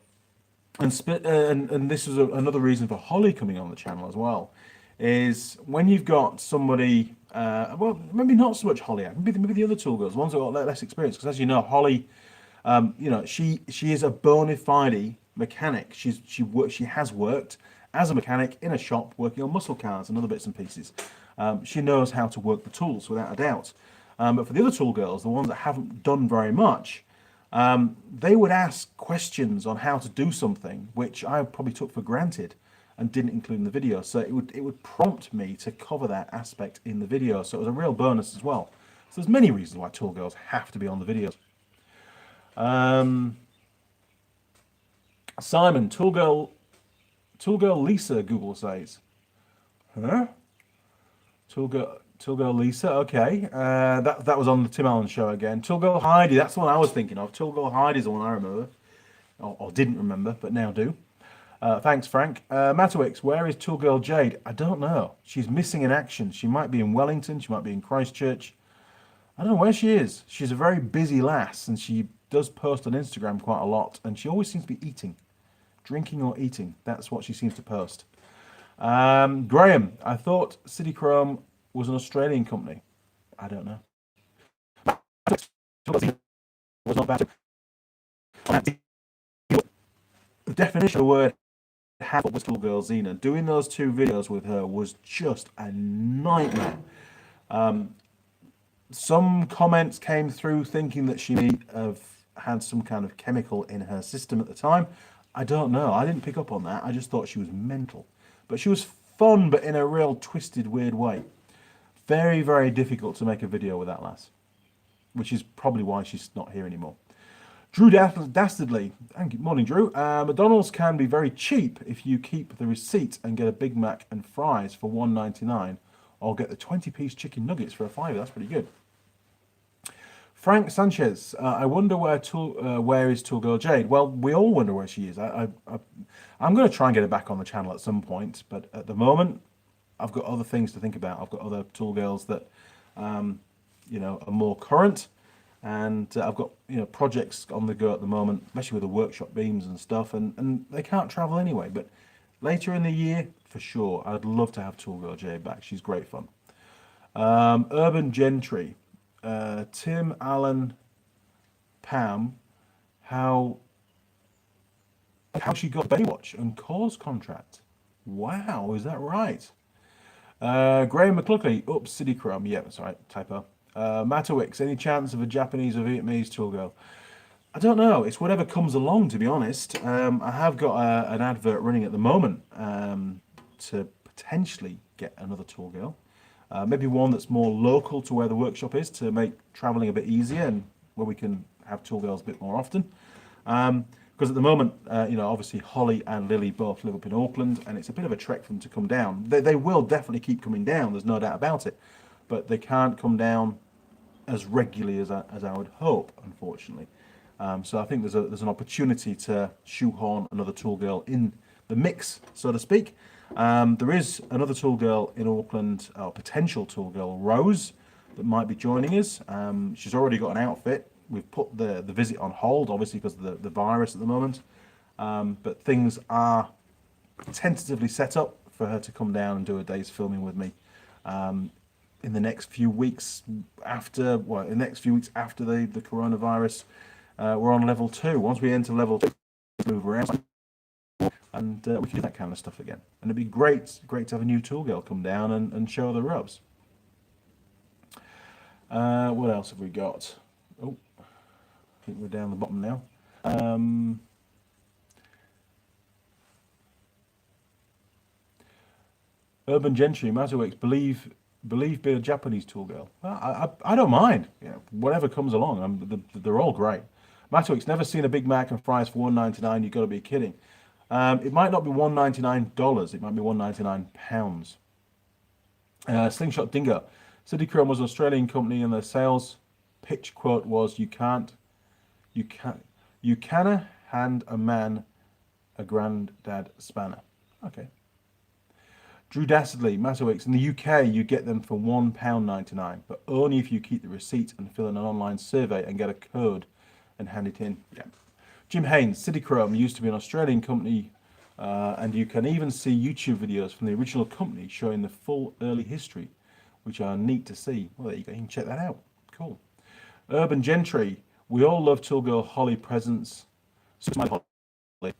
and this is another reason for Holly coming on the channel as well, is when you've got somebody, well, maybe not so much Holly, maybe the other Tool Girls, the ones that got less experience, because as you know, Holly, you know, she is a bona fide mechanic. She has worked as a mechanic in a shop working on muscle cars and other bits and pieces. She knows how to work the tools without a doubt. But for the other Tool Girls, the ones that haven't done very much, they would ask questions on how to do something which I probably took for granted and didn't include in the video. So it would prompt me to cover that aspect in the video. So it was a real bonus as well. So there's many reasons why Tool Girls have to be on the videos. Simon, Tool Girl Lisa, Google says. Huh? Tool Girl Lisa, okay. That was on the Tim Allen show again. Tool Girl Heidi, that's the one I was thinking of. Tool Girl Heidi's the one I remember. Or didn't remember, but now do. Thanks, Frank. Matowix, where is Tool Girl Jade? I don't know. She's missing in action. She might be in Wellington. She might be in Christchurch. I don't know where she is. She's a very busy lass, and she does post on Instagram quite a lot, and she always seems to be eating. Drinking or eating. That's what she seems to post. Graham, I thought City Chrome was an Australian company. I don't know. Was not bad. The definition of the word was Tool Girl Xena. Doing those two videos with her was just a nightmare. Some comments came through thinking that she may have had some kind of chemical in her system at the time. I don't know. I didn't pick up on that. I just thought she was mental. But she was fun, but in a real twisted, weird way. Very, very difficult to make a video with that lass, which is probably why she's not here anymore. Drew Dastardly. Thank you. Morning, Drew. McDonald's can be very cheap if you keep the receipt and get a Big Mac and fries for $1.99, or get the 20-piece chicken nuggets for $5. That's pretty good. Frank Sanchez, I wonder where is Tool Girl Jade? Well, we all wonder where she is. I'm going to try and get her back on the channel at some point, but at the moment, I've got other things to think about. I've got other Tool Girls that, you know, are more current, and I've got, you know, projects on the go at the moment, especially with the workshop beams and stuff, and they can't travel anyway. But later in the year, for sure, I'd love to have Tool Girl Jade back. She's great fun. Urban Gentry. Tim Allen, Pam, how she got Baywatch and Cause contract. Wow, is that right? Graham McCluckley, oops, City Chrome. Yeah, that's right, typo. Matowix, any chance of a Japanese or Vietnamese Tool Girl? I don't know. It's whatever comes along, to be honest. I have got an advert running at the moment to potentially get another Tool Girl. Maybe one that's more local to where the workshop is, to make travelling a bit easier and where we can have Tool Girls a bit more often. Because at the moment, you know, obviously Holly and Lily both live up in Auckland, and it's a bit of a trek for them to come down. They will definitely keep coming down, there's no doubt about it, but they can't come down as regularly as I would hope, unfortunately. So I think there's an opportunity to shoehorn another Tool Girl in the mix, so to speak. There is another Tool Girl in Auckland, or potential Tool Girl, Rose, that might be joining us. She's already got an outfit. We've put the visit on hold, obviously, because of the virus at the moment. But things are tentatively set up for her to come down and do a day's filming with me. in the next few weeks after, well, in the next few weeks after the coronavirus, we're on level 2. Once we enter level 2, move around, and we can do that kind of stuff again. And it'd be great to have a new tool girl come down and show the ropes. What else have we got? Oh, I think we're down the bottom now. Urban Gentry, Matterworks, believe be a Japanese tool girl. I don't mind. Yeah, whatever comes along. They're all great. Matterworks, never seen a Big Mac and fries for $1.99. You've got to be kidding. It might not be $1.99. It might be £1.99. Slingshot Dingo. City Chrome was an Australian company, and their sales pitch quote was, you canna hand a man a granddad spanner. Okay. Drew Dastardly, Matterworks. In the UK, you get them for £1.99, but only if you keep the receipt and fill in an online survey and get a code and hand it in. Yeah. Jim Haynes, City Chrome used to be an Australian company, and you can even see YouTube videos from the original company showing the full early history, which are neat to see. Well, there you go. You can check that out. Cool. Urban Gentry. We all love Tool Girl Holly presence. Super Holly.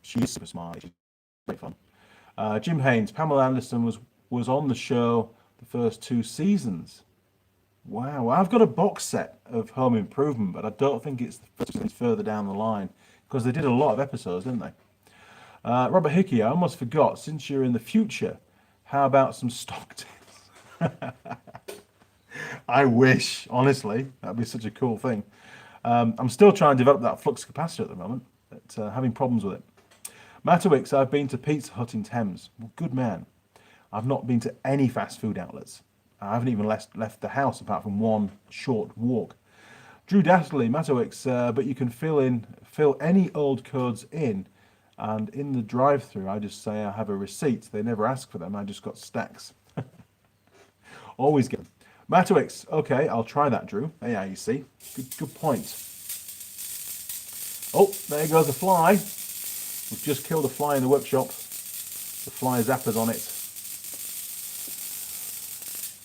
She's super smart. She's great fun. Jim Haynes. Pamela Anderson was on the show the first 2 seasons. Wow. I've got a box set of Home Improvement, but I don't think it's further down the line, because they did a lot of episodes, didn't they? Robert Hickey. I almost forgot. Since you're in the future, how about some stock tips? I wish, honestly, that'd be such a cool thing. I'm still trying to develop that flux capacitor at the moment, but having problems with it. Matterwicks, I've been to Pizza Hut in Thames. Well, good man. I've not been to any fast food outlets. I haven't even left the house apart from one short walk. Drew Dastardly, Matterwicks, but you can fill any old codes in, and in the drive-through I just say I have a receipt. They never ask for them. I just got stacks. Always get them. Matterwicks, okay, I'll try that, Drew. Yeah, you see. Good point. Oh, there goes a fly. We've just killed a fly in the workshop. The fly zapper's on it.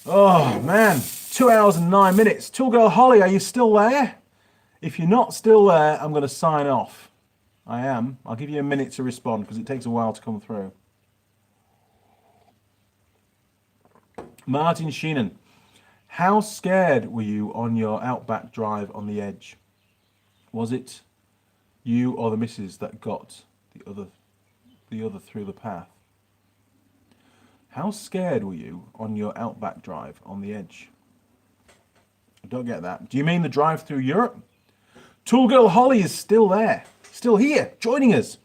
Oh, man. 2 hours and 9 minutes. Tool Girl Holly, are you still there? If you're not still there, I'm going to sign off. I am. I'll give you a minute to respond, because it takes a while to come through. Martin Sheenan, how scared were you on your Outback drive on the edge? Was it you or the missus that got the other through the path? How scared were you on your Outback drive on the edge? I don't get that. Do you mean the drive through Europe? Tool Girl Holly is still there, still here, joining us.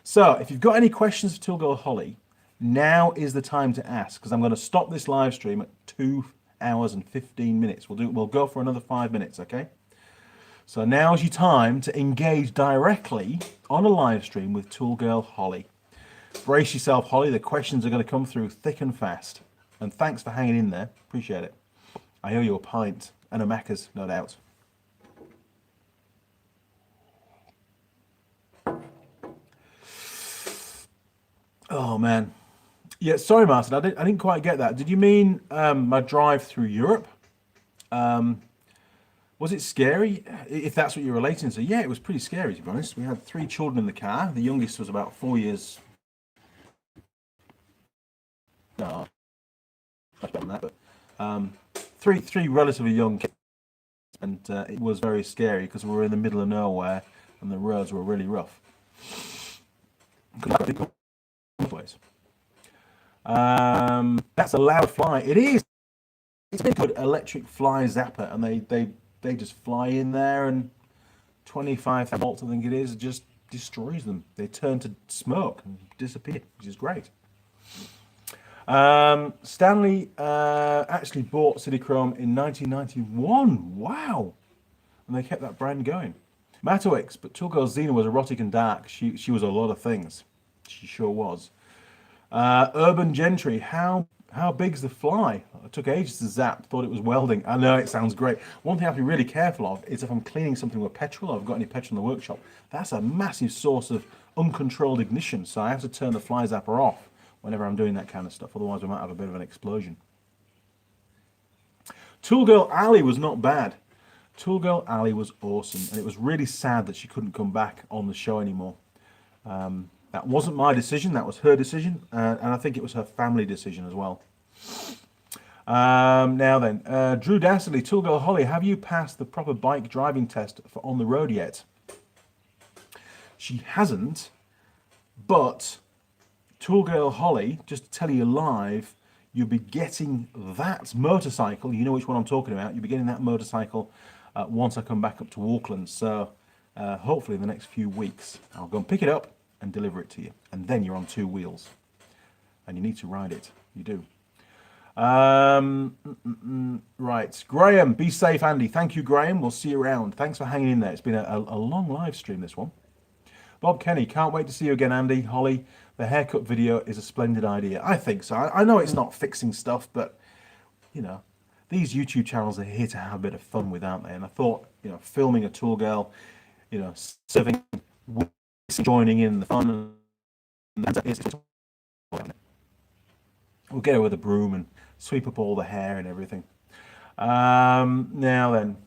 So if you've got any questions for Tool Girl Holly, now is the time to ask, because I'm going to stop this live stream at 2 hours and 15 minutes. We'll go for another 5 minutes, okay? So now's your time to engage directly on a live stream with Tool Girl Holly. Brace yourself, Holly. The questions are going to come through thick and fast. And thanks for hanging in there. Appreciate it. I owe you a pint and a Macca's, no doubt. Oh, man. Yeah, sorry, Martin. I didn't quite get that. Did you mean my drive through Europe? Was it scary? If that's what you're relating to. Yeah, it was pretty scary, to be honest. We had 3 children in the car. The youngest was about 4 years. No, much better than that. But three relatively young kids, and it was very scary because we were in the middle of nowhere and the roads were really rough. That's a loud fly. It is. It's a good electric fly zapper, and they just fly in there, and 25 volts, I think it is, just destroys them. They turn to smoke and disappear, which is great. Stanley actually bought City Chrome in 1991. Wow. And they kept that brand going. Matterwicks, but Tool Girl Xena was erotic and dark. She was a lot of things. She sure was. Urban Gentry, how big's the fly? It took ages to zap, thought it was welding. I know, it sounds great. One thing I have to be really careful of is if I'm cleaning something with petrol, or I've got any petrol in the workshop, that's a massive source of uncontrolled ignition, so I have to turn the fly zapper off whenever I'm doing that kind of stuff, otherwise we might have a bit of an explosion. Tool Girl Ali was not bad. Tool Girl Ali was awesome, and it was really sad that she couldn't come back on the show anymore. That wasn't my decision, that was her decision, and I think it was her family decision as well. Now then, Drew Dastley, Tool Girl Holly, have you passed the proper bike driving test for on the road yet? She hasn't, but Tool Girl Holly, just to tell you live, you'll be getting that motorcycle, you know which one I'm talking about, you'll be getting that motorcycle once I come back up to Auckland, so hopefully in the next few weeks I'll go and pick it up and deliver it to you, and then you're on 2 wheels, and you need to ride it, you do. Right, Graham, be safe, Andy. Thank you, Graham. We'll see you around. Thanks for hanging in there. It's been a long live stream, this one. Bob Kenny, can't wait to see you again, Andy. Holly, the haircut video is a splendid idea. I think so. I know it's not fixing stuff, but, you know, these YouTube channels are here to have a bit of fun with, aren't they? And I thought, you know, filming a tool girl, you know, serving, joining in the fun, we'll get her with a broom and sweep up all the hair and everything. Now then,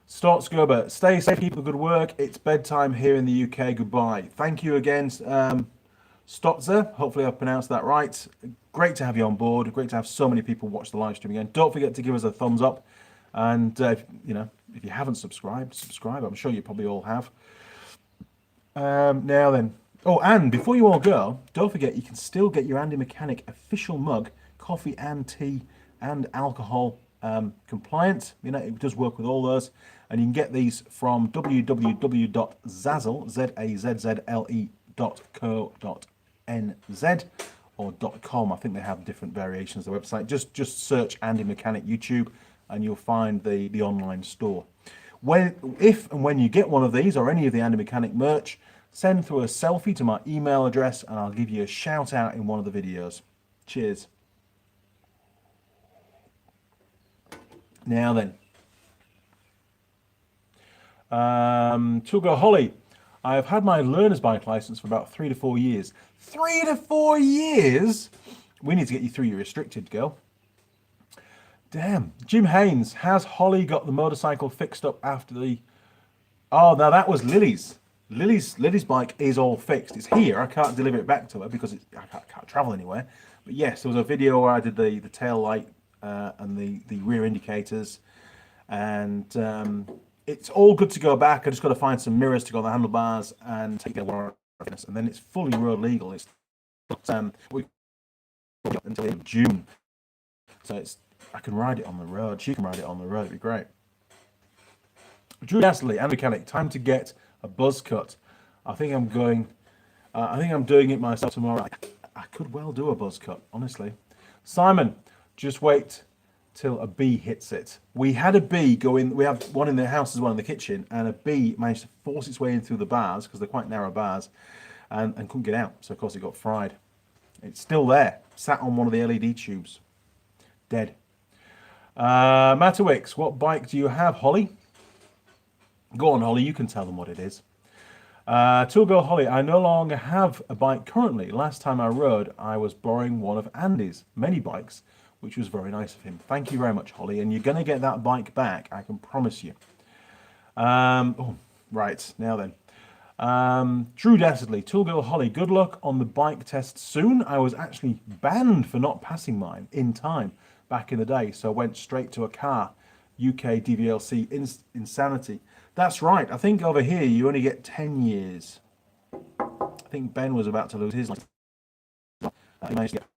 Stotts Gerber, stay safe, keep up the good work. It's bedtime here in the UK. Goodbye. Thank you again, Stotzer. Hopefully I pronounced that right. Great to have you on board. Great to have so many people watch the live stream again. Don't forget to give us a thumbs up. And, you know, if you haven't subscribed, subscribe. I'm sure you probably all have. Now then. Oh, and before you all go, don't forget you can still get your Andy Mechanic official mug, coffee and tea and alcohol compliant. You know, it does work with all those. And you can get these from www.zazzle.co.nz or .com. I think they have different variations of the website. Just search Andy Mechanic YouTube and you'll find the online store. If and when you get one of these or any of the Andy Mechanic merch, send through a selfie to my email address and I'll give you a shout out in one of the videos. Cheers. Now then. Tool Girl Holly, I have had my learner's bike license for about 3 to 4 years. 3 to 4 years? We need to get you through your restricted, girl. Damn. Jim Haynes, has Holly got the motorcycle fixed up after the... Oh, now that was Lily's. Lily's bike is all fixed. It's here. I can't deliver it back to her because I can't travel anywhere. But yes, there was a video where I did the tail light and the rear indicators, and it's all good to go back. I just got to find some mirrors to go on the handlebars and take it warranty, and then it's fully road legal. It's until June, so I can ride it on the road. She can ride it on the road. It'd be great. Drew Astley and Mechanic, time to get a buzz cut. I think I'm doing it myself tomorrow. I could well do a buzz cut, honestly. Simon, just wait till a bee hits it. We had a bee go in. We have one in the house as well in the kitchen, and a bee managed to force its way in through the bars because they're quite narrow bars, and couldn't get out. So of course it got fried. It's still there, sat on one of the LED tubes, dead. Matawix, what bike do you have, Holly? Go on, Holly, you can tell them what it is. Tool Girl Holly, I no longer have a bike currently. Last time I rode, I was borrowing one of Andy's many bikes, which was very nice of him. Thank you very much, Holly, and you're going to get that bike back, I can promise you. Oh, right, now then. Drew Dastardly, Tool Girl Holly, good luck on the bike test soon. I was actually banned for not passing mine in time back in the day, so I went straight to a car. UK DVLC insanity. That's right. I think over here you only get 10 years. I think Ben was about to lose his license. He managed to get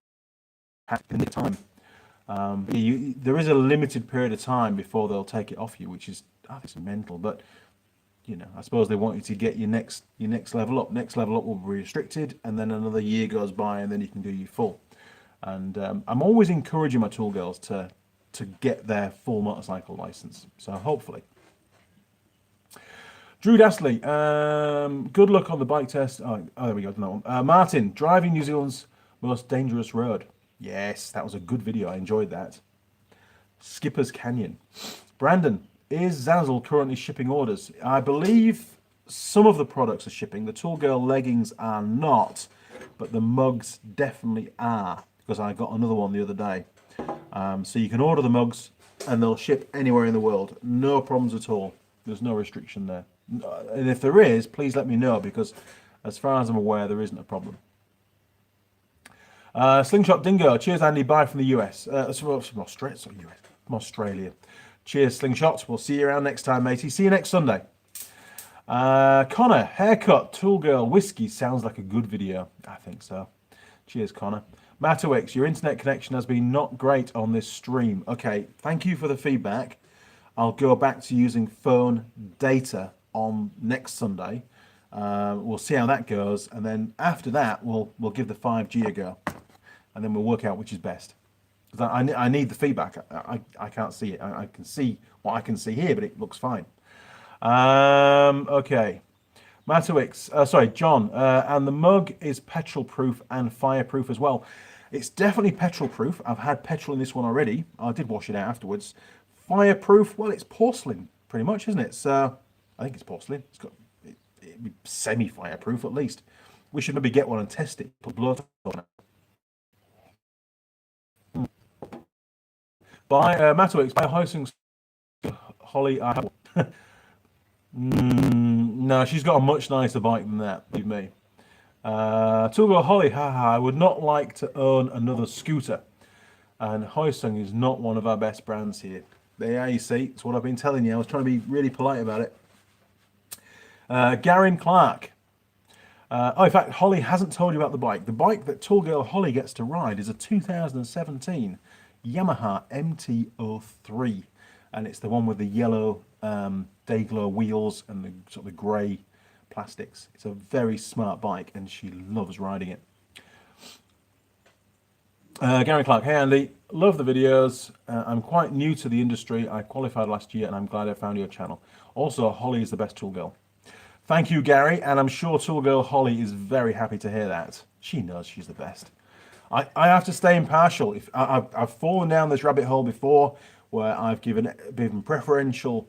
passed in the time. There is a limited period of time before they'll take it off you, which is, I think it's mental. But you know, I suppose they want you to get your next level up. Next level up will be restricted, and then another year goes by, and then you can do your full. And I'm always encouraging my tool girls to get their full motorcycle license. So hopefully. Drew Dastley, good luck on the bike test. Oh, there we go. That one. Martin, driving New Zealand's most dangerous road. Yes, that was a good video. I enjoyed that. Skipper's Canyon. Brandon, is Zazzle currently shipping orders? I believe some of the products are shipping. The Tool Girl leggings are not, but the mugs definitely are, because I got another one the other day. So you can order the mugs and they'll ship anywhere in the world. No problems at all. There's no restriction there. And if there is, please let me know, because as far as I'm aware, there isn't a problem. Slingshot Dingo, cheers Andy, bye from the US. From Australia, sorry, US, from Australia. Cheers Slingshot, we'll see you around next time, matey. See you next Sunday. Connor, haircut, Tool Girl, whiskey, sounds like a good video. I think so. Cheers, Connor. Matawix, your internet connection has been not great on this stream. Okay, thank you for the feedback. I'll go back to using phone data on next Sunday. We'll see how that goes, and then after that, we'll give the 5G a go, and then we'll work out which is best. Because I need the feedback. I can't see it. I can see what I can see here, but it looks fine. Okay. Matawix, sorry, John, and the mug is petrol proof and fireproof as well. It's definitely petrol proof. I've had petrol in this one already. I did wash it out afterwards. Fireproof, well, it's porcelain pretty much, isn't it? So I think it's porcelain. It's got it'd be semi-fireproof at least. We should maybe get one and test it. Put blood on it. By Matawix, by Hosing Holly. No, she's got a much nicer bike than that, believe me. Tool Girl Holly, haha, I would not like to own another scooter. And Hoisung is not one of our best brands here. There you see, it's what I've been telling you. I was trying to be really polite about it. Garin Clark. In fact, Holly hasn't told you about the bike. The bike that Tool Girl Holly gets to ride is a 2017 Yamaha MT-03. And it's the one with the yellow Dayglow wheels and the sort of grey plastics. It's a very smart bike, and she loves riding it. Gary Clark, hey Andy, love the videos. I'm quite new to the industry. I qualified last year, and I'm glad I found your channel. Also, Holly is the best tool girl. Thank you, Gary, and I'm sure Tool Girl Holly is very happy to hear that. She knows she's the best. I have to stay impartial. If I've fallen down this rabbit hole before, where I've given preferential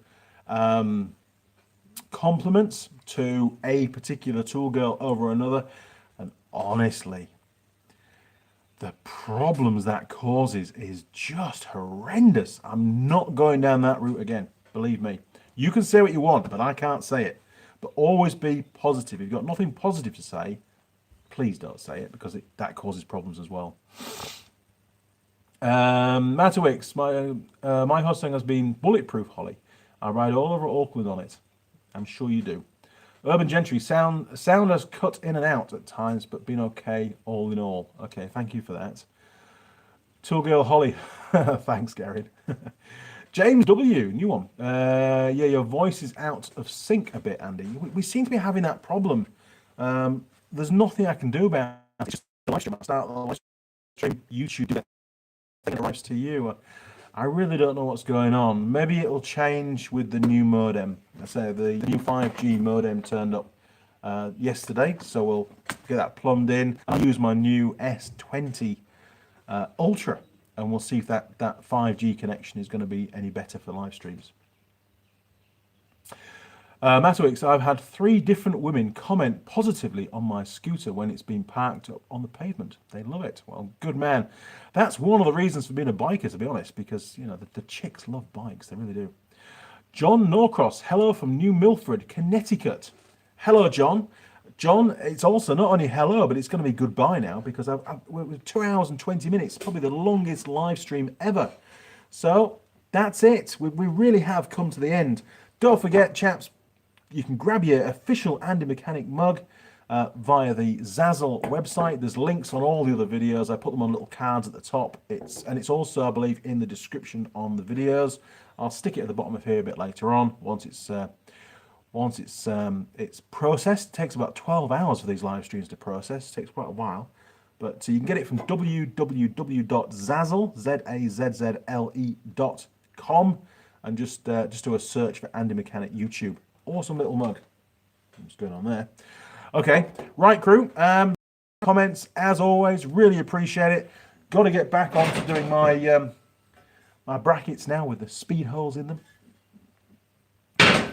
compliments to a particular tool girl over another, and honestly, the problems that causes is just horrendous. I'm not going down that route again, believe me. You can say what you want, but I can't say it. But always be positive. If you've got nothing positive to say, please don't say it, because that causes problems as well. Matawix, my Mustang has been bulletproof, Holly. I ride all over Auckland on it. I'm sure you do. Urban Gentry, sound has cut in and out at times, but been okay all in all. Okay, thank you for that. Tool Girl Holly, thanks, Gary. James W, new one. Yeah, your voice is out of sync a bit, Andy. We seem to be having that problem. There's nothing I can do about it. It's just the live stream. I start the live stream, YouTube do that. It arrives to you. I really don't know what's going on. Maybe it'll change with the new modem. I say the new 5G modem turned up yesterday, so we'll get that plumbed in. I'll use my new S20 Ultra, and we'll see if that 5G connection is going to be any better for live streams. Matawix, I've had 3 different women comment positively on my scooter when it's been parked up on the pavement. They love it. Well, good man. That's one of the reasons for being a biker, to be honest, because, you know, the chicks love bikes. They really do. John Norcross, hello from New Milford, Connecticut. Hello, John. John, it's also not only hello, but it's going to be goodbye now, because we're 2 hours and 20 minutes, probably the longest live stream ever. So that's it. We really have come to the end. Don't forget, chaps, you can grab your official Andy Mechanic mug via the Zazzle website. There's links on all the other videos. I put them on little cards at the top. It's also, I believe, in the description on the videos. I'll stick it at the bottom of here a bit later on once it's processed. It takes about 12 hours for these live streams to process. It takes quite a while. But you can get it from www.zazzle.com and just do a search for Andy Mechanic YouTube. Awesome little mug. What's going on there? Okay, right, crew. Comments as always. Really appreciate it. Got to get back on to doing my my brackets now with the speed holes in them,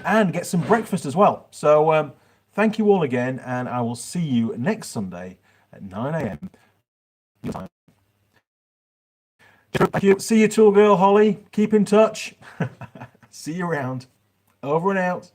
and get some breakfast as well. So thank you all again, and I will see you next Sunday at 9 a.m. Thank you. See you, Tool Girl Holly. Keep in touch. See you around. Over and out.